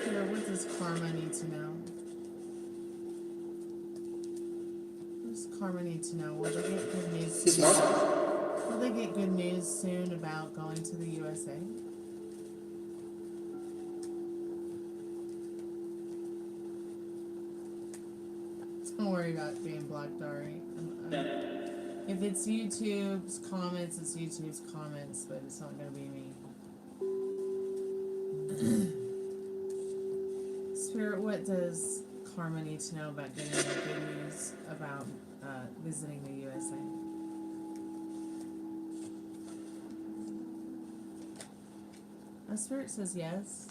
Spirit, what does Karma need to know? What does Karma need to know? Will they get good news soon? Will they get good news soon about going to the USA? Don't worry about being blocked, Ari. If it's YouTube's comments, it's YouTube's comments, but it's not going to be me. Spirit, what does Karma need to know about getting the good news about visiting the USA? Spirit says yes.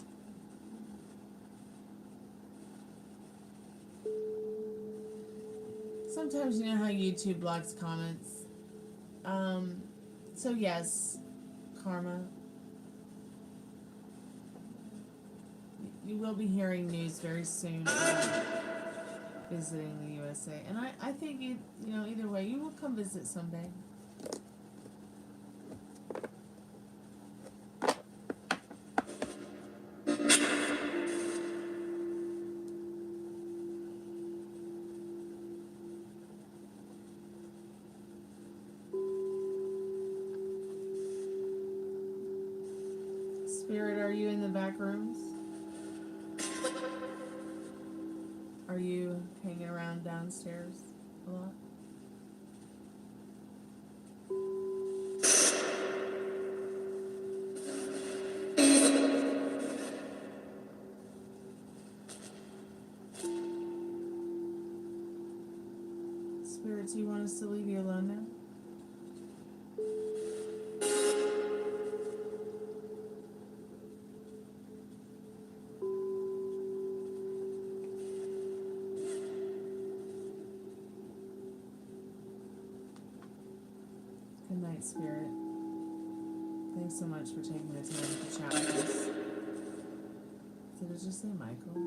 Sometimes you know how YouTube blocks comments. So yes, Karma. You will be hearing news very soon about visiting the USA. And I think you know, either way, you will come visit someday. Spirit, are you in the back rooms? Are you hanging around downstairs a lot? Spirit, do you want us to leave you alone now? Good night, Spirit. Thanks so much for taking the time to chat with us. Did it just say Michael?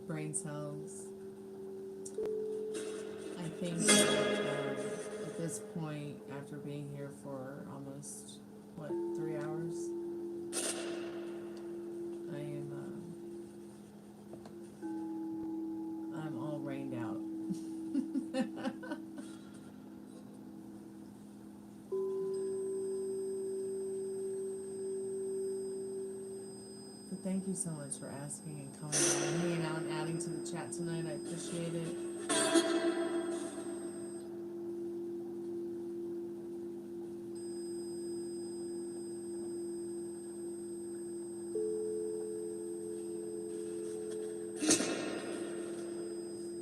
Brain cells. I think at this point, after being here for almost, 3 hours, I'm all rained out. Thank you so much for asking and coming on and hanging out and adding to the chat tonight. I appreciate it.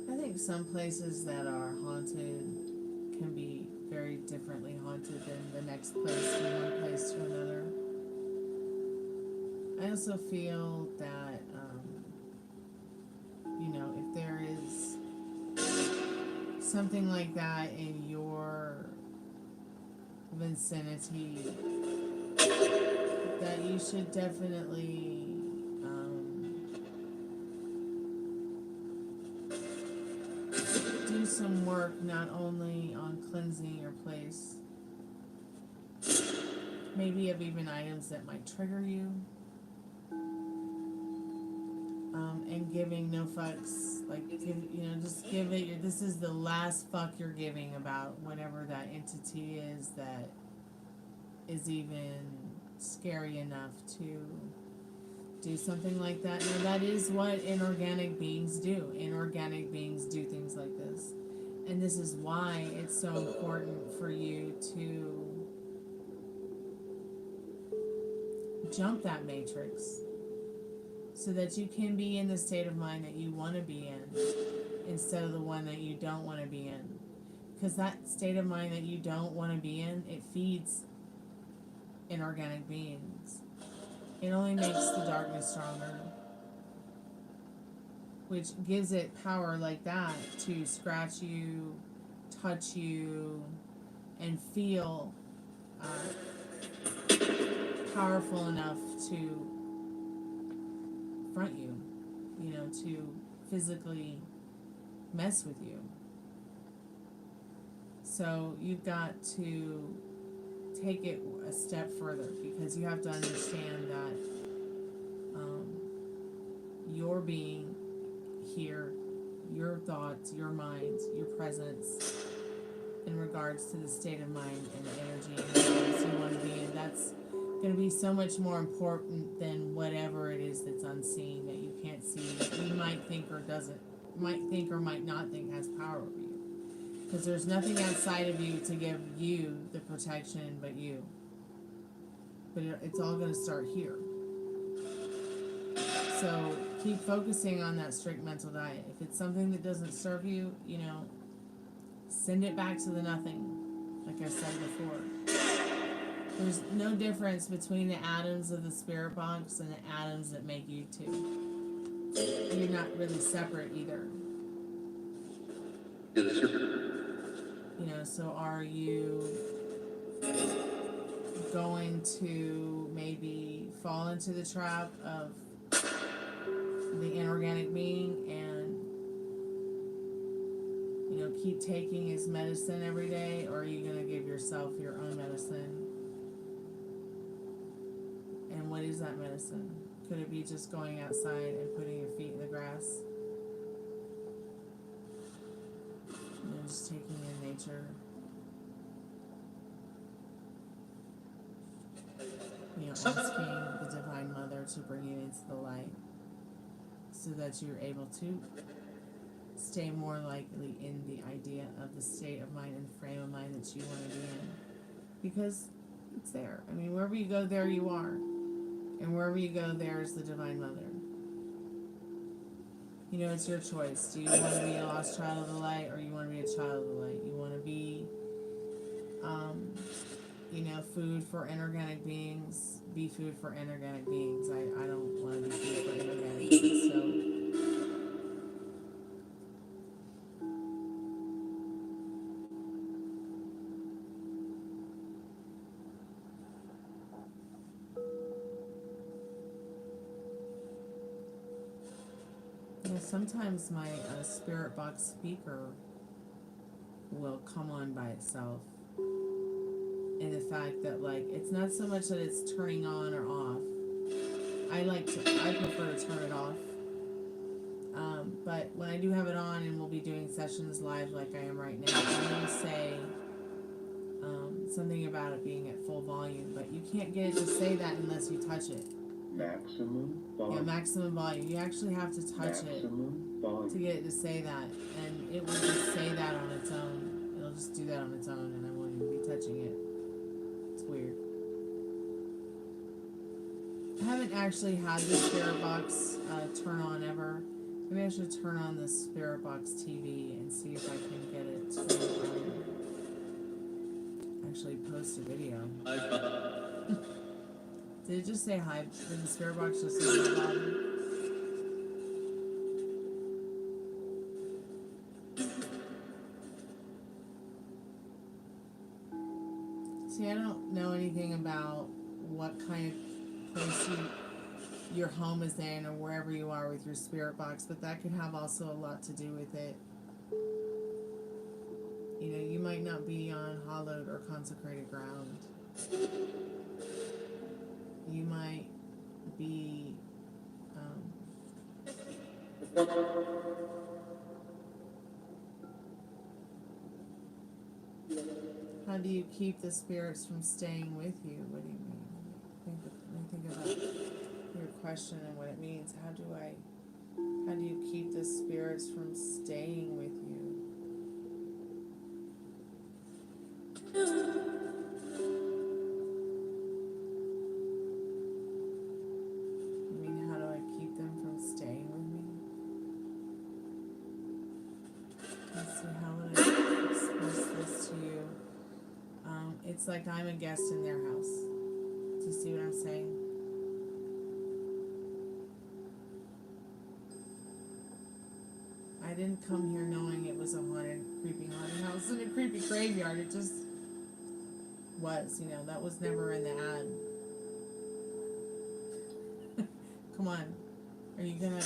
I think some places that are haunted can be very differently haunted than the next place from one place to another. I also feel that something like that in your vicinity, that you should definitely do some work not only on cleansing your place, maybe of even items that might trigger you, and giving no fucks, like, just give it, this is the last fuck you're giving about whatever that entity is that is even scary enough to do something like that. Now, that is what inorganic beings do. Inorganic beings do things like this. And this is why it's so important for you to jump that matrix so that you can be in the state of mind that you want to be in instead of the one that you don't want to be in. Because that state of mind that you don't want to be in, it feeds inorganic beings. It only makes the darkness stronger, which gives it power like that to scratch you, touch you, and feel powerful enough to front you, to physically mess with you. So you've got to take it a step further, because you have to understand that your being here, your thoughts, your minds, your presence in regards to the state of mind and the energy and the place you want to be in, that's going to be so much more important than whatever it is that's unseen, that you can't see, that you might think or might not think has power over you. Because there's nothing outside of you to give you the protection but you. But it's all going to start here. So keep focusing on that strict mental diet. If it's something that doesn't serve you, send it back to the nothing, like I said before. There's no difference between the atoms of the spirit box and the atoms that make you two. You're not really separate either. So are you going to maybe fall into the trap of the inorganic being and keep taking his medicine every day, or are you going to give yourself your own medicine? And what is that medicine? Could it be just going outside and putting your feet in the grass? Just taking in nature. Asking the Divine Mother to bring you into the light so that you're able to stay more likely in the idea of the state of mind and frame of mind that you want to be in. Because it's there. I mean, wherever you go, there you are. And wherever you go, there is the Divine Mother. It's your choice. Do you want to be a lost child of the light, or you want to be a child of the light? You want to be, food for inorganic beings. Be food for inorganic beings. I don't want to be food for inorganic beings, so. Sometimes my spirit box speaker will come on by itself, and the fact that it's not so much that it's turning on or off. I prefer to turn it off. But when I do have it on and we'll be doing sessions live like I am right now, I'm going to say something about it being at full volume, but you can't get it to say that unless you touch it. Maximum volume. Yeah, maximum volume. You actually have to touch it to get it to say that, and it will just say that on its own. It'll just do that on its own, and I won't even be touching it. It's weird. I haven't actually had the spirit box turn on ever. Maybe I should turn on the spirit box TV and see if I can get it to actually post a video. Did it just say hi? Did the spirit box just say hi, Bobby? See, I don't know anything about what kind of place your home is in or wherever you are with your spirit box, but that could have also a lot to do with it. You know, you might not be on hallowed or consecrated ground. You might be, how do you keep the spirits from staying with you? What do you mean? Think about your question and what it means. How do you keep the spirits from staying with you? I mean, how do I keep them from staying with me? Let's see, how would I express this to you? It's like I'm a guest in their house. Do you see what I'm saying? I didn't come here knowing it was a creepy haunted house and a creepy graveyard. It just was, you know, that was never in the ad. Come on. Are you gonna,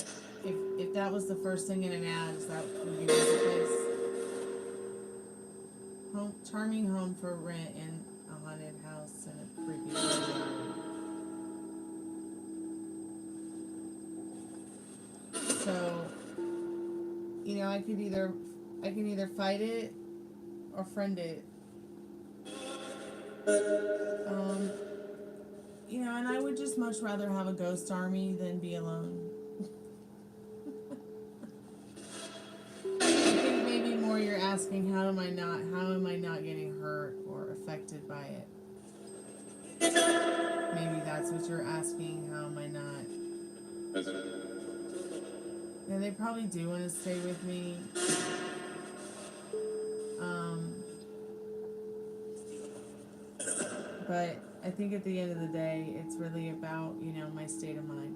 if that was the first thing in an ad, is that would you visit the place? Charming home for rent in a haunted house and a creepy graveyard. So, you know, I can either fight it or friend it. You know, and I would just much rather have a ghost army than be alone. I think maybe more you're asking how am I not getting hurt or affected by it? Maybe that's what you're asking, how am I not? Yeah, they probably do want to stay with me. But I think at the end of the day, it's really about, you know, my state of mind.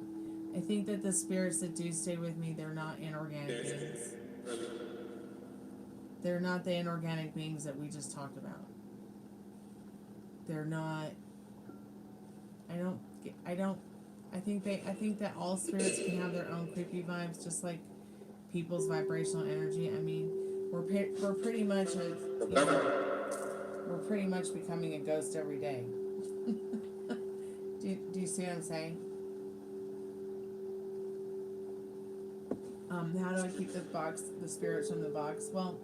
I think that the spirits that do stay with me, they're not inorganic beings. They're not the inorganic beings that we just talked about. They're not. I think that all spirits can have their own creepy vibes, just like people's vibrational energy. I mean, we're pretty much we're pretty much becoming a ghost every day. Do you see what I'm saying? How do I keep the spirits from the box? Well,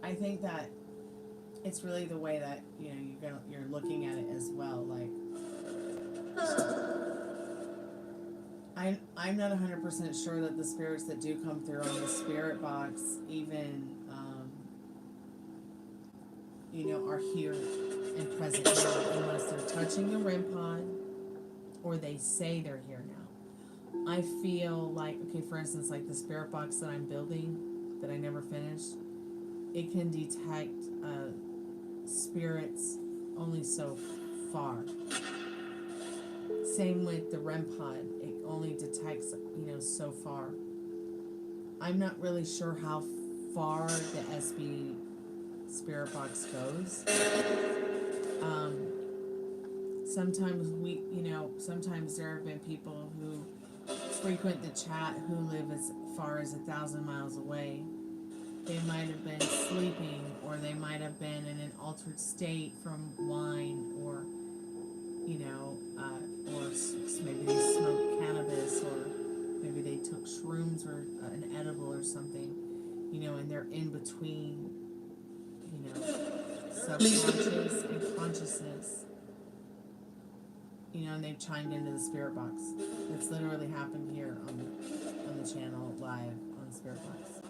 I think that it's really the way that, you know, you're looking at it as well. Like, I'm not 100% sure that the spirits that do come through on the spirit box even, you know, are here and present now, unless they're touching the REM pod or they say they're here now. I feel like, okay, for instance, like the spirit box that I'm building that I never finished, it can detect spirits only so far. Same with the REM pod, it only detects, you know, so far. I'm not really sure how far the SB spirit box goes. Sometimes there have been people who frequent the chat who live as far as 1,000 miles away. They might have been sleeping, or they might have been in an altered state from wine, or, you know, or maybe they smoked cannabis, or maybe they took shrooms or an edible or something, you know, and they're in between, you know, subconscious and consciousness, you know, and they've chimed into the spirit box. That's literally happened here on the channel live on the spirit box.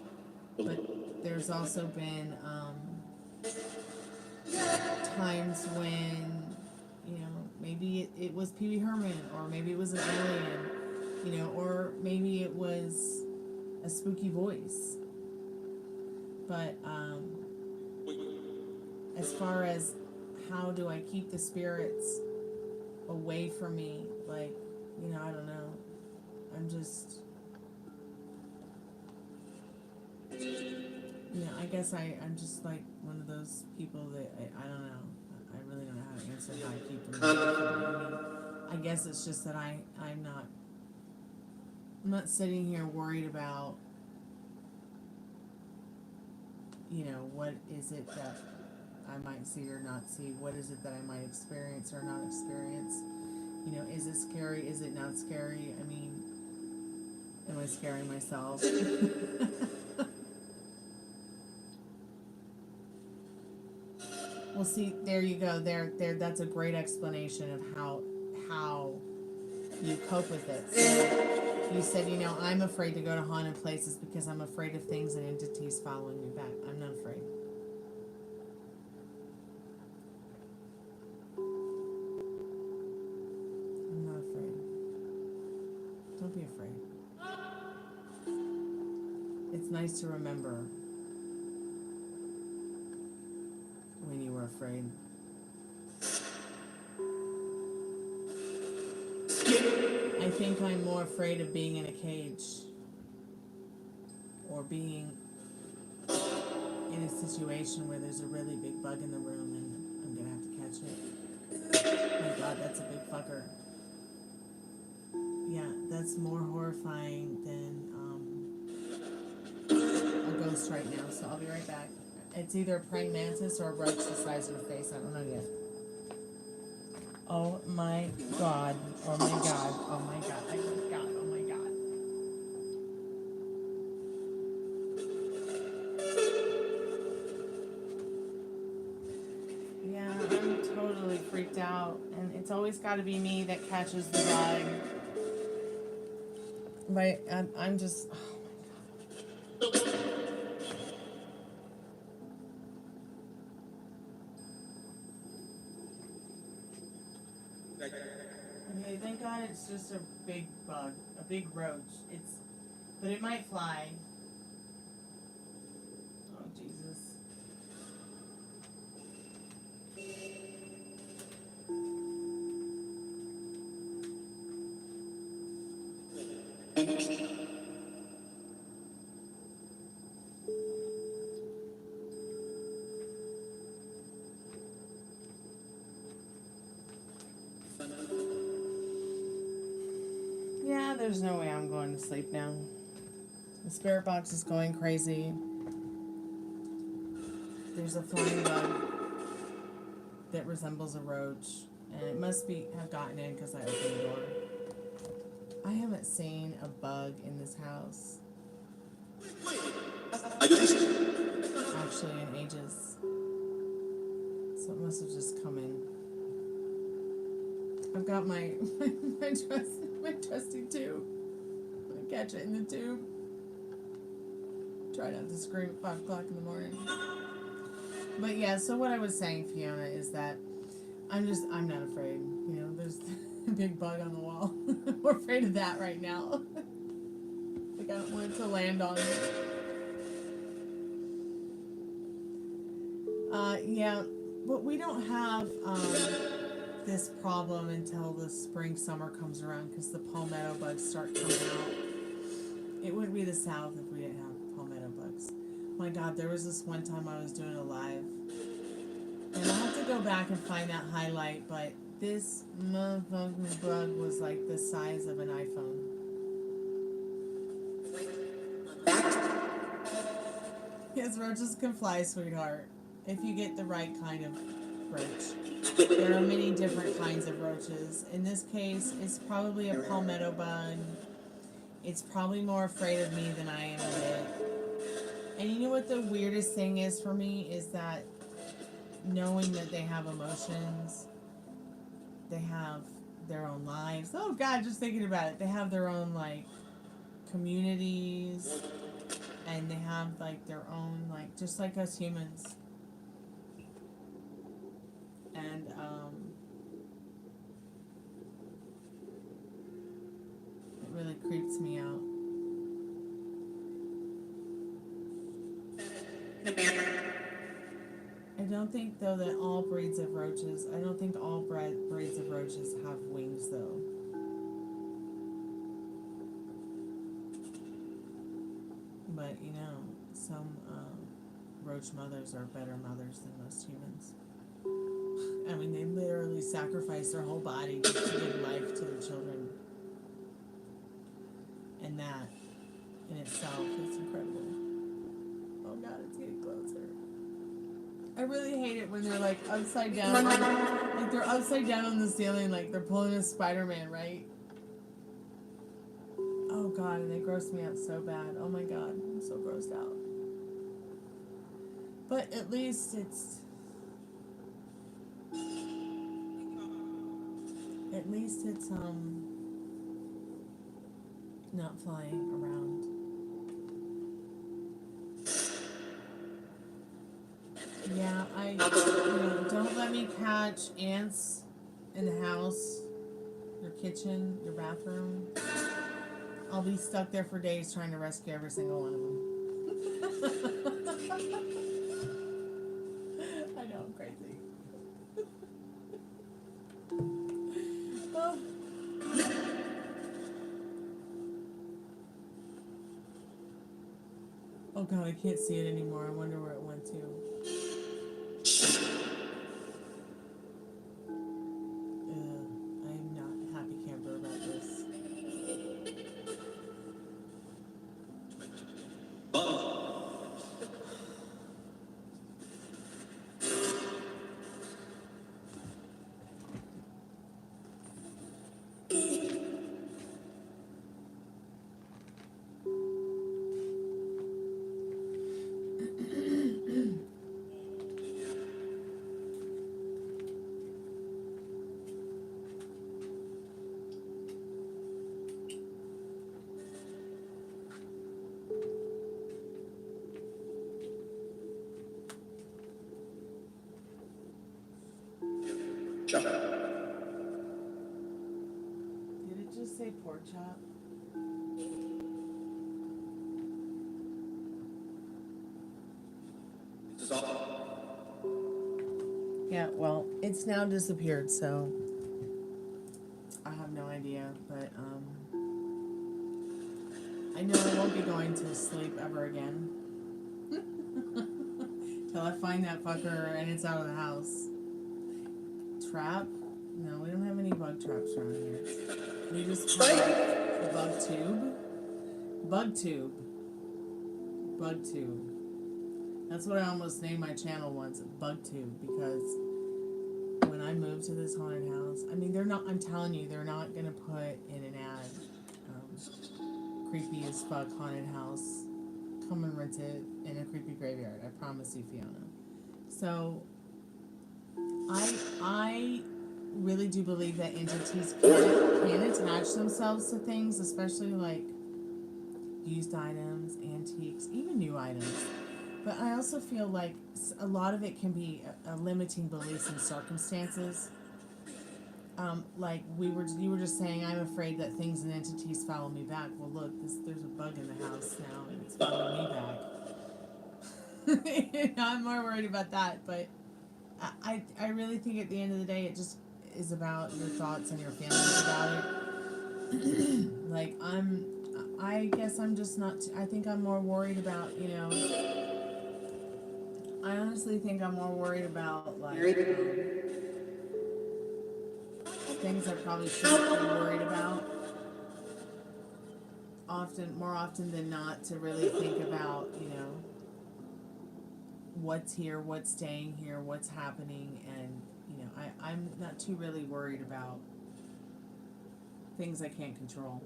But there's also been times when, you know, maybe it was Pee Wee Herman, or maybe it was an alien, you know, or maybe it was a spooky voice. But as far as how do I keep the spirits away from me, like, you know, I don't know. I'm just, you know, I guess I'm just like one of those people that I don't know. I really don't know how to answer how I keep them. I mean, I guess it's just that I'm not sitting here worried about, you know, what is it that I might see or not see? What is it that I might experience or not experience? You know, is it scary? Is it not scary? I mean, am I scaring myself? Well, see, there you go. There. That's a great explanation of how you cope with it. So you said, you know, I'm afraid to go to haunted places because I'm afraid of things and entities following me back. I'm not afraid. I'm not afraid. Don't be afraid. It's nice to remember when you were afraid. I think I'm more afraid of being in a cage or being in a situation where there's a really big bug in the room and I'm gonna have to catch it. Oh my God, that's a big fucker. Yeah, that's more horrifying than a ghost right now, so I'll be right back. It's either a praying mantis or a roach the size of your face. I don't know yet. Oh my God. Oh my God. Oh my God. Oh my God. Oh my God. Yeah, I'm totally freaked out. And it's always got to be me that catches the bug. But I'm just... Oh my God. Okay, thank God it's just a big bug, a big roach. But it might fly. Oh, Jesus. Yeah, there's no way I'm going to sleep now. The spirit box is going crazy. There's a flying bug that resembles a roach, and it must have gotten in because I opened the door. I haven't seen a bug in this house actually in ages, so it must have just come in. I've got my trusty tube. I'm gonna catch it in the tube. Try not to scream at 5 o'clock in the morning. But yeah, so what I was saying, Fiona, is that I'm not afraid. You know, there's a big bug on the wall. We're afraid of that right now. Like I don't want it to land on me. Yeah, but we don't have this problem until the spring, summer comes around because the palmetto bugs start coming out. It wouldn't be the South if we didn't have palmetto bugs. My God, there was this one time I was doing a live, and I'll have to go back and find that highlight, but this motherfucking bug was like the size of an iPhone. Yes, roaches can fly, sweetheart, if you get the right kind of roach. There are many different kinds of roaches. In this case, it's probably a palmetto bug. It's probably more afraid of me than I am of it. And you know what the weirdest thing is for me is that knowing that they have emotions, they have their own lives. Oh God, just thinking about it. They have their own like communities, and they have like their own like just like us humans. And it really creeps me out. I don't think though that all breeds of roaches, I don't think all breeds of roaches have wings though. But you know, some roach mothers are better mothers than most humans. I mean, they literally sacrifice their whole body just to give life to the children. And that, in itself, is incredible. Oh God, it's getting closer. I really hate it when they're like upside down. Like they're upside down on the ceiling, like they're pulling a Spider-Man, right? Oh God, and they gross me out so bad. Oh my God, I'm so grossed out. But at least it's not flying around. Yeah, don't let me catch ants in the house, your kitchen, your bathroom. I'll be stuck there for days trying to rescue every single one of them. I know, I'm crazy. Oh God, I can't see it anymore. I wonder where it went to. I'm not a happy camper about this. Did it just say pork chop? Yeah, well, it's now disappeared, so I have no idea, but I know I won't be going to sleep ever again. Till I find that fucker and it's out of the house. Trap? No, we don't have any bug traps around here. We just have a bug tube. Bug tube. Bug tube. That's what I almost named my channel once, Bug Tube, because when I moved to this haunted house, I mean, I'm telling you, they're not gonna put in an ad, creepy as fuck haunted house, come and rent it in a creepy graveyard, I promise you, Fiona. So, I really do believe that entities can attach themselves to things, especially like used items, antiques, even new items. But I also feel like a lot of it can be a limiting beliefs and circumstances. Like you were just saying, I'm afraid that things and entities follow me back. Well, look, there's a bug in the house now, and it's following me back. I'm more worried about that, but I really think at the end of the day, it just is about your thoughts and your feelings about it. Like I guess I'm just not. I think I'm more worried about, I honestly think I'm more worried about, like, things I probably shouldn't be worried about. More often than not, to really think about, what's here, what's staying here, what's happening, and, I'm not too really worried about things I can't control.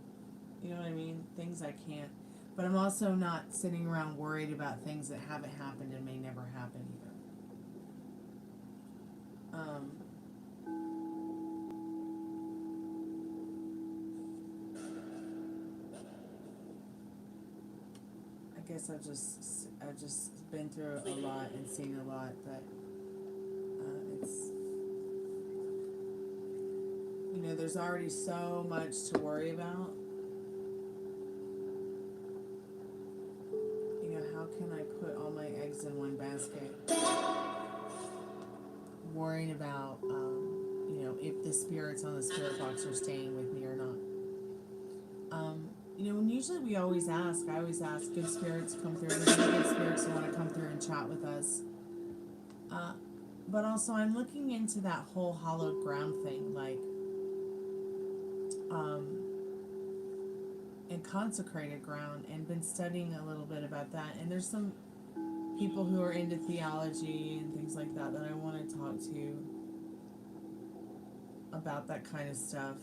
You know what I mean? Things I can't. But I'm also not sitting around worried about things that haven't happened and may never happen either. I guess I've just been through a lot and seen a lot, but it's, there's already so much to worry about. How can I put all my eggs in one basket? Worrying about, if the spirits on the spirit box are staying with me or not. and usually we always ask, I always ask, good spirits come through, and good spirits want to come through and chat with us. But also I'm looking into that whole hallowed ground thing, like, and consecrated ground, and been studying a little bit about that, and there's some people who are into theology and things like that I want to talk to about that kind of stuff.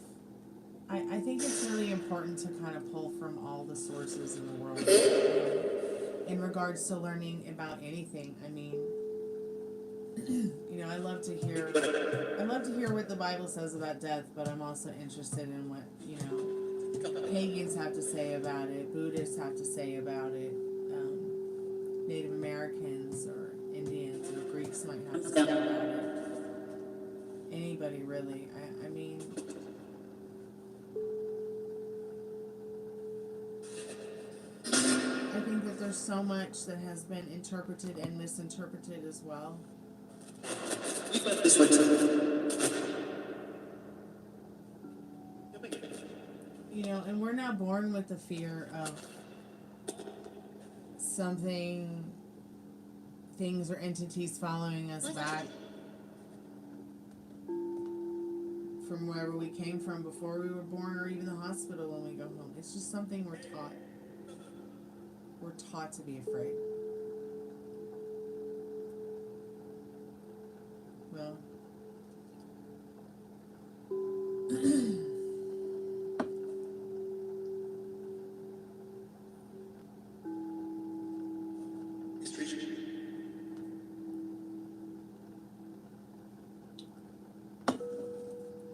I think it's really important to kind of pull from all the sources in the world in regards to learning about anything. I mean, I love to hear what the Bible says about death, but I'm also interested in what, pagans have to say about it, Buddhists have to say about it, Native Americans or Indians or Greeks might have to say about it. Anybody really. I mean, I think that there's so much that has been interpreted and misinterpreted as well. And we're not born with the fear of things or entities following us back from wherever we came from before we were born, or even the hospital when we go home. It's just something we're taught. We're taught to be afraid. Well,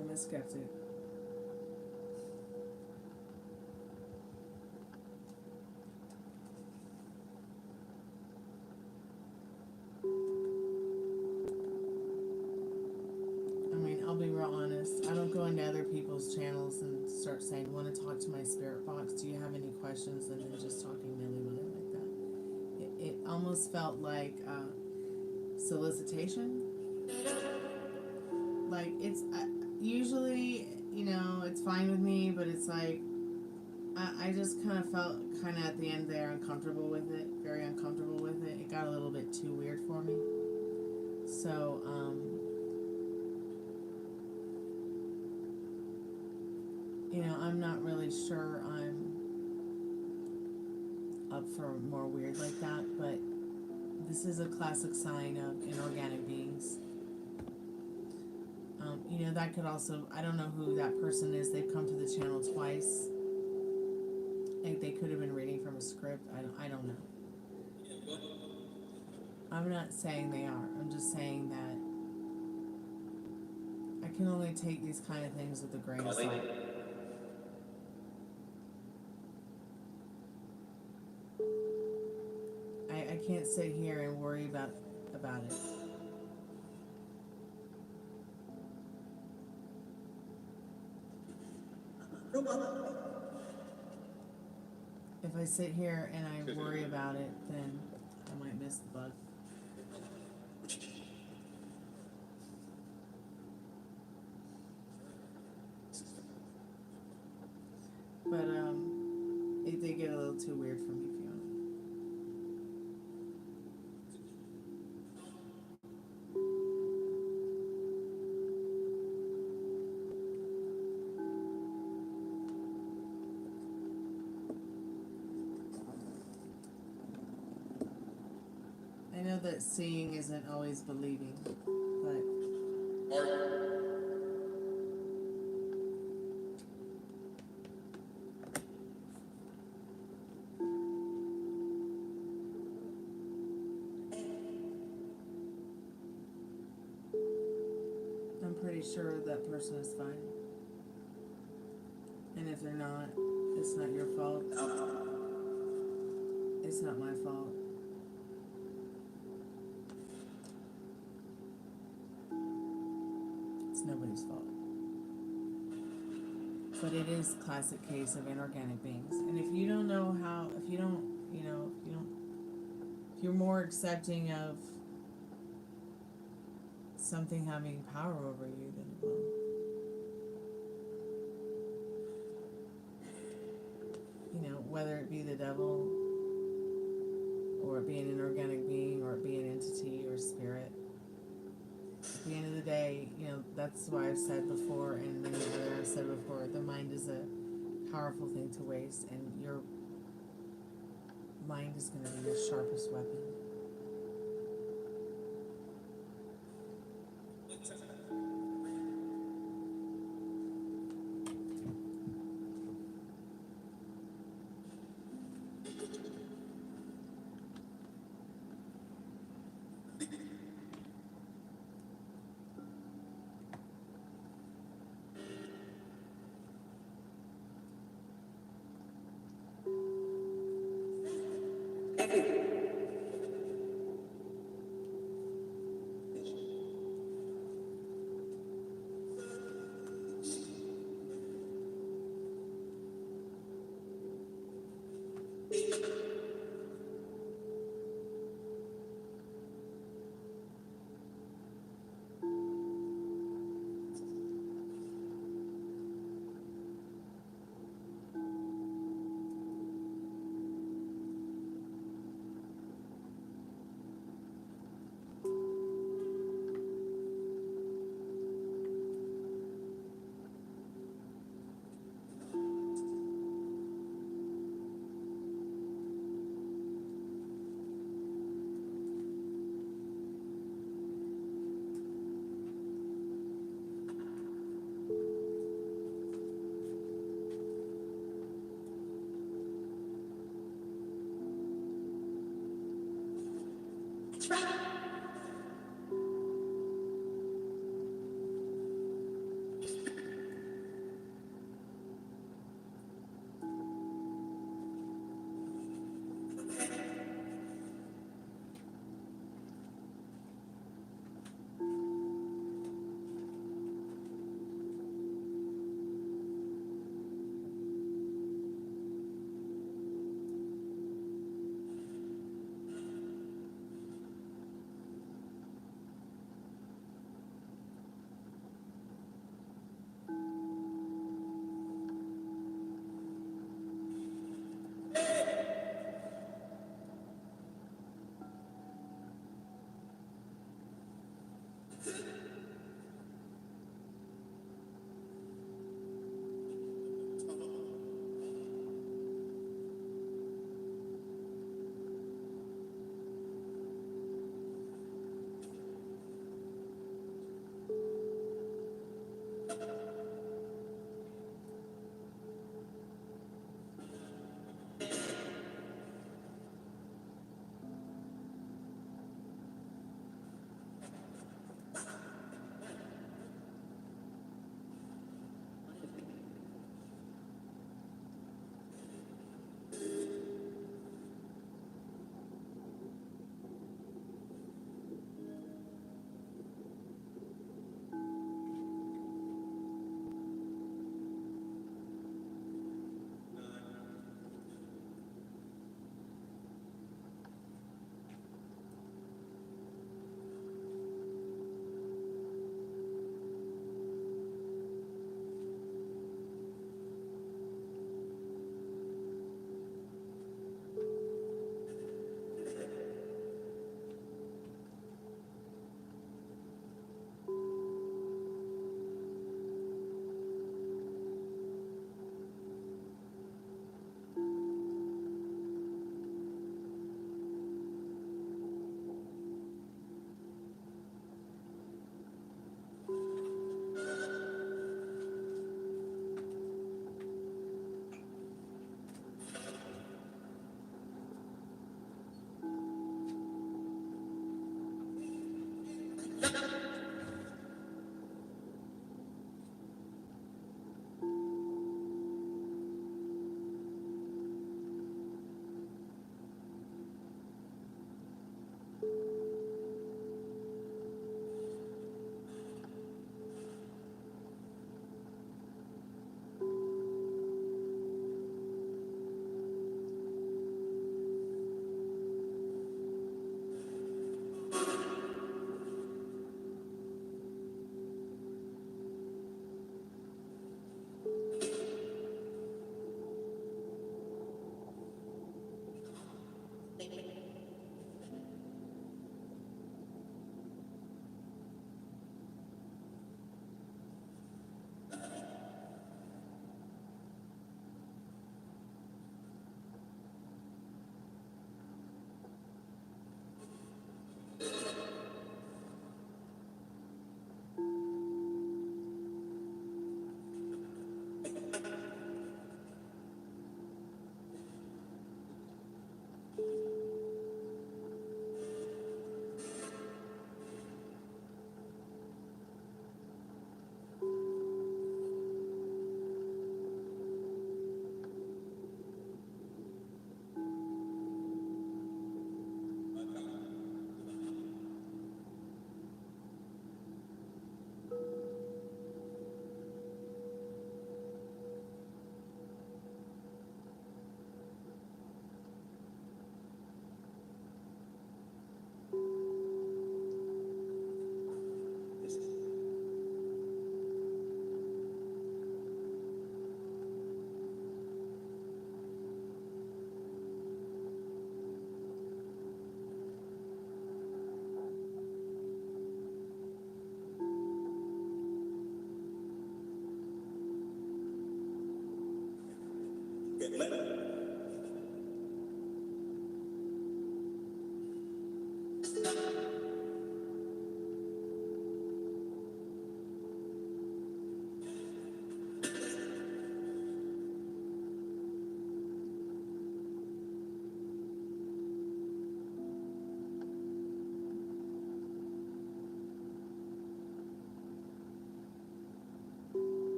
I'm a skeptic. I'll be real honest. I don't go into other people's channels and start saying, want to talk to my spirit box. Do you have any questions? And then just talking nilly-willy like that. It almost felt like solicitation. Like, it's usually, it's fine with me, but it's like, I just kind of felt kind of at the end there uncomfortable with it. Very uncomfortable with it. It got a little bit too weird for me. So, I'm not really sure I'm up for more weird like that, but this is a classic sign of inorganic beings. That could also, I don't know who that person is. They've come to the channel twice. Like, they could have been reading from a script. I don't know. I'm not saying they are. I'm just saying that I can only take these kind of things with a grain of salt. I can't sit here and worry about it. If I sit here and I worry about it, then I might miss the bug. But it did get a little too weird for me, Fiona. I know that seeing isn't always believing, but I'm pretty sure that person is fine. And if they're not, it's not your fault. It's not my fault. It's nobody's fault. But it is a classic case of inorganic beings. And if you don't know how, if you're more accepting of something having power over you, then it will. whether it be the devil, or it be an inorganic being, or it be an entity or spirit. At the end of the day, you know, that's why I've said before, and many other I've said before, the mind is a powerful thing to waste, and your mind is going to be your sharpest weapon.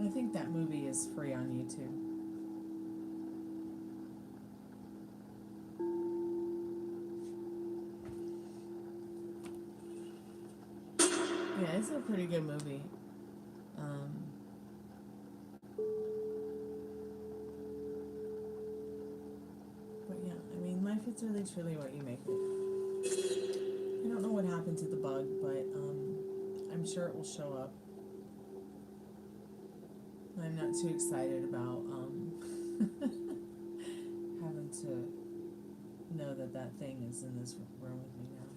I think that movie is free on YouTube. Yeah, it's a pretty good movie. But yeah, I mean, life is really truly what you make it. I don't know what happened to the bug, but I'm sure it will show up. I'm not too excited about having to know that that thing is in this room with me now.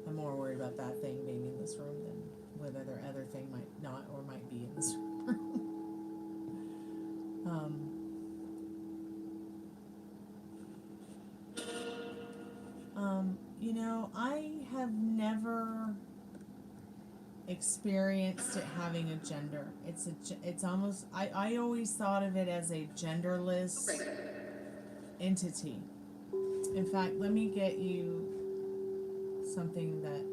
So I'm more worried about that thing being in this room than whether their other thing might not or might be in this room. You know, I have never experienced it having a gender. It's almost, I always thought of it as a genderless entity. In fact, let me get you something that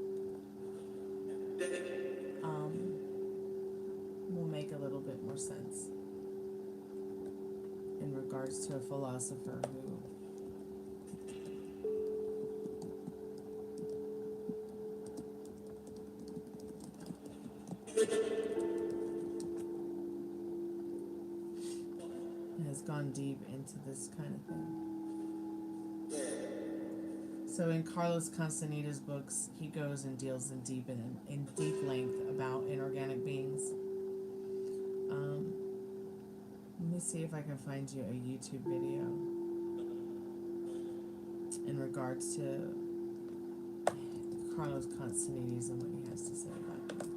will make a little bit more sense in regards to a philosopher who has gone deep into this kind of thing. So in Carlos Castaneda's books, he goes and deals in deep length about inorganic beings. Let me see if I can find you a YouTube video in regards to Carlos Castaneda's and what he has to say about it.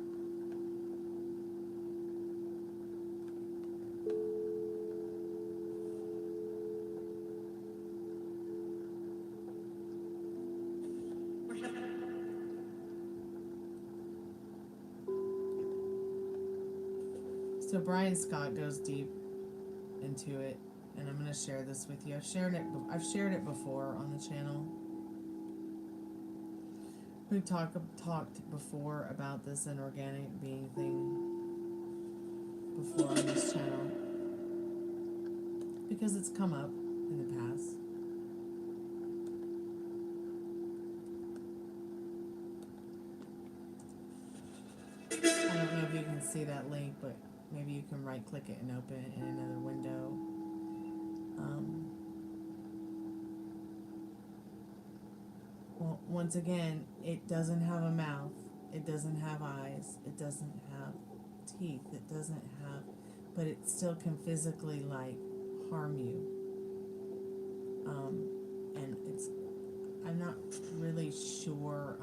So Brian Scott goes deep into it, and I'm going to share this with you. I've shared it before on the channel. We've talked before about this inorganic being thing before on this channel because it's come up in the past. I don't know if you can see that link, but maybe you can right click it and open it in another window. Well, once again, it doesn't have a mouth, it doesn't have eyes, it doesn't have teeth, it doesn't have, but it still can physically, like, harm you. And I'm not really sure,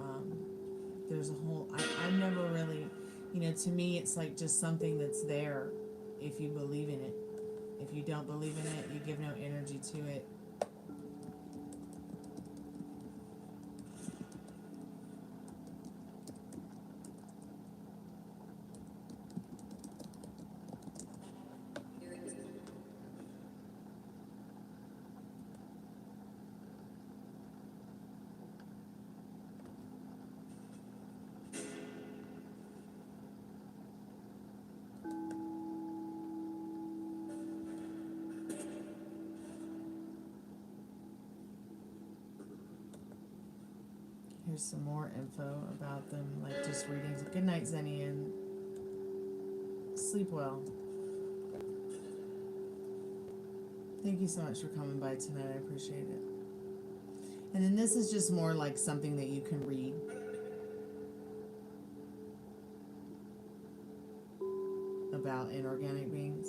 there's a whole, I've never really, to me it's like just something that's there if you believe in it. If you don't believe in it, you give no energy to it. Here's some more info about them, like just readings. Good night, Zenny, and sleep well. Thank you so much for coming by tonight. I appreciate it. And then this is just more like something that you can read. About inorganic beings.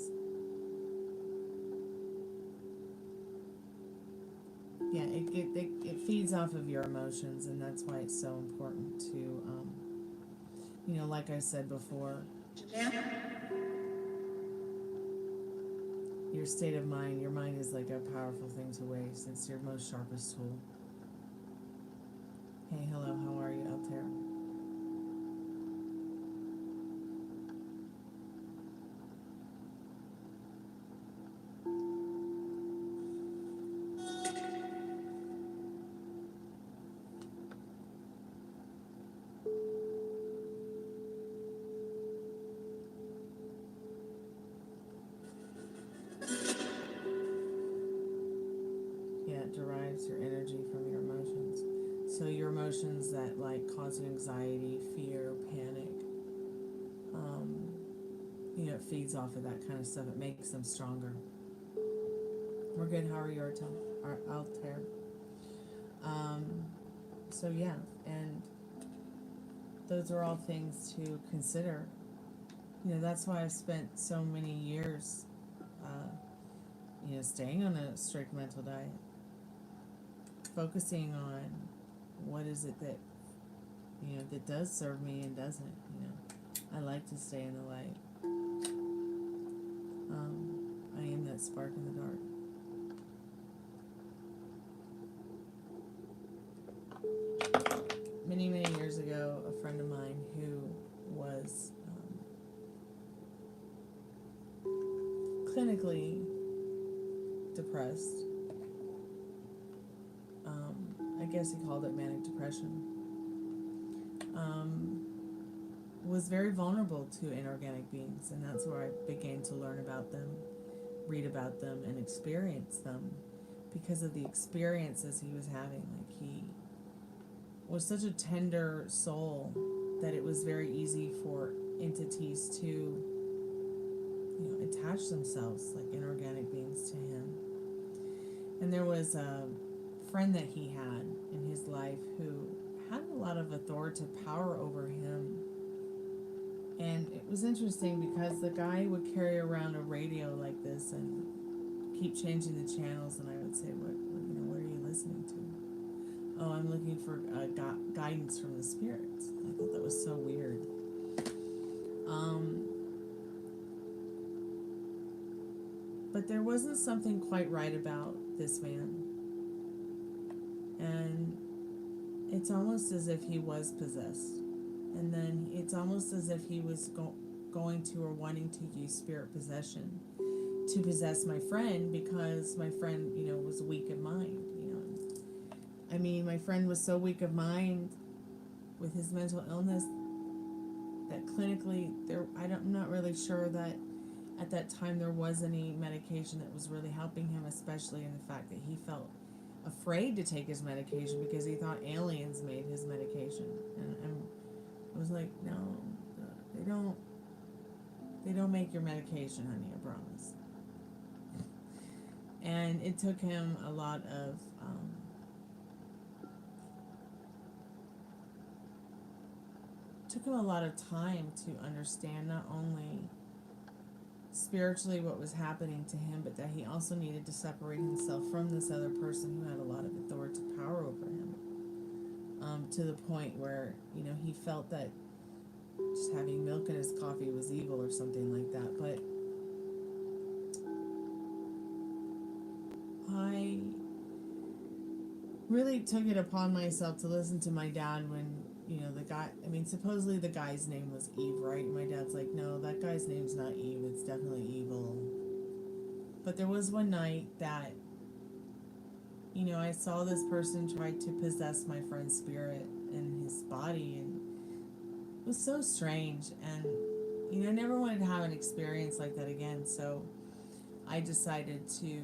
Yeah, it feeds off of your emotions, and that's why it's so important to, like I said before, your state of mind, your mind is like a powerful thing to waste. It's your most sharpest tool. Hey, hello, how are you out there? Derives your energy from your emotions. So your emotions that like cause you anxiety, fear, panic, it feeds off of that kind of stuff. It makes them stronger. We're good. How are you, Altair? So yeah, and those are all things to consider. That's why I've spent so many years, staying on a strict mental diet. Focusing on what is it that that does serve me and doesn't. I like to stay in the light. I am that spark in the dark. Many years ago, a friend of mine who was clinically depressed, I guess he called it manic depression, was very vulnerable to inorganic beings, and that's where I began to learn about them, read about them, and experience them because of the experiences he was having. Like, he was such a tender soul that it was very easy for entities to attach themselves, like inorganic beings, to him. And there was a friend that he had in his life who had a lot of authoritative power over him. And it was interesting because the guy would carry around a radio like this and keep changing the channels, and I would say, what are you listening to? Oh, I'm looking for guidance from the spirits. I thought that was so weird. But there wasn't something quite right about this man. And it's almost as if he was possessed. And then it's almost as if he was going to or wanting to use spirit possession to possess my friend, because my friend, was weak of mind, I mean, my friend was so weak of mind with his mental illness that clinically I'm not really sure that at that time there was any medication that was really helping him, especially in the fact that he felt afraid to take his medication because he thought aliens made his medication. And I was like, no, they don't make your medication, honey, I promise. And it took him a lot of took him a lot of time to understand not only spiritually what was happening to him, but that he also needed to separate himself from this other person who had a lot of authority power over him, to the point where, you know, he felt that just having milk in his coffee was evil or something like that. But I really took it upon myself to listen to my dad when, you know, the guy, I mean, supposedly the guy's name was Eve, right? And my dad's like, no, that guy's name's not Eve, it's definitely evil. But there was one night that, you know, I saw this person try to possess my friend's spirit in his body, and it was so strange. And, you know, I never wanted to have an experience like that again, so I decided to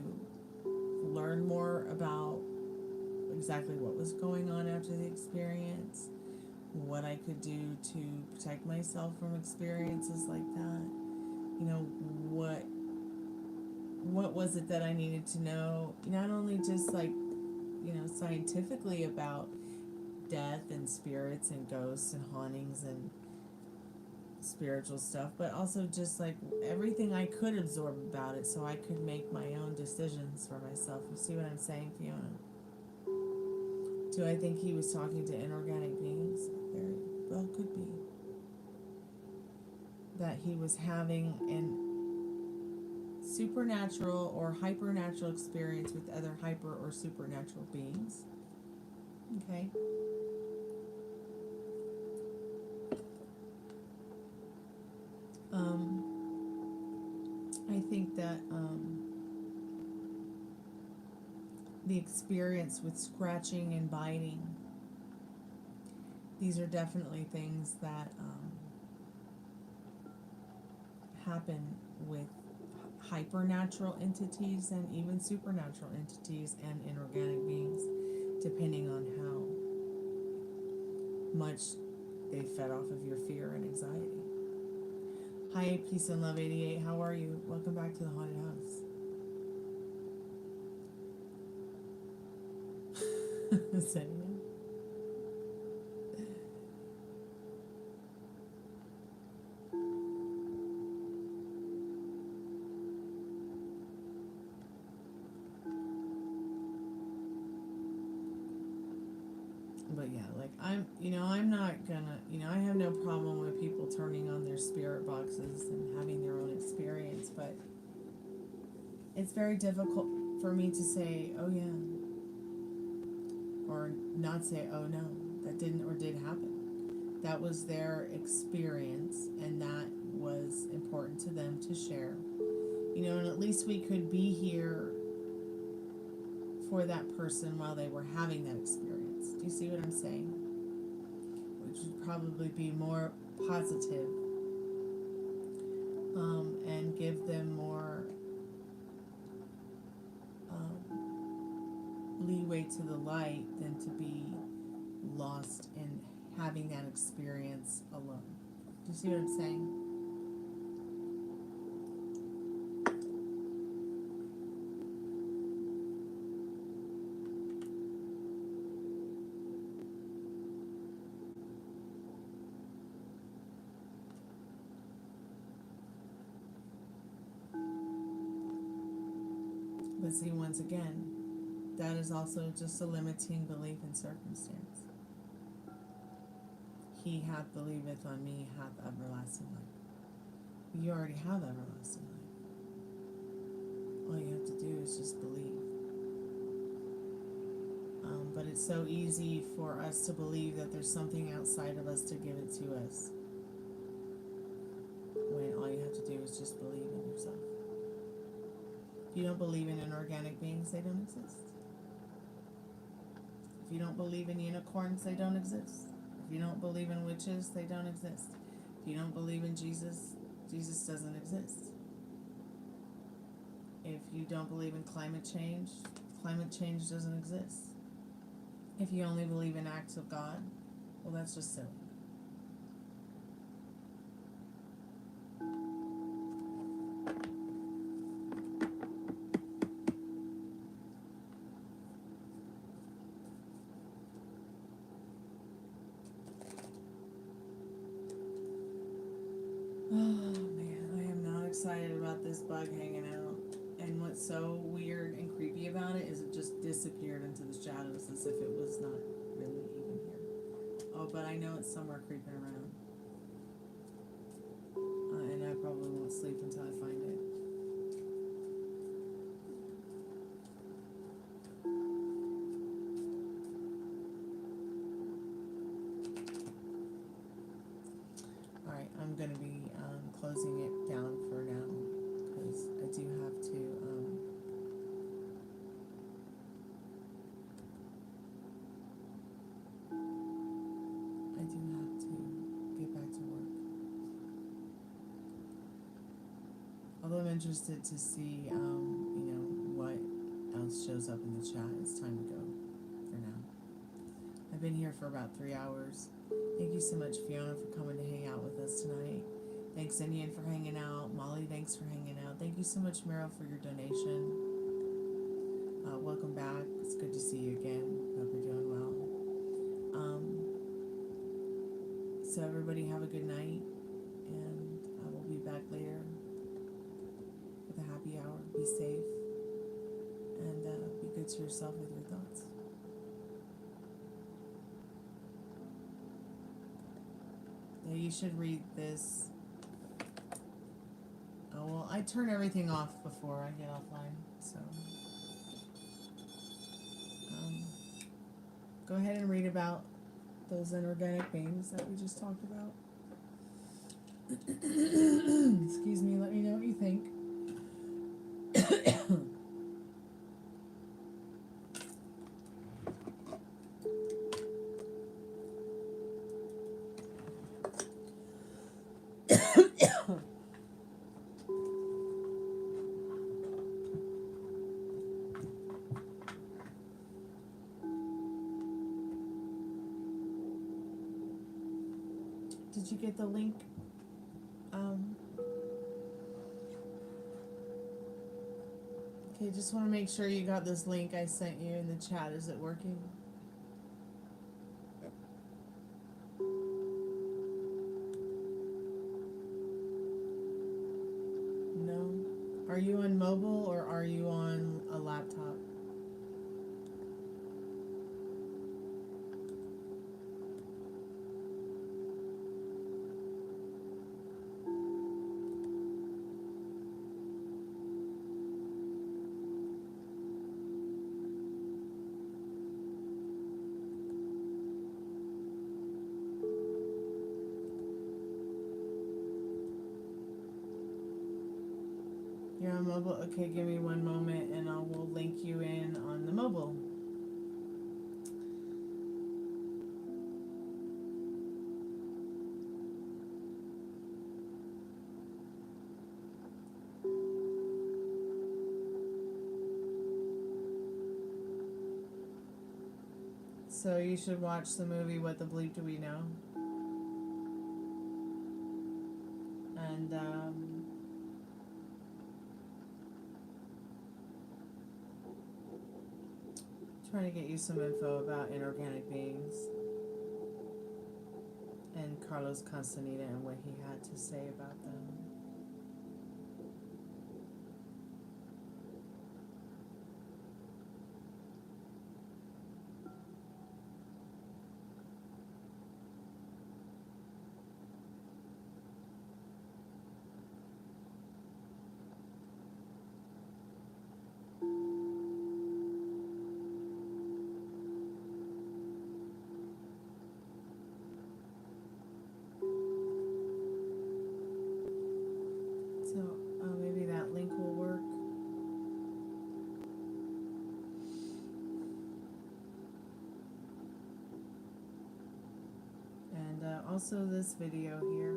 learn more about exactly what was going on after the experience, what I could do to protect myself from experiences like that. You know, what was it that I needed to know, not only just like, you know, scientifically about death and spirits and ghosts and hauntings and spiritual stuff, but also just like everything I could absorb about it so I could make my own decisions for myself. You see what I'm saying, Fiona? Do I think he was talking to inorganic beings? Very well could be. That he was having an supernatural or hypernatural experience with other hyper or supernatural beings. Okay. I think that the experience with scratching and biting, these are definitely things that happen with hypernatural entities and even supernatural entities and inorganic beings, depending on how much they fed off of your fear and anxiety. Hi, Peace and Love 88, how are you? Welcome back to the Haunted House. Is anyone? But yeah, like I'm not gonna, I have no problem with people turning on their spirit boxes and having their own experience, but it's very difficult for me to say, oh yeah, or not say, oh no, that didn't or did happen. That was their experience, and that was important to them to share. And at least we could be here for that person while they were having that experience. Do you see what I'm saying? Which would probably be more positive, and give them more leeway to the light than to be lost in having that experience alone. Do you see what I'm saying? But see, once again, that is also just a limiting belief in circumstance. He hath believeth on me hath everlasting life. You already have everlasting life. All you have to do is just believe. But it's so easy for us to believe that there's something outside of us to give it to us, when all you have to do is just believe in yourself. If you don't believe in inorganic beings, they don't exist. If you don't believe in unicorns, they don't exist. If you don't believe in witches, they don't exist. If you don't believe in Jesus, Jesus doesn't exist. If you don't believe in climate change doesn't exist. If you only believe in acts of God, well, that's just silly. Oh man, I am not excited about this bug hanging out. And what's so weird and creepy about it is it just disappeared into the shadows as if it was not really even here. Oh, but I know it's somewhere creeping around. And I probably won't sleep until I find it. Alright, I'm gonna be closing it down for now because I do have to get back to work. Although I'm interested to see you know, what else shows up in the chat. It's time to go for now. I've been here for about 3 hours. Thank you so much, Fiona, for coming to hang out with us tonight. Thanks, Indian, for hanging out. Molly, thanks for hanging out. Thank you so much, Meryl, for your donation. Welcome back. It's good to see you again. Hope you're doing well. So everybody have a good night, and I will be back later with a happy hour. Be safe, and be good to yourself with your thoughts. Yeah, you should read this. Oh, well, I turn everything off before I get offline, so go ahead and read about those inorganic beings that we just talked about. Excuse me, let me know what you think. Did you get the link? Okay, just want to make sure you got this link I sent you in the chat. Is it working? No? Are you on mobile or are you on a laptop? You're on mobile? Okay, give me one moment and I will link you in on the mobile. So you should watch the movie What the Bleep Do We Know? And trying to get you some info about inorganic beings and Carlos Castaneda and what he had to say about them. Maybe that link will work. And also this video here.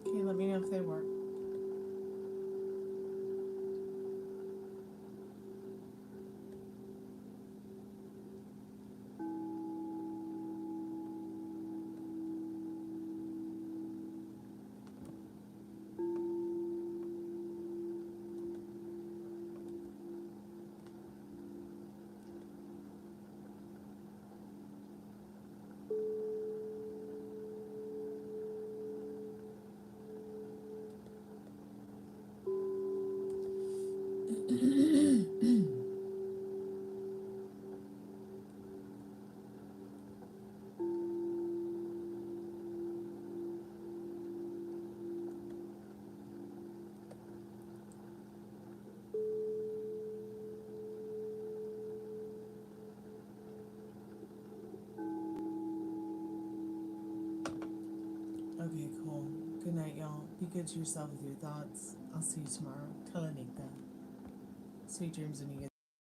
Okay, let me know if they work. Okay, cool. Good night, y'all. Be good to yourself with your thoughts. I'll see you tomorrow. Talanikta. Sweet dreams when you get